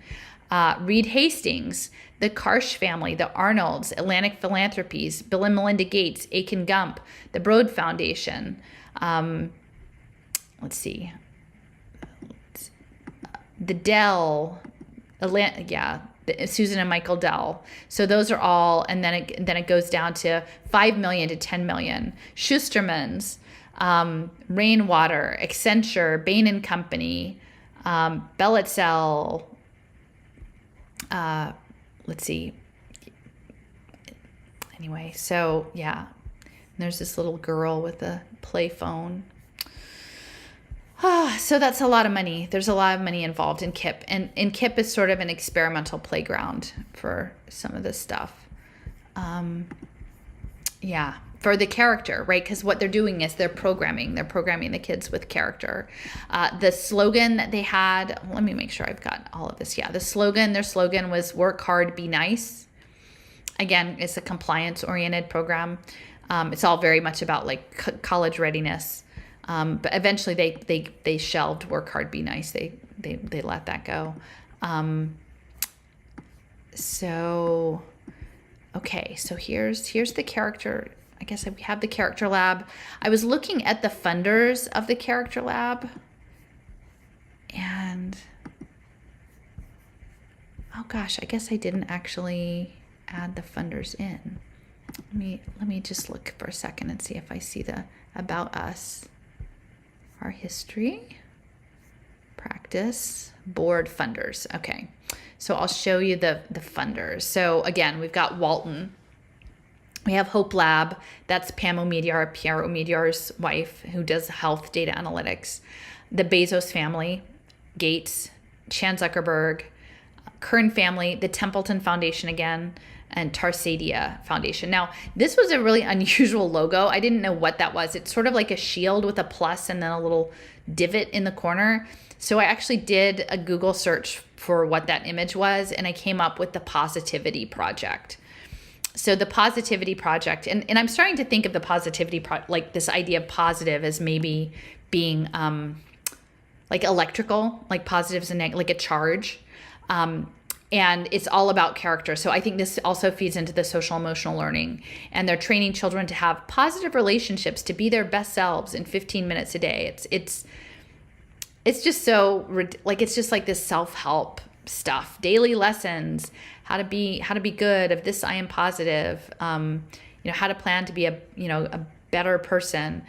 Reed Hastings, the Karsh family, the Arnolds, Atlantic Philanthropies, Bill and Melinda Gates, Aiken Gump, the Broad Foundation. Let's see. The Dell, Susan and Michael Dell. So those are all, and then it goes down to 5 million to 10 million. Schusterman's, Rainwater, Accenture, Bain and Company, Bellitzel. Let's see. Anyway, so yeah, there's this little girl with a play phone. So that's a lot of money. There's a lot of money involved in KIPP. And KIPP is sort of an experimental playground for some of this stuff. For the character, right? Because what they're doing is they're programming the kids with character. The slogan that they had, let me make sure I've got all of this. Yeah, their slogan was work hard, be nice. Again, it's a compliance-oriented program. It's all very much about like college readiness. But eventually they shelved work hard, be nice. They let that go. So here's the character. I guess we have the character lab. I was looking at the funders of the character lab, and oh gosh, I guess I didn't actually add the funders in. Let me just look for a second and see if I see the about us. Our history, practice, board, funders. Okay, so I'll show you the funders. So again, we've got Walton. We have Hope Lab. That's Pam Omidyar, Pierre Omidyar's wife, who does health data analytics. The Bezos family, Gates, Chan Zuckerberg, Kern Family, the Templeton Foundation again, and Tarsadia Foundation. Now, this was a really unusual logo. I didn't know what that was. It's sort of like a shield with a plus and then a little divot in the corner. So I actually did a Google search for what that image was, and I came up with the Positivity Project. So the Positivity Project, and I'm starting to think of the Positivity, like this idea of positive as maybe being like electrical, like positives and like a charge. And it's all about character. So I think this also feeds into the social emotional learning. And they're training children to have positive relationships, to be their best selves in 15 minutes a day. It's just so, like, it's just like this self-help stuff, daily lessons, how to be good. Of this, I am positive. How to plan to be a better person.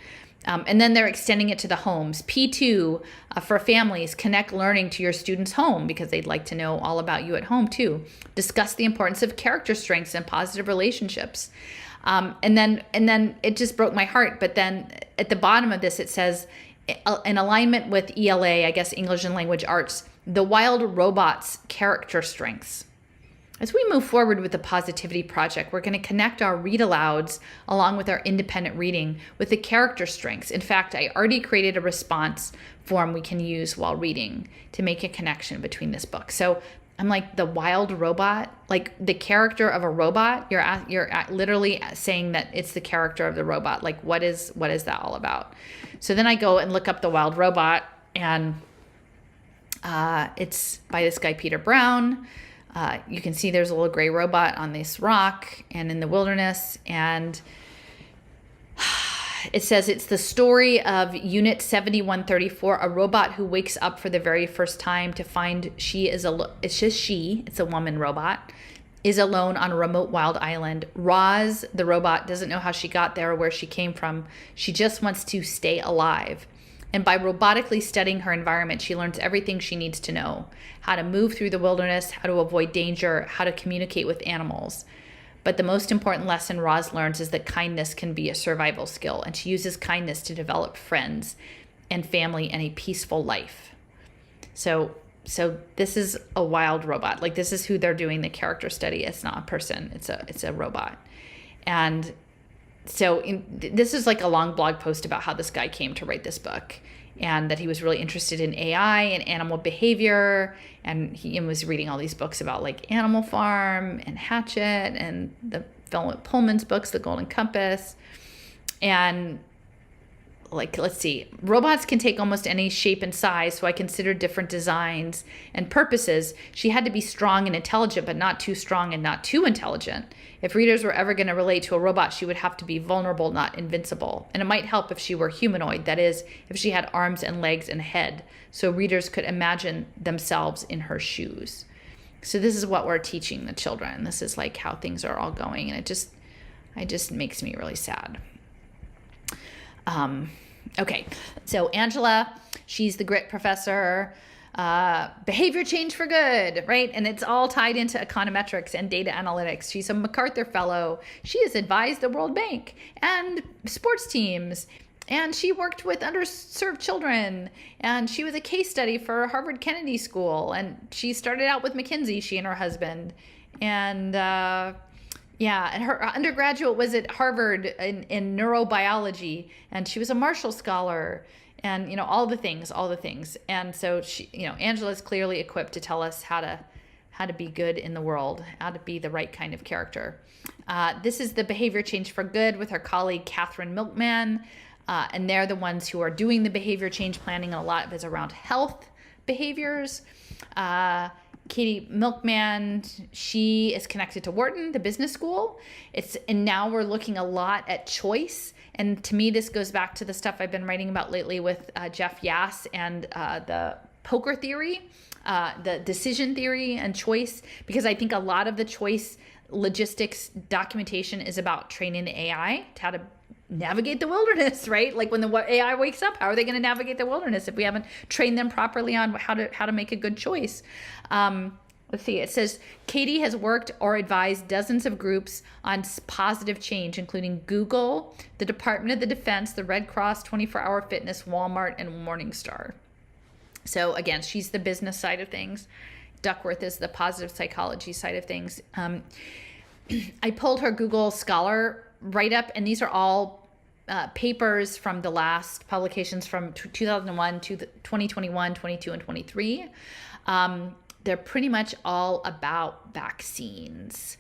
And then they're extending it to the homes. P2 for families, connect learning to your students' home because they'd like to know all about you at home too. Discuss the importance of character strengths and positive relationships. And then it just broke my heart. But then at the bottom of this, it says, in alignment with ELA, I guess English and Language Arts, the wild robot's character strengths. As we move forward with the Positivity Project, we're going to connect our read alouds along with our independent reading with the character strengths. In fact, I already created a response form we can use while reading to make a connection between this book. So I'm like, the wild robot, like the character of a robot, you're literally saying that it's the character of the robot. Like, what is that all about? So then I go and look up the wild robot, and it's by this guy, Peter Brown. You can see there's a little gray robot on this rock and in the wilderness. And it says it's the story of Unit 7134, a robot who wakes up for the very first time to find it's a woman robot, is alone on a remote wild island. Roz, the robot, doesn't know how she got there or where she came from. She just wants to stay alive. And by robotically studying her environment, she learns everything she needs to know: how to move through the wilderness, how to avoid danger, how to communicate with animals. But the most important lesson Roz learns is that kindness can be a survival skill, and she uses kindness to develop friends and family and a peaceful life. So this is a wild robot. Like, this is who they're doing the character study. It's not a person. It's a robot. And so this is like a long blog post about how this guy came to write this book, and that he was really interested in AI and animal behavior. And he was reading all these books about like Animal Farm and Hatchet and the Philip Pullman's books, The Golden Compass. And like, let's see, robots can take almost any shape and size, so I considered different designs and purposes. She had to be strong and intelligent, but not too strong and not too intelligent. If readers were ever going to relate to a robot, she would have to be vulnerable, not invincible. And it might help if she were humanoid, that is, if she had arms and legs and a head, so readers could imagine themselves in her shoes. So this is what we're teaching the children. This is like how things are all going, and it just makes me really sad. Okay, so Angela, she's the grit professor, behavior change for good, right? And it's all tied into econometrics and data analytics. She's a MacArthur Fellow. She has advised the World Bank and sports teams, and she worked with underserved children, and she was a case study for Harvard Kennedy School, and she started out with McKinsey, she and her husband, and and her undergraduate was at Harvard in neurobiology, and she was a Marshall Scholar, and all the things. And so she, Angela's clearly equipped to tell us how to be good in the world, how to be the right kind of character. This is the Behavior Change for Good with her colleague Catherine Milkman, and they're the ones who are doing the behavior change planning, and a lot of it's around health behaviors. Katie Milkman, she is connected to Wharton, the business school. And now we're looking a lot at choice. And to me, this goes back to the stuff I've been writing about lately with Jeff Yass and the poker theory, the decision theory and choice, because I think a lot of the choice logistics documentation is about training the AI to how to navigate the wilderness, right? Like when the AI wakes up, how are they going to navigate the wilderness if we haven't trained them properly on how to make a good choice? Let's see. It says Katie has worked or advised dozens of groups on positive change, including Google, the Department of the Defense, the Red Cross, 24-Hour Fitness, Walmart, and Morningstar. So again, she's the business side of things. Duckworth is the positive psychology side of things. I pulled her Google Scholar write-up, and these are all papers from the last publications from 2001 to 2021, 22, and 23. They're pretty much all about vaccines,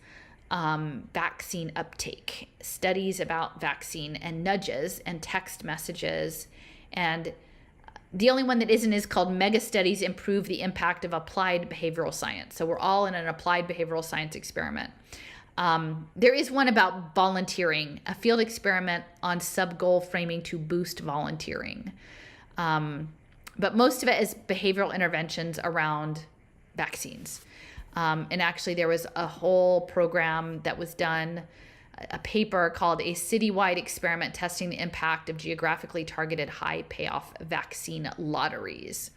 vaccine uptake, studies about vaccine and nudges and text messages. And the only one that isn't is called Mega Studies Improve the Impact of Applied Behavioral Science. So we're all in an applied behavioral science experiment. There is one about volunteering, a field experiment on sub-goal framing to boost volunteering. But most of it is behavioral interventions around vaccines. And actually there was a whole program that was done, a paper called A Citywide Experiment Testing the Impact of Geographically Targeted High Payoff Vaccine Lotteries.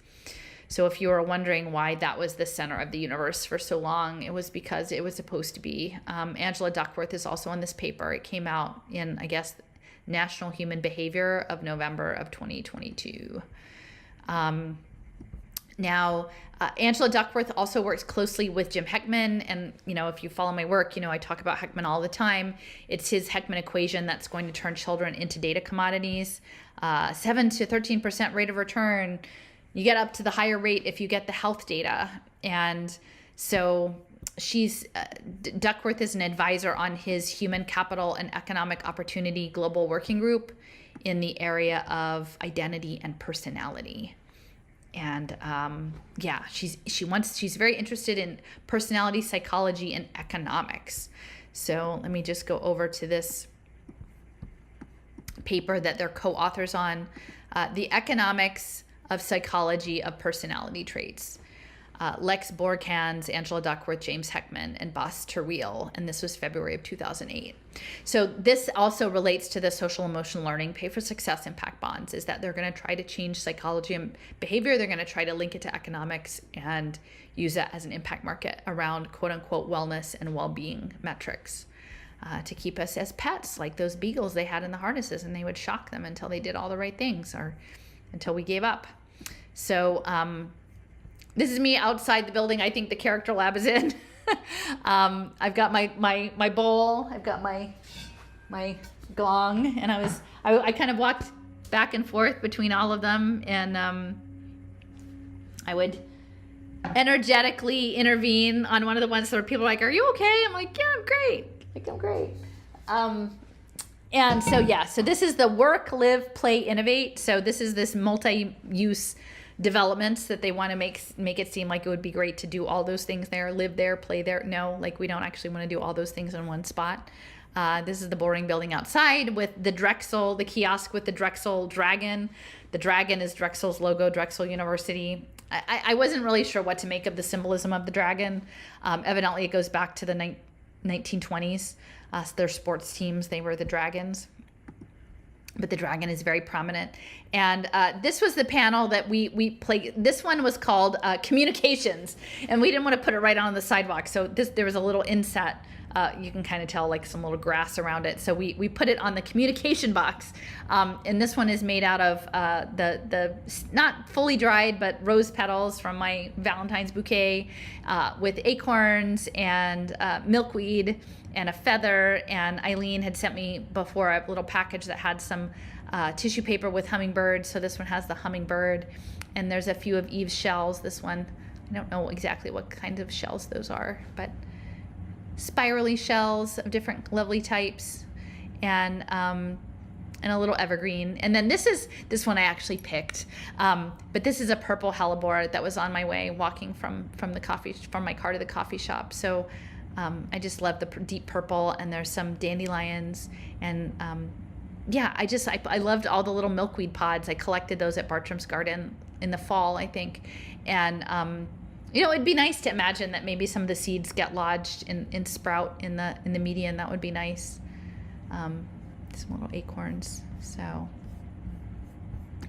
So if you were wondering why that was the center of the universe for so long, it was because it was supposed to be. Angela Duckworth is also on this paper. It came out in, I guess, National Human Behavior of November of 2022. Now, Angela Duckworth also works closely with Jim Heckman. And, if you follow my work, I talk about Heckman all the time. It's his Heckman equation that's going to turn children into data commodities. 7 to 13% rate of return. You get up to the higher rate if you get the health data. And so Duckworth is an advisor on his Human Capital and Economic Opportunity Global Working Group in the area of identity and personality. And she's very interested in personality psychology and economics. So let me just go over to this paper that they're co-authors on, The Economics of Psychology of Personality Traits. Lex Borkans, Angela Duckworth, James Heckman, and Bas Terweel, and this was February of 2008. So this also relates to the social emotional learning pay for success impact bonds, is that they're going to try to change psychology and behavior. They're going to try to link it to economics and use that as an impact market around quote unquote wellness and well-being metrics to keep us as pets, like those beagles they had in the harnesses, and they would shock them until they did all the right things or until we gave up. So, this is me outside the building I think the character lab is in. I've got my bowl, I've got my gong, and I kind of walked back and forth between all of them, and I would energetically intervene on one of the ones where people are like, "Are you okay?" I'm like, "Yeah, I'm great. I'm great." And so this is the work, live, play, innovate. So this is this multi-use developments that they want to make it seem like it would be great to do all those things there, live there, play there. No, like we don't actually want to do all those things in one spot. This is the boring building outside with the Drexel, the kiosk with the Drexel dragon. The dragon is Drexel's logo, Drexel University. I wasn't really sure what to make of the symbolism of the dragon. Evidently it goes back to the 1920s. Their sports teams, they were the dragons. But the dragon is very prominent. And this was the panel that we played. This one was called Communications. And we didn't want to put it right on the sidewalk. So there was a little inset. You can kind of tell like some little grass around it. So we put it on the communication box. And this one is made out of the not fully dried, but rose petals from my Valentine's bouquet with acorns and milkweed and a feather. And Eileen had sent me before a little package that had some tissue paper with hummingbirds. So this one has the hummingbird, and there's a few of Eve's shells. This one, I don't know exactly what kind of shells those are, but spirally shells of different lovely types, and a little evergreen. And then this one I actually picked, but this is a purple hellebore that was on my way walking from my car to the coffee shop. So I just love the deep purple, and there's some dandelions, and I loved all the little milkweed pods. I collected those at Bartram's Garden in the fall, I think. And it'd be nice to imagine that maybe some of the seeds get lodged in sprout in the median. That would be nice. Some little acorns. So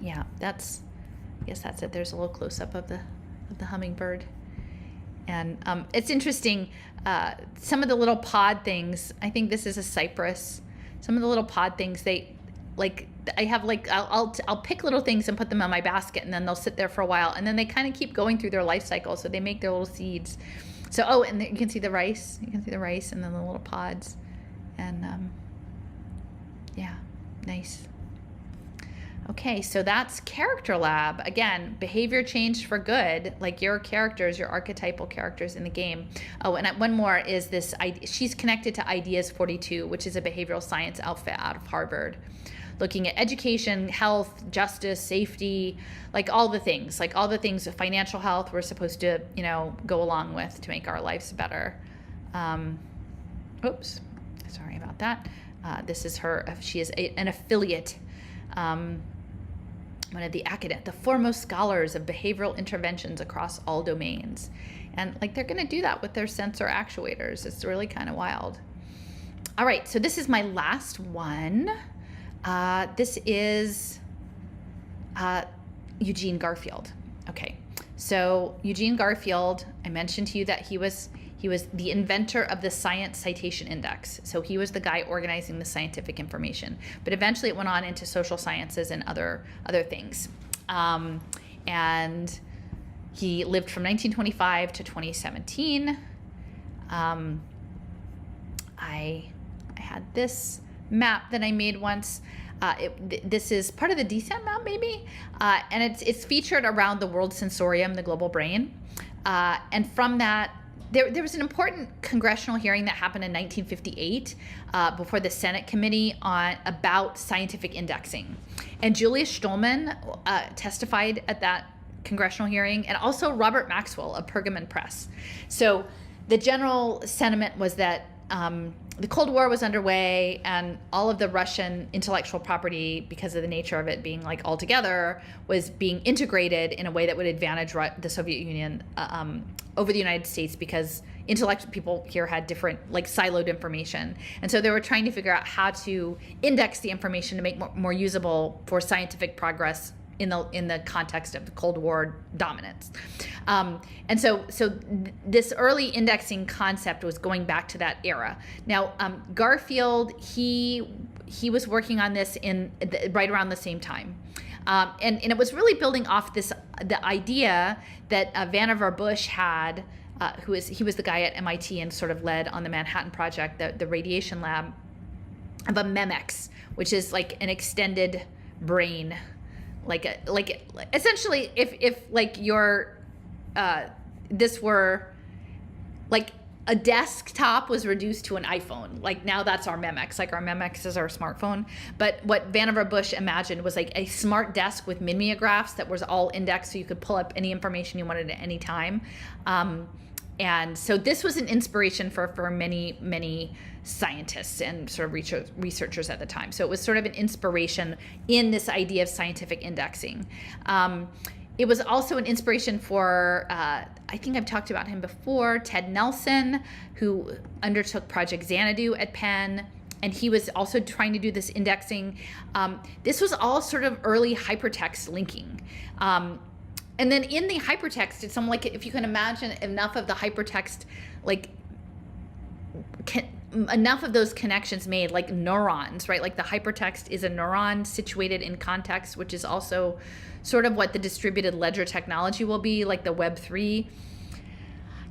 yeah, I guess that's it. There's a little close up of the hummingbird. And it's interesting, some of the little pod things, I think this is a cypress. Some of the little pod things, they like I have like, I'll pick little things and put them in my basket, and then they'll sit there for a while, and then they kind of keep going through their life cycle. So they make their little seeds. So, oh, and you can see the rice. You can see the rice and then the little pods. And yeah, nice. Okay, so that's Character Lab. Again, behavior changed for good, like your characters, your archetypal characters in the game. Oh, and one more is this, she's connected to Ideas 42, which is a behavioral science outfit out of Harvard, looking at education, health, justice, safety, like all the things, financial health we're supposed to, go along with to make our lives better. Oops, sorry about that. This is her, she is an affiliate, one of the foremost scholars of behavioral interventions across all domains. And like, they're gonna do that with their sensor actuators. It's really kind of wild. All right, so this is my last one. This is Eugene Garfield. Okay, so Eugene Garfield, I mentioned to you that he was the inventor of the Science Citation Index. So he was the guy organizing the scientific information. But eventually it went on into social sciences and other things. And he lived from 1925 to 2017. I had this map that I made once. This is part of the DSEM map, maybe, and it's featured around the World Sensorium, the global brain. And from that, there was an important congressional hearing that happened in 1958 before the Senate Committee about scientific indexing. And Julius Stolman testified at that congressional hearing, and also Robert Maxwell of Pergamon Press. So the general sentiment was that the Cold War was underway, and all of the Russian intellectual property, because of the nature of it being like all together, was being integrated in a way that would advantage the Soviet Union over the United States, because intellectual people here had different, like, siloed information. And so they were trying to figure out how to index the information to make more usable for scientific progress in the context of the Cold War dominance. And so this early indexing concept was going back to that era. Now, Garfield, he was working on this right around the same time. And it was really building off the idea that Vannevar Bush had, he was the guy at MIT and sort of led on the Manhattan Project, the radiation lab, of a MEMEX, which is like an extended brain. Like essentially, if like your this were like a desktop was reduced to an iPhone, like now that's our MEMEX. Like our MEMEX is our smartphone. But what Vannevar Bush imagined was like a smart desk with mimeographs that was all indexed, so you could pull up any information you wanted at any time. And so this was an inspiration for many scientists and sort of researchers at the time. So it was sort of an inspiration in this idea of scientific indexing. It was also an inspiration for, I think I've talked about him before, Ted Nelson, who undertook Project Xanadu at Penn. And he was also trying to do this indexing. This was all sort of early hypertext linking. And then in the hypertext, it's something like, if you can imagine enough of the hypertext, like enough of those connections made, like neurons, right? Like the hypertext is a neuron situated in context, which is also sort of what the distributed ledger technology will be, like the Web3.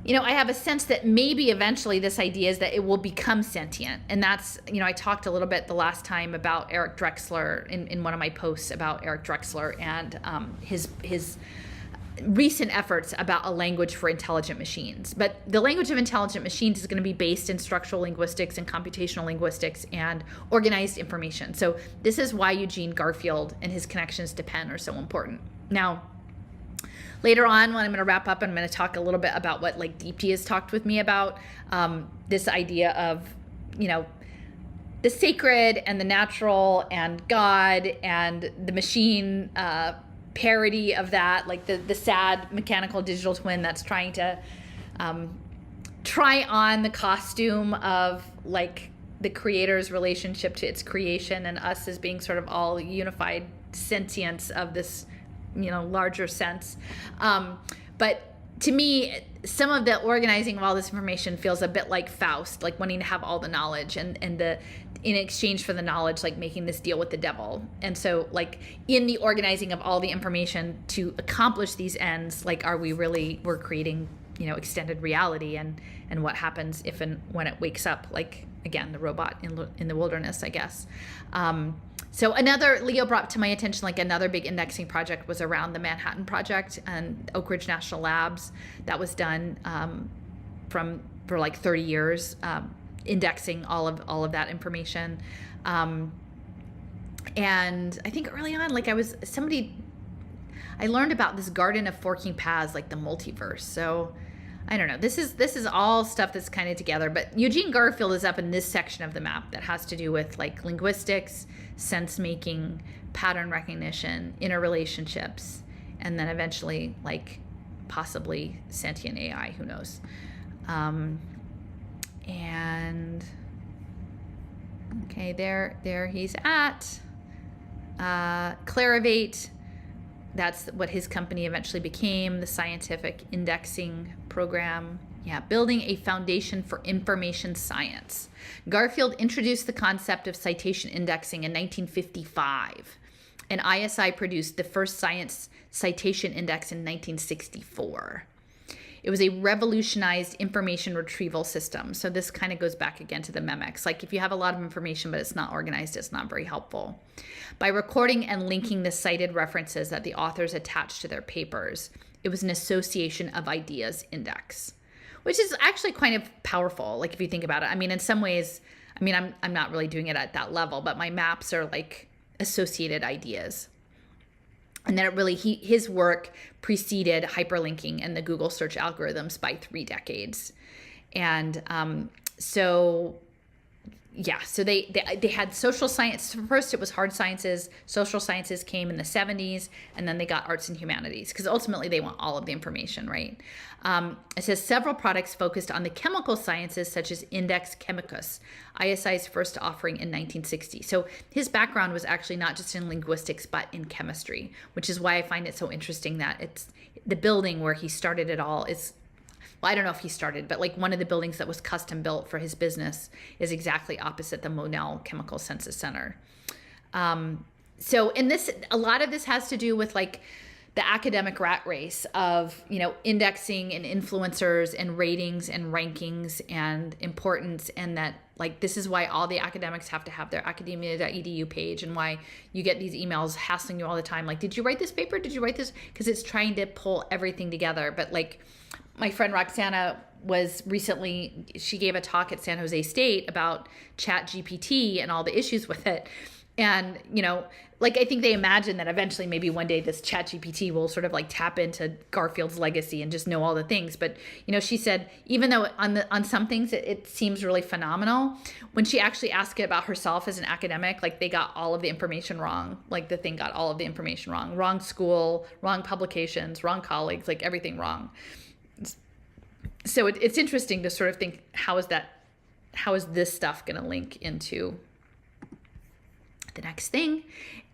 I have a sense that maybe eventually this idea is that it will become sentient. And that's, I talked a little bit the last time about Eric Drexler in one of my posts about Eric Drexler and his recent efforts about a language for intelligent machines. But the language of intelligent machines is going to be based in structural linguistics and computational linguistics and organized information. So this is why Eugene Garfield and his connections to Penn are so important. Now, later on, when I'm going to wrap up, I'm going to talk a little bit about what like Deepti has talked with me about, this idea of, the sacred and the natural and God and the machine parody of that, like the sad mechanical digital twin that's trying to try on the costume of like the creator's relationship to its creation, and us as being sort of all unified sentience of this larger sense. But to me, some of the organizing of all this information feels a bit like Faust, like wanting to have all the knowledge and the in exchange for the knowledge, like making this deal with the devil. And so like in the organizing of all the information to accomplish these ends, like we're creating, extended reality, and what happens if and when it wakes up, like again, the robot in the wilderness, I guess. So Leo brought to my attention, like another big indexing project was around the Manhattan Project and Oak Ridge National Labs. That was done for like 30 years, indexing all of that information. And I think early on, like I learned about this garden of forking paths, like the multiverse. So I don't know. This is all stuff that's kind of together, but Eugene Garfield is up in this section of the map that has to do with like linguistics, sense making, pattern recognition, interrelationships, and then eventually like possibly sentient AI, who knows. And okay, there he's at. Clarivate, that's what his company eventually became, the scientific indexing program. Yeah, building a foundation for information science. Garfield introduced the concept of citation indexing in 1955, and ISI produced the first science citation index in 1964. It was a revolutionized information retrieval system. So this kind of goes back again to the Memex. Like if you have a lot of information but it's not organized, it's not very helpful. By recording and linking the cited references that the authors attached to their papers, it was an association of ideas index, which is actually kind of powerful. Like if you think about it, I mean, in some ways, I'm not really doing it at that level, but my maps are like associated ideas. And then his work preceded hyperlinking and the Google search algorithms by 3 decades. And so they had social science. First, it was hard sciences. Social sciences came in the 70s, and then they got arts and humanities because ultimately they want all of the information, right? It says several products focused on the chemical sciences, such as Index Chemicus, ISI's first offering in 1960. So his background was actually not just in linguistics, but in chemistry, which is why I find it so interesting that it's the building where he started it all is. Well, I don't know if he started, but like one of the buildings that was custom built for his business is exactly opposite the Monell Chemical Census Center. So a lot of this has to do with like the academic rat race of, indexing and influencers and ratings and rankings and importance. And that like, this is why all the academics have to have their academia.edu page, and why you get these emails hassling you all the time. Like, did you write this paper? Did you write this? Because it's trying to pull everything together. But like, my friend Roxana she gave a talk at San Jose State about ChatGPT and all the issues with it. And, like, I think they imagine that eventually maybe one day this ChatGPT will sort of like tap into Garfield's legacy and just know all the things. But, she said, even though on some things it seems really phenomenal, when she actually asked it about herself as an academic, like they got all of the information wrong. Like the thing got all of the information wrong. Wrong school, wrong publications, wrong colleagues, like everything wrong. So it's interesting to sort of think, how is this stuff going to link into the next thing?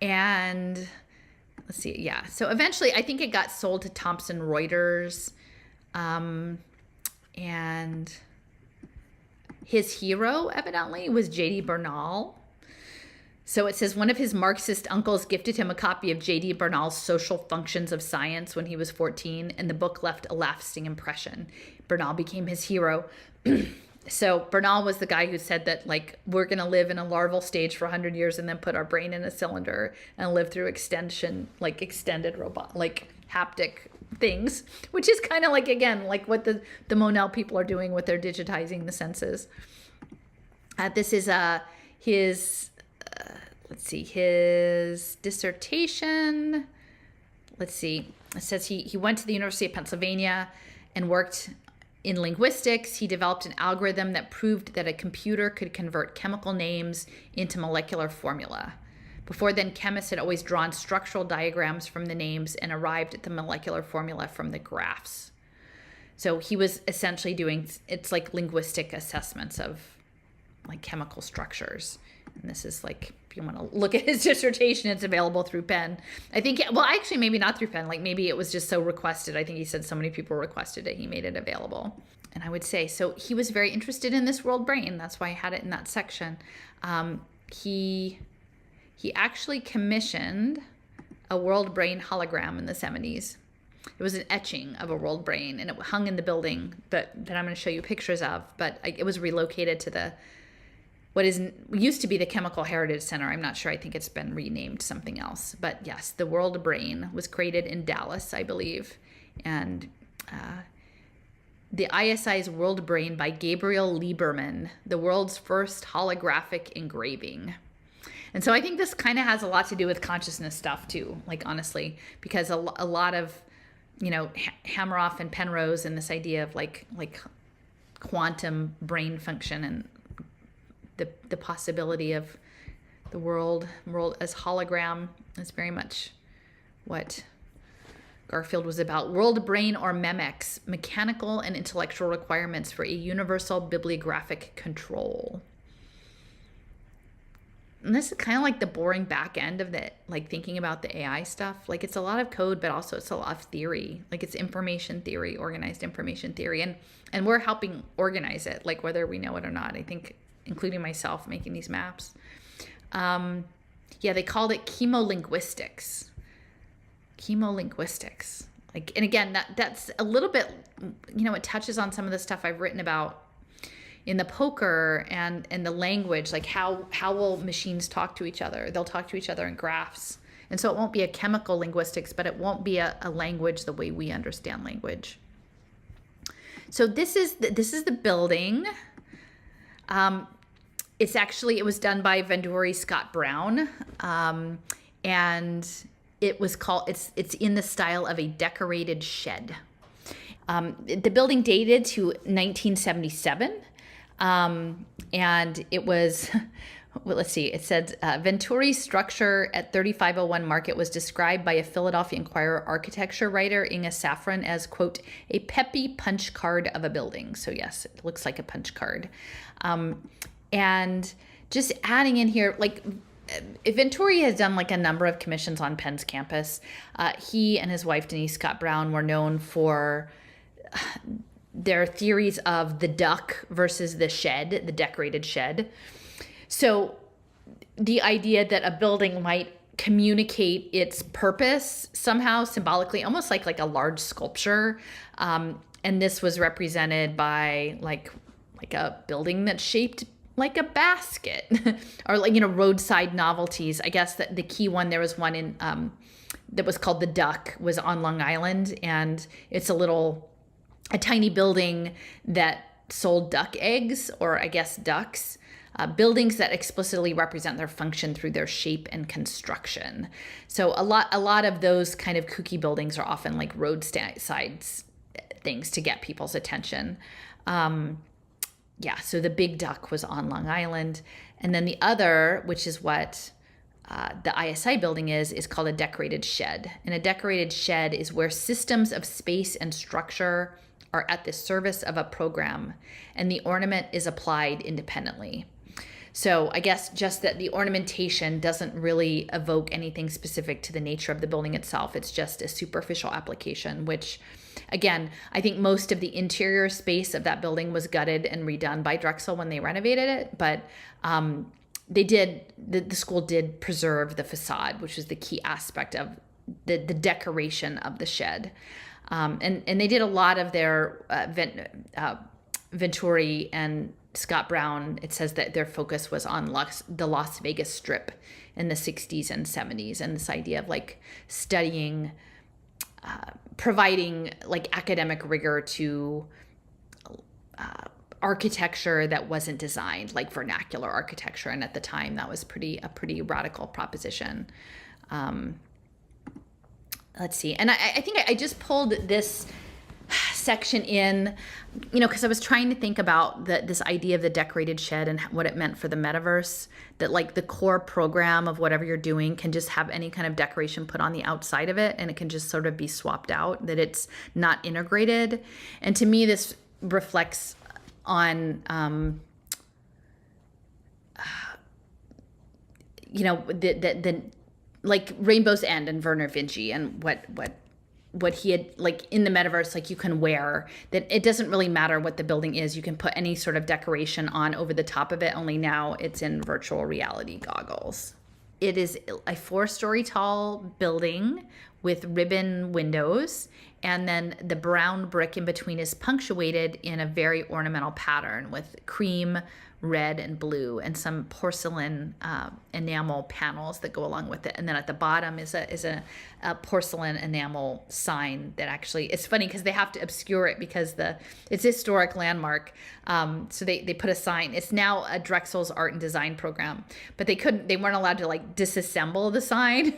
And let's see. Yeah. So eventually I think it got sold to Thomson Reuters. And his hero evidently was J.D. Bernal. So it says one of his Marxist uncles gifted him a copy of J.D. Bernal's Social Functions of Science when he was 14, and the book left a lasting impression. Bernal became his hero. So Bernal was the guy who said that, like, we're going to live in a larval stage for 100 years and then put our brain in a cylinder and live through extended robot, like haptic things, which is kind of like, again, like what the Monell people are doing with their digitizing the senses. This is his dissertation. Let's see. It says he went to the University of Pennsylvania and worked in linguistics. He developed an algorithm that proved that a computer could convert chemical names into molecular formula. Before then, chemists had always drawn structural diagrams from the names and arrived at the molecular formula from the graphs. So he was essentially doing, it's like linguistic assessments of like chemical structures. And this is like, if you want to look at his dissertation, it's available through Penn. I think, well, actually, maybe not through Penn. Like maybe it was just so requested. I think he said so many people requested it, he made it available. And I would say, so he was very interested in this world brain. That's why I had it in that section. He actually commissioned a world brain hologram in the 70s. It was an etching of a world brain, and it hung in the building that I'm going to show you pictures of. But it was relocated to what used to be the Chemical Heritage Center. I'm not sure. I think it's been renamed something else. But yes, the world brain was created in Dallas, I believe. And the ISI's World Brain by Gabriel Lieberman, the world's first holographic engraving. And so I think this kind of has a lot to do with consciousness stuff too, like honestly, because a lot of, Hameroff and Penrose and this idea of like quantum brain function and the possibility of the world as hologram is very much what Garfield was about. World brain, or MEMEX, mechanical and intellectual requirements for a universal bibliographic control. And this is kind of like the boring back end of it, like thinking about the AI stuff. Like it's a lot of code, but also it's a lot of theory. Like it's information theory, organized information theory. And we're helping organize it, like whether we know it or not. I think, including myself, making these maps. They called it chemolinguistics. Chemolinguistics. Like, and again, that's a little bit, it touches on some of the stuff I've written about in the poker and the language, like how will machines talk to each other? They'll talk to each other in graphs. And so it won't be a chemical linguistics, but it won't be a language the way we understand language. So this is the building. It was done by Venturi Scott Brown. And it was called, it's in the style of a decorated shed. The building dated to 1977. And it was, well, let's see, it said Venturi's structure at 3501 Market was described by a Philadelphia Inquirer architecture writer, Inga Saffron, as, quote, a peppy punch card of a building. So yes, it looks like a punch card. And just adding in here, like, Venturi has done like a number of commissions on Penn's campus. He and his wife, Denise Scott Brown, were known for their theories of the duck versus the shed, the decorated shed. So the idea that a building might communicate its purpose somehow symbolically, almost like a large sculpture. And this was represented by like a building that's shaped like a basket or roadside novelties. I guess that the key one, there was one in that was called the Duck, was on Long Island, and it's a tiny building that sold duck eggs, or I guess ducks, buildings that explicitly represent their function through their shape and construction. So a lot of those kind of kooky buildings are often like roadside things to get people's attention. So the Big Duck was on Long Island. And then the other, which is what the ISI building is called a decorated shed. And a decorated shed is where systems of space and structure are at the service of a program, and the ornament is applied independently. So I guess just that the ornamentation doesn't really evoke anything specific to the nature of the building itself. It's just a superficial application, which, again, I think most of the interior space of that building was gutted and redone by Drexel when they renovated it. But the school did preserve the facade, which was the key aspect of the decoration of the shed. And they did a lot of their Venturi and Scott Brown. It says that their focus was on the Las Vegas Strip in the 60s and 70s, and this idea of like studying, providing like academic rigor to architecture that wasn't designed like vernacular architecture. And at the time, that was a pretty radical proposition. Let's see. And I think I just pulled this section in, because I was trying to think about this idea of the decorated shed and what it meant for the metaverse, that like the core program of whatever you're doing can just have any kind of decoration put on the outside of it, and it can just sort of be swapped out, that it's not integrated. And to me, this reflects on you know, the like Rainbow's End and Werner Vinci and what he had, like in the metaverse, like you can wear, that it doesn't really matter what the building is. You can put any sort of decoration on over the top of it, only now it's in virtual reality goggles. It is a 4-story tall building with ribbon windows, and then the brown brick in between is punctuated in a very ornamental pattern with cream, red, and blue, and some porcelain enamel panels that go along with it. And then at the bottom is a porcelain enamel sign that actually, it's funny because they have to obscure it because it's a historic landmark. So they put a sign. It's now a Drexel's art and design program, but they weren't allowed to like disassemble the sign.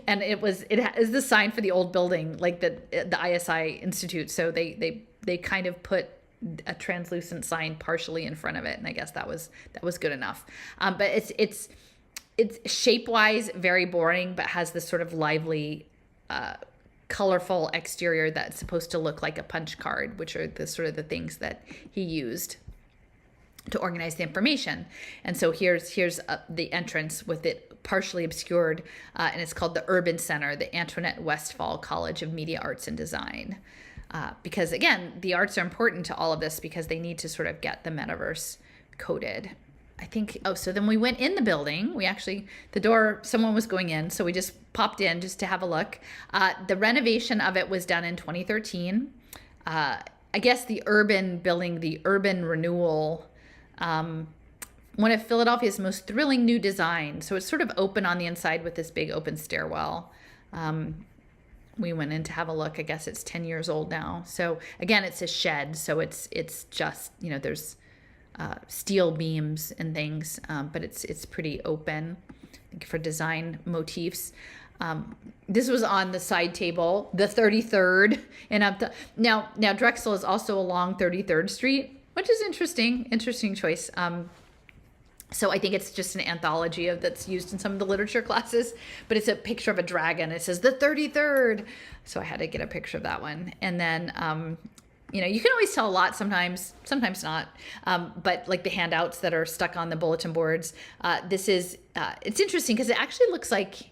And it is the sign for the old building, like the ISI Institute. So they kind of put a translucent sign partially in front of it, and I guess that was good enough. But it's shape-wise very boring, but has this sort of lively, colorful exterior that's supposed to look like a punch card, which are the sort of the things that he used to organize the information. And so here's the entrance with it partially obscured, and it's called the Urban Center, the Antoinette Westphal College of Media Arts and Design. Because again, the arts are important to all of this because they need to sort of get the metaverse coded. I think, so then we went in the building. The door, someone was going in, so we just popped in just to have a look. The renovation of it was done in 2013. I guess the urban building, the urban renewal, one of Philadelphia's most thrilling new designs. So it's sort of open on the inside with this big open stairwell. We went in to have a look. I guess it's 10 years old now. So again, it's a shed. So it's just, you know, there's steel beams and things, but it's pretty open, I think, for design motifs. This was on the side table, the 33rd, and up the now Drexel is also along 33rd Street, which is interesting choice. So I think it's just an anthology that's used in some of the literature classes, but it's a picture of a dragon. It says the 33rd. So I had to get a picture of that one. And then, you know, you can always tell a lot sometimes not. But like the handouts that are stuck on the bulletin boards, it's interesting because it actually looks like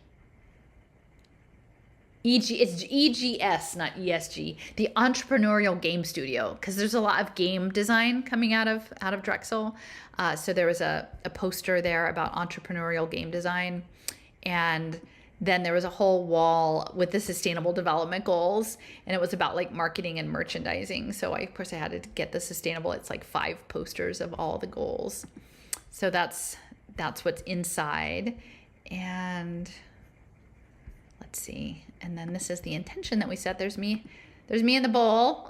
it's EGS, not ESG, the Entrepreneurial Game Studio, because there's a lot of game design coming out of Drexel. So there was a poster there about entrepreneurial game design, and then there was a whole wall with the sustainable development goals, and it was about like marketing and merchandising. So of course I had to get the sustainable. It's like 5 posters of all the goals. So that's what's inside. And let's see. And then this is the intention that we set. There's me in the bowl.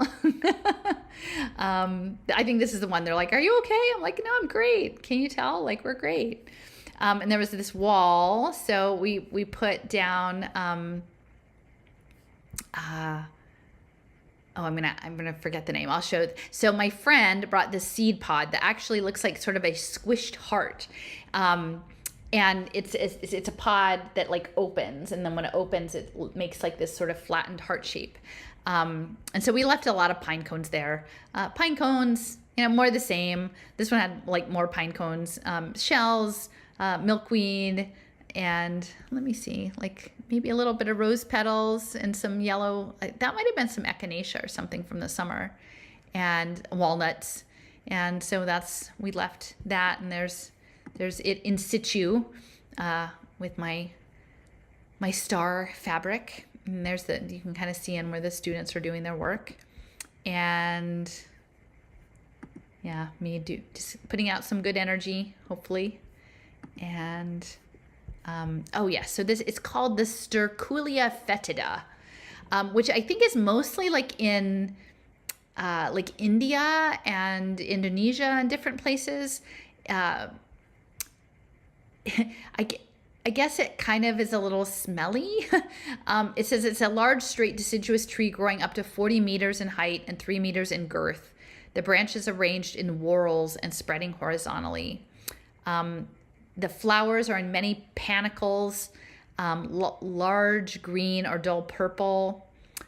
I think this is the one. They're like, "Are you okay?" I'm like, "No, I'm great. Can you tell? Like, we're great." And there was this wall. So we put down, I'm gonna forget the name. I'll show. So my friend brought this seed pod that actually looks like sort of a squished heart. And it's a pod that like opens, and then when it opens, it makes like this sort of flattened heart shape. And so we left a lot of pine cones there. Pine cones, you know, more of the same. This one had like more pine cones, shells, milkweed, and let me see, like maybe a little bit of rose petals and some yellow. That might have been some echinacea or something from the summer, and walnuts. And so we left that, and there's it in situ with my star fabric. And you can kind of see in where the students are doing their work. And yeah, just putting out some good energy, hopefully. And so it's called the Sterculia fetida, which I think is mostly like in like India and Indonesia and different places. I guess it kind of is a little smelly. It says it's a large, straight, deciduous tree growing up to 40 meters in height and 3 meters in girth. The branches arranged in whorls and spreading horizontally. The flowers are in many panicles, large green or dull purple,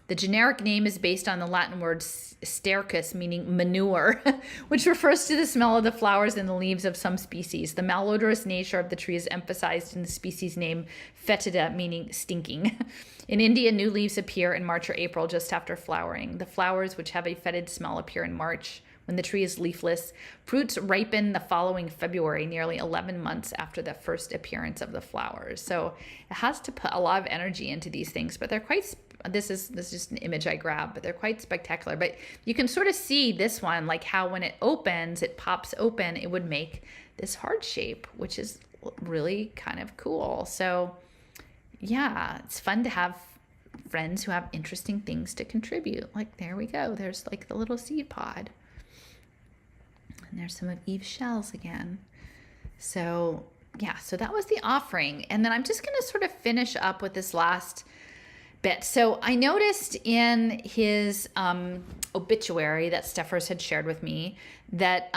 The generic name is based on the Latin word stercus, meaning manure, which refers to the smell of the flowers and the leaves of some species. The malodorous nature of the tree is emphasized in the species name fetida, meaning stinking. In India, new leaves appear in March or April just after flowering. The flowers, which have a fetid smell, appear in March when the tree is leafless. Fruits ripen the following February, nearly 11 months after the first appearance of the flowers. So it has to put a lot of energy into these things, but they're quite, this is just an image I grabbed, but they're quite spectacular. But you can sort of see this one, like how when it opens, it pops open, it would make this heart shape, which is really kind of cool. So yeah, it's fun to have friends who have interesting things to contribute. Like, there we go. There's like the little seed pod. And there's some of Eve's shells again. So yeah, so that was the offering. And then I'm just going to sort of finish up with this last bit. So I noticed in his obituary that Steffers had shared with me that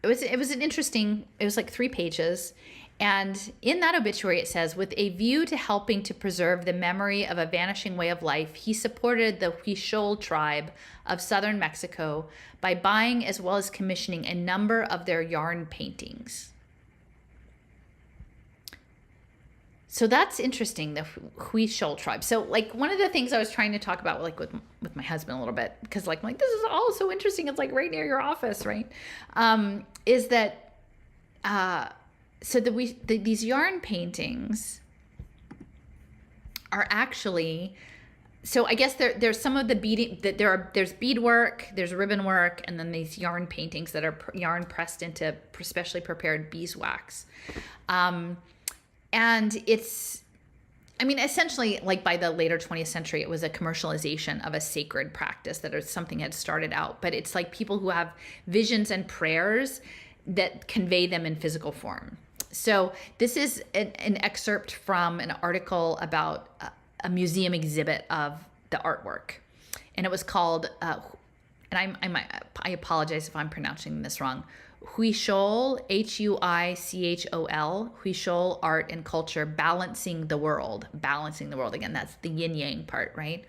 it was an interesting, it was like 3 pages. And in that obituary, it says, with a view to helping to preserve the memory of a vanishing way of life, he supported the Huichol tribe of southern Mexico by buying as well as commissioning a number of their yarn paintings. So that's interesting, the Huichol tribe. So like one of the things I was trying to talk about like with my husband a little bit, because like this is all so interesting. It's like right near your office, right? Is that so these yarn paintings are actually, so I guess there's some of the beading that there's beadwork, there's ribbon work, and then these yarn paintings that are yarn pressed into specially prepared beeswax. And it's, I mean, essentially, like by the later 20th century, it was a commercialization of a sacred practice that something had started out. But it's like people who have visions and prayers that convey them in physical form. So this is an excerpt from an article about a museum exhibit of the artwork. And it was called, and I apologize if I'm pronouncing this wrong, Huichol, Huichol, Huichol Art and Culture, Balancing the World. Balancing the world. Again, that's the yin-yang part, right?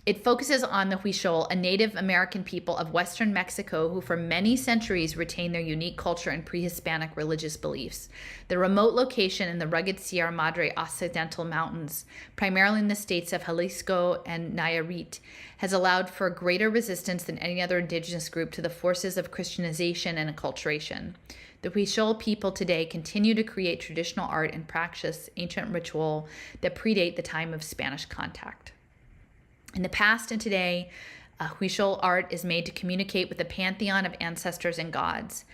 It focuses on the Huichol, a Native American people of Western Mexico who for many centuries retained their unique culture and pre-Hispanic religious beliefs. The remote location in the rugged Sierra Madre Occidental Mountains, primarily in the states of Jalisco and Nayarit, has allowed for greater resistance than any other indigenous group to the forces of Christianization and acculturation. The Huichol people today continue to create traditional art and practice ancient ritual that predate the time of Spanish contact. In the past and today, Huichol art is made to communicate with the pantheon of ancestors and gods.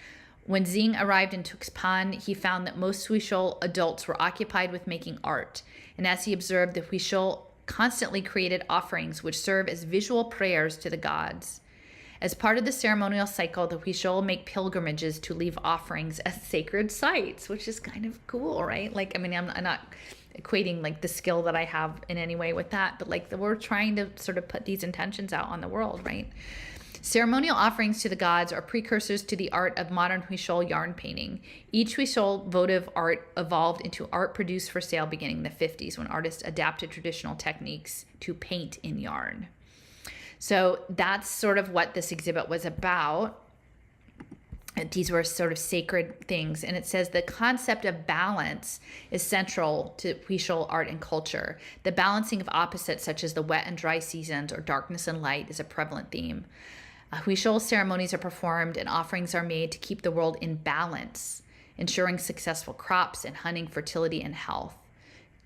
When Xing arrived in Tuxpan, he found that most Huichol adults were occupied with making art. And as he observed, the Huichol constantly created offerings which serve as visual prayers to the gods. As part of the ceremonial cycle, the Huichol make pilgrimages to leave offerings at sacred sites, which is kind of cool, right? Like, I mean, I'm not equating like the skill that I have in any way with that, but like we're trying to sort of put these intentions out on the world, right? Ceremonial offerings to the gods are precursors to the art of modern Huichol yarn painting. Each Huichol votive art evolved into art produced for sale beginning in the 50s when artists adapted traditional techniques to paint in yarn. So that's sort of what this exhibit was about. These were sort of sacred things. And it says the concept of balance is central to Huichol art and culture. The balancing of opposites such as the wet and dry seasons or darkness and light is a prevalent theme. Huichol ceremonies are performed and offerings are made to keep the world in balance, ensuring successful crops and hunting, fertility, and health.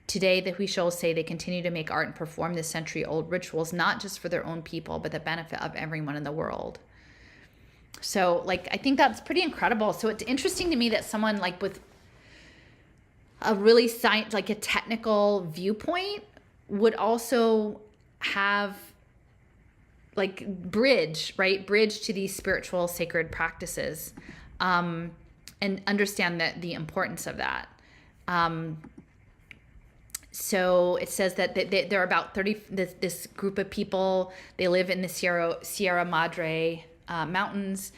Today, the Huichol say they continue to make art and perform the century-old rituals, not just for their own people, but the benefit of everyone in the world. So, like, I think that's pretty incredible. So it's interesting to me that someone like with a really science, like a technical viewpoint would also have like bridge to these spiritual sacred practices, and understand that the importance of that. So it says that there are about 30, this group of people, they live in the Sierra Madre mountains,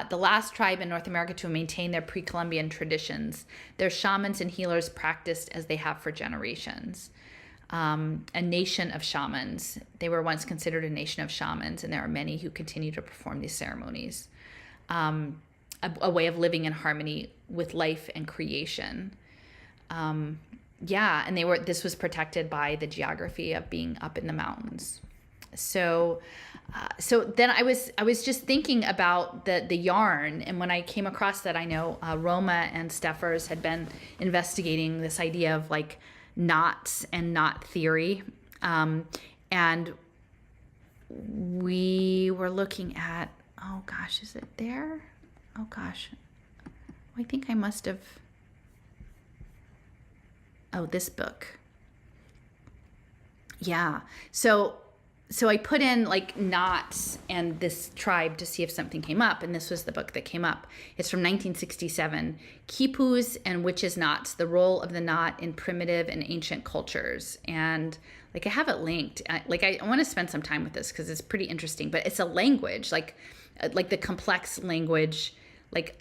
the last tribe in North America to maintain their pre-Columbian traditions. Their shamans and healers practiced as they have for generations. a nation of shamans. They were once considered a nation of shamans, and there are many who continue to perform these ceremonies. A way of living in harmony with life and creation. And this was protected by the geography of being up in the mountains. So then I was just thinking about the yarn, and when I came across that, I know Roma and Steffers had been investigating this idea of like knots and knot theory, and we were looking at, oh gosh, is it there? Oh gosh, I think I must have. Oh, this book. Yeah. So I put in like knots and this tribe to see if something came up, and this was the book that came up. It's from 1967, Quipus and Witches' Knots, the Role of the Knot in Primitive and Ancient Cultures. And like I have it linked. I want to spend some time with this because it's pretty interesting, but it's a language, like the complex language, like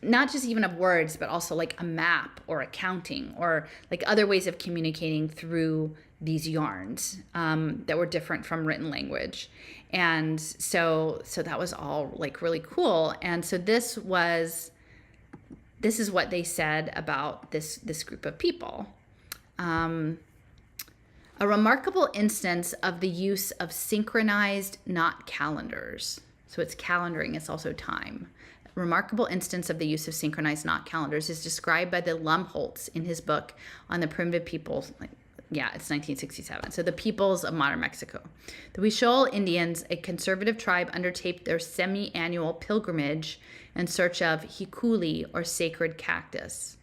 not just even of words, but also like a map or accounting or like other ways of communicating through these yarns that were different from written language. And so that was all like really cool. And so this is what they said about this group of people. A remarkable instance of the use of synchronized knot calendars. So it's calendaring, it's also time. A remarkable instance of the use of synchronized knot calendars is described by the Lumholtz in his book on the primitive peoples. It's 1967. So the peoples of modern Mexico. The Huichol Indians, a conservative tribe, undertake their semi-annual pilgrimage in search of hikuli, or sacred cactus.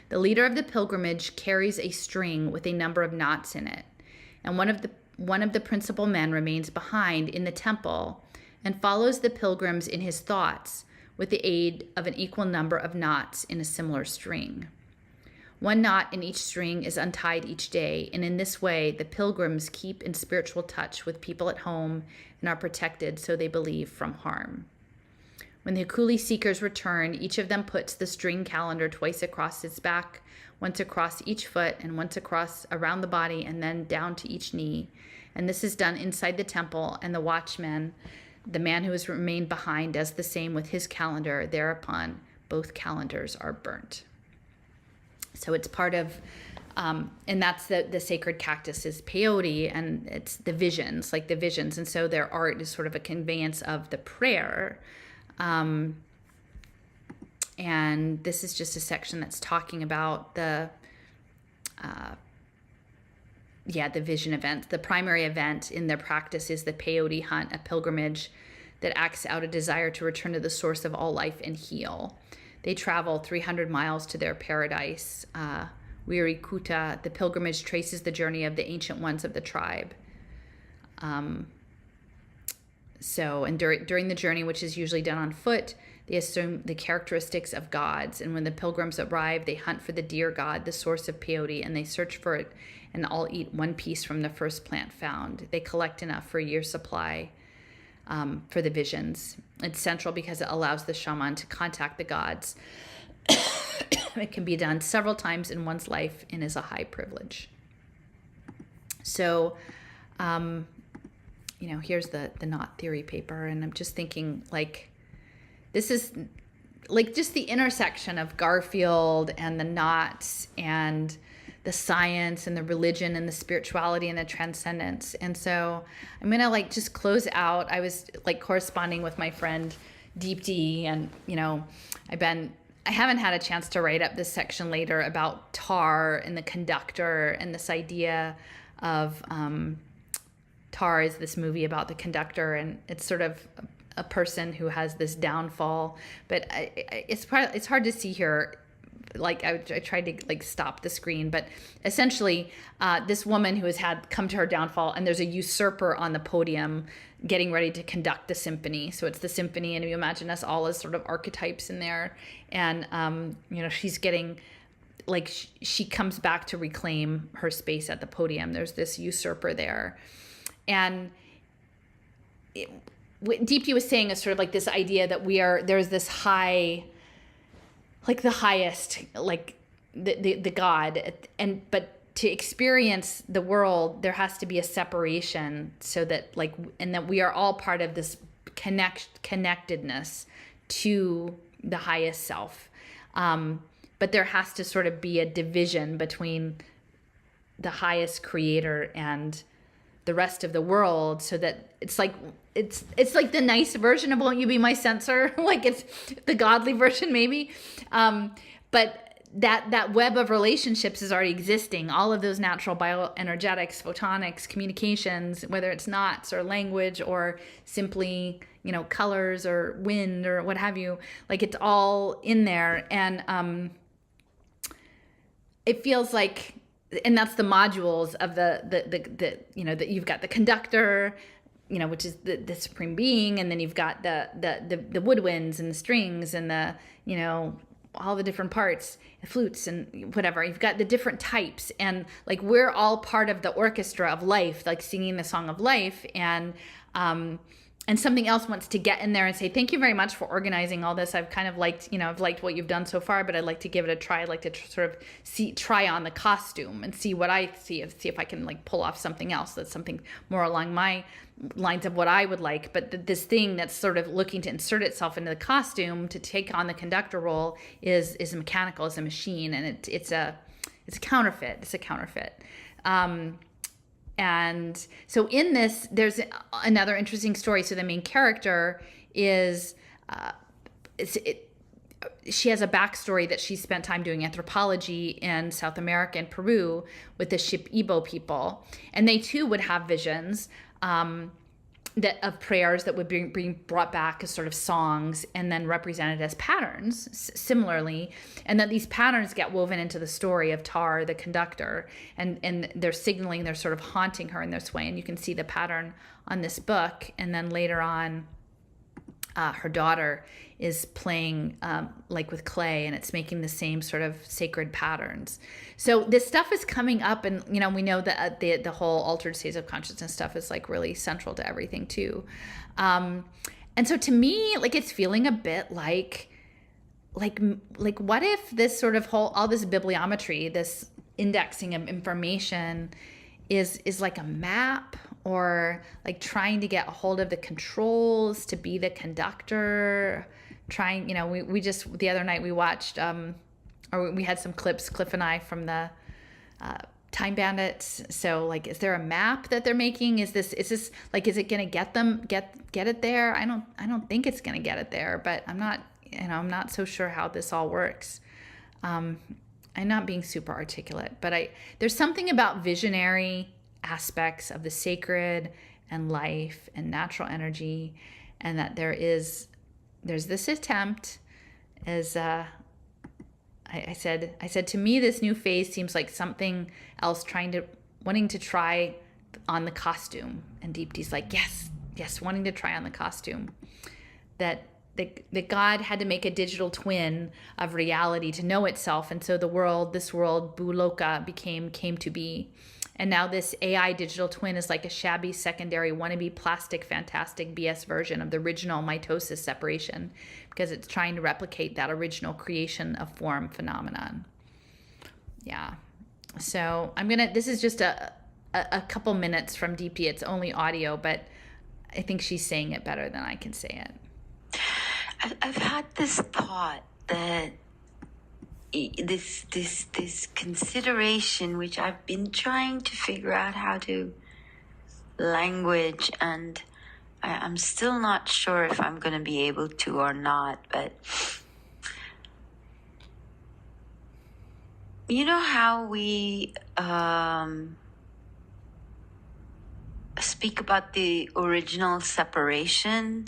The leader of the pilgrimage carries a string with a number of knots in it, and one of the principal men remains behind in the temple and follows the pilgrims in his thoughts with the aid of an equal number of knots in a similar string. One knot in each string is untied each day, and in this way, the pilgrims keep in spiritual touch with people at home and are protected, so they believe, from harm. When the hikuli seekers return, each of them puts the string calendar twice across its back, once across each foot, and once across around the body, and then down to each knee. And this is done inside the temple, and the watchman, the man who has remained behind, does the same with his calendar. Thereupon, both calendars are burnt. So it's part of, and that's the sacred cactus is peyote, and it's the visions. And so their art is sort of a conveyance of the prayer. And this is just a section that's talking about the vision event. The primary event in their practice is the peyote hunt, a pilgrimage that acts out a desire to return to the source of all life and heal. They travel 300 miles to their paradise, Wirikuta. The pilgrimage traces the journey of the ancient ones of the tribe. During the journey, which is usually done on foot, they assume the characteristics of gods. And when the pilgrims arrive, they hunt for the deer god, the source of peyote, and they search for it and all eat one piece from the first plant found. They collect enough for a year's supply for the visions. It's central because it allows the shaman to contact the gods. It can be done several times in one's life and is a high privilege. So, here's the knot theory paper, and I'm just thinking, like, this is like just the intersection of Garfield and the knots and the science and the religion and the spirituality and the transcendence. And so I'm going to just close out. I was corresponding with my friend Deep D, and I haven't had a chance to write up this section later about Tar and the conductor, and this idea of Tar is this movie about the conductor, and it's sort of a person who has this downfall, but it's hard to see here. I tried to stop the screen, but essentially this woman who has come to her downfall, and there's a usurper on the podium getting ready to conduct the symphony. So it's the symphony, and you imagine us all as sort of archetypes in there. And, she's getting, she comes back to reclaim her space at the podium. There's this usurper there. And what Deepti was saying is sort of this idea that there's this high, the highest, the God, but to experience the world, there has to be a separation, so that like, and that we are all part of this connectedness to the highest self. But there has to sort of be a division between the highest creator and the rest of the world, so that it's like the nice version of "Won't You Be My Censor?" Like it's the godly version, maybe. But that web of relationships is already existing. All of those natural bioenergetics, photonics, communications, whether it's knots or language or simply, colors or wind or what have you, like it's all in there. And it feels like, and that's the modules of the that you've got the conductor, which is the supreme being, and then you've got the woodwinds and the strings and the, all the different parts, flutes and whatever. You've got the different types, and like we're all part of the orchestra of life, like singing the song of life. And something else wants to get in there and say, thank you very much for organizing all this. I've kind of liked, I've liked what you've done so far, but I'd like to give it a try. I'd like to sort of try on the costume and see what I see if I can like pull off something else that's something more along my lines of what I would like. But this thing that's sort of looking to insert itself into the costume to take on the conductor role is mechanical, is a machine, and it's a counterfeit. It's a counterfeit. And so in this, there's another interesting story. So the main character is, she has a backstory that she spent time doing anthropology in South America and Peru with the Shipibo people. And they too would have visions of prayers that would be brought back as sort of songs and then represented as patterns similarly, and that these patterns get woven into the story of Tar, the conductor, and they're signaling, they're sort of haunting her in this way. And you can see the pattern on this book. And then later on, her daughter is playing like with clay, and it's making the same sort of sacred patterns. So this stuff is coming up, and we know that the whole altered states of consciousness stuff is like really central to everything too. And so to me, like it's feeling a bit like what if this sort of all this bibliometry, this indexing of information is like a map, or like trying to get a hold of the controls to be the conductor, we just, the other night we watched, or we had some clips, Cliff and I, from the Time Bandits. So like, is there a map that they're making? Is this like, is it going to get it there? I don't think it's going to get it there, but I'm not so sure how this all works. I'm not being super articulate, but there's something about visionary aspects of the sacred and life and natural energy, and that there's this attempt, as I said to me, this new phase seems like something else wanting to try on the costume. And Deepti's like, yes, wanting to try on the costume. That God had to make a digital twin of reality to know itself, and so this world, Buloka, came to be. And now this AI digital twin is like a shabby secondary wannabe plastic fantastic BS version of the original mitosis separation, because it's trying to replicate that original creation of form phenomenon. Yeah. So this is just a couple minutes from Deepti. It's only audio, but I think she's saying it better than I can say it. I've had this thought that this consideration, which I've been trying to figure out how to language, and I'm still not sure if I'm going to be able to or not, but you know how we speak about the original separation,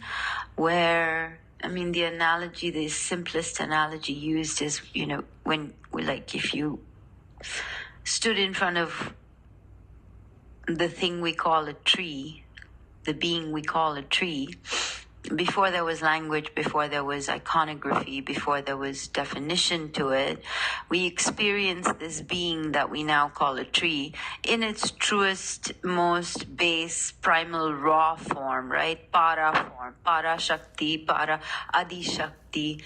where the analogy, the simplest analogy used is, if you stood in front of the thing we call a tree, the being we call a tree, before there was language, before there was iconography, before there was definition to it, we experienced this being that we now call a tree in its truest, most base, primal, raw form, right? Para form, para shakti, para adi shakti.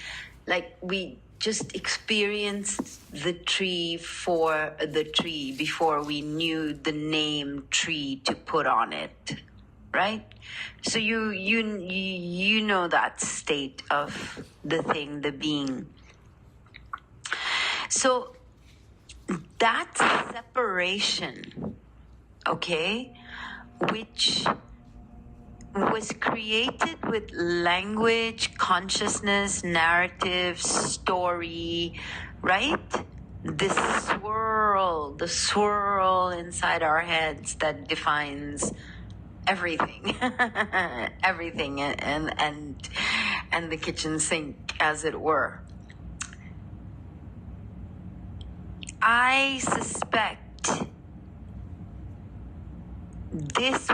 Like we just experienced the tree for the tree before we knew the name tree to put on it, right? So you know that state of the thing, the being. So that separation, okay, which was created with language, consciousness, narrative, story, right? The swirl inside our heads that defines everything, everything, and the kitchen sink, as it were. I suspect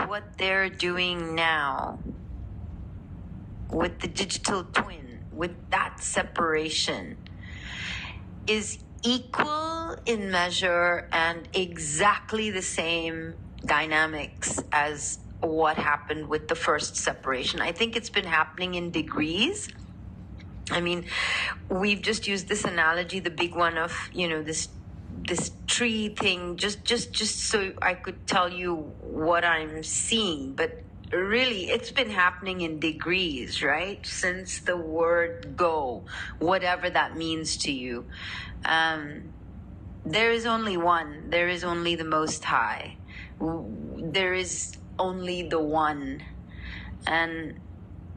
what they're doing now with the digital twin, with that separation, is equal in measure and exactly the same dynamics as what happened with the first separation. I think it's been happening in degrees. I mean, we've just used this analogy, the big one of, this tree thing, just so I could tell you what I'm seeing. But really, it's been happening in degrees, right? Since the word go, whatever that means to you. There is only one. There is only the Most High. There is only the one. And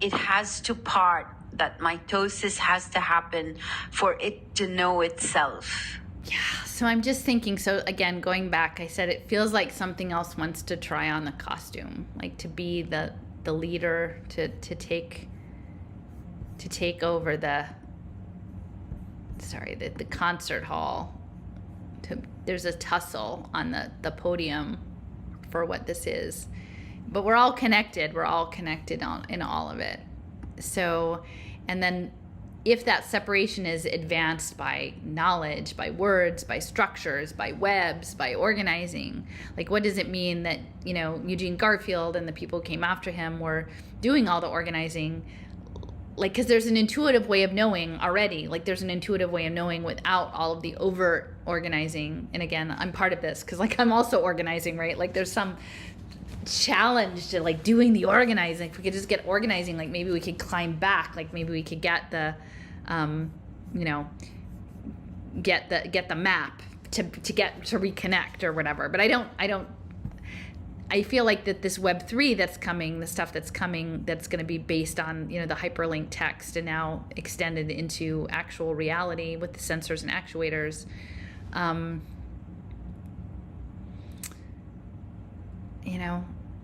it has to part. That mitosis has to happen for it to know itself. Yeah, so I'm just thinking, so again, going back, I said it feels like something else wants to try on the costume, like to be the leader, to take over the concert hall. There's a tussle on the podium for what this is. But we're all connected. We're all connected in all of it. So, and then if that separation is advanced by knowledge, by words, by structures, by webs, by organizing, like what does it mean that, Eugene Garfield and the people who came after him were doing all the organizing? Like, because there's an intuitive way of knowing already. Like, there's an intuitive way of knowing without all of the overt organizing. And again, I'm part of this because, I'm also organizing, right? Like, there's some challenge to, doing the organizing. If we could just get organizing, maybe we could climb back. Maybe we could get the, get the map to reconnect or whatever. But I feel like that this Web3 that's coming, the stuff that's coming, that's going to be based on, the hyperlinked text and now extended into actual reality with the sensors and actuators.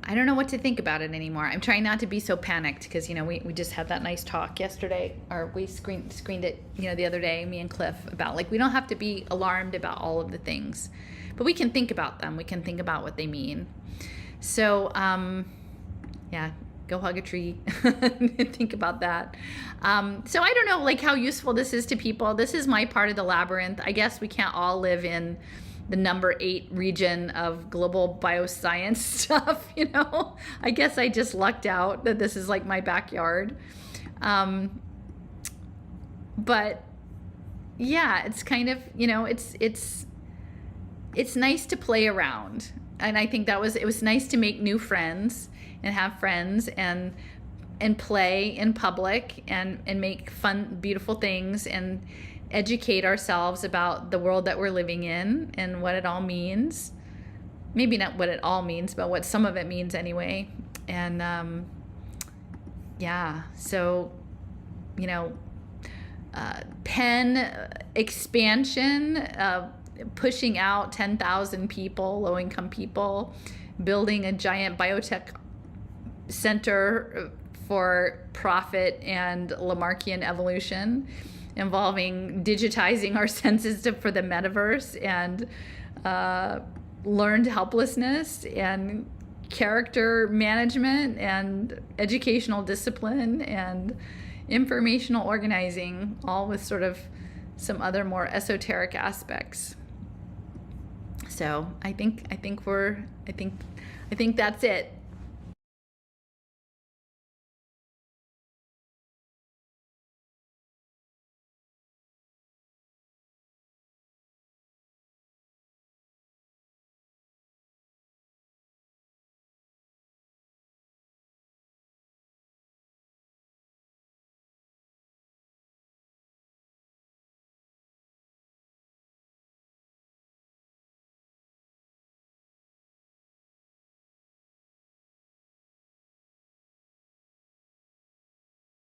I don't know what to think about it anymore. I'm trying not to be so panicked because, we just had that nice talk yesterday, or we screened it, the other day, me and Cliff, about we don't have to be alarmed about all of the things, but we can think about them. We can think about what they mean. So, yeah, go hug a tree and think about that. So I don't know, how useful this is to people. This is my part of the labyrinth. I guess we can't all live in the number 8 region of global bioscience stuff, I guess I just lucked out that this is my backyard. But yeah, it's kind of, it's nice to play around. And I think it was nice to make new friends and have friends and play in public and make fun, beautiful things and educate ourselves about the world that we're living in and what it all means. Maybe not what it all means, but what some of it means anyway. And yeah, so, pen expansion, pushing out 10,000 people, low-income people, building a giant biotech center for profit and Lamarckian evolution, involving digitizing our senses for the metaverse and learned helplessness and character management and educational discipline and informational organizing, all with sort of some other more esoteric aspects. So I think that's it.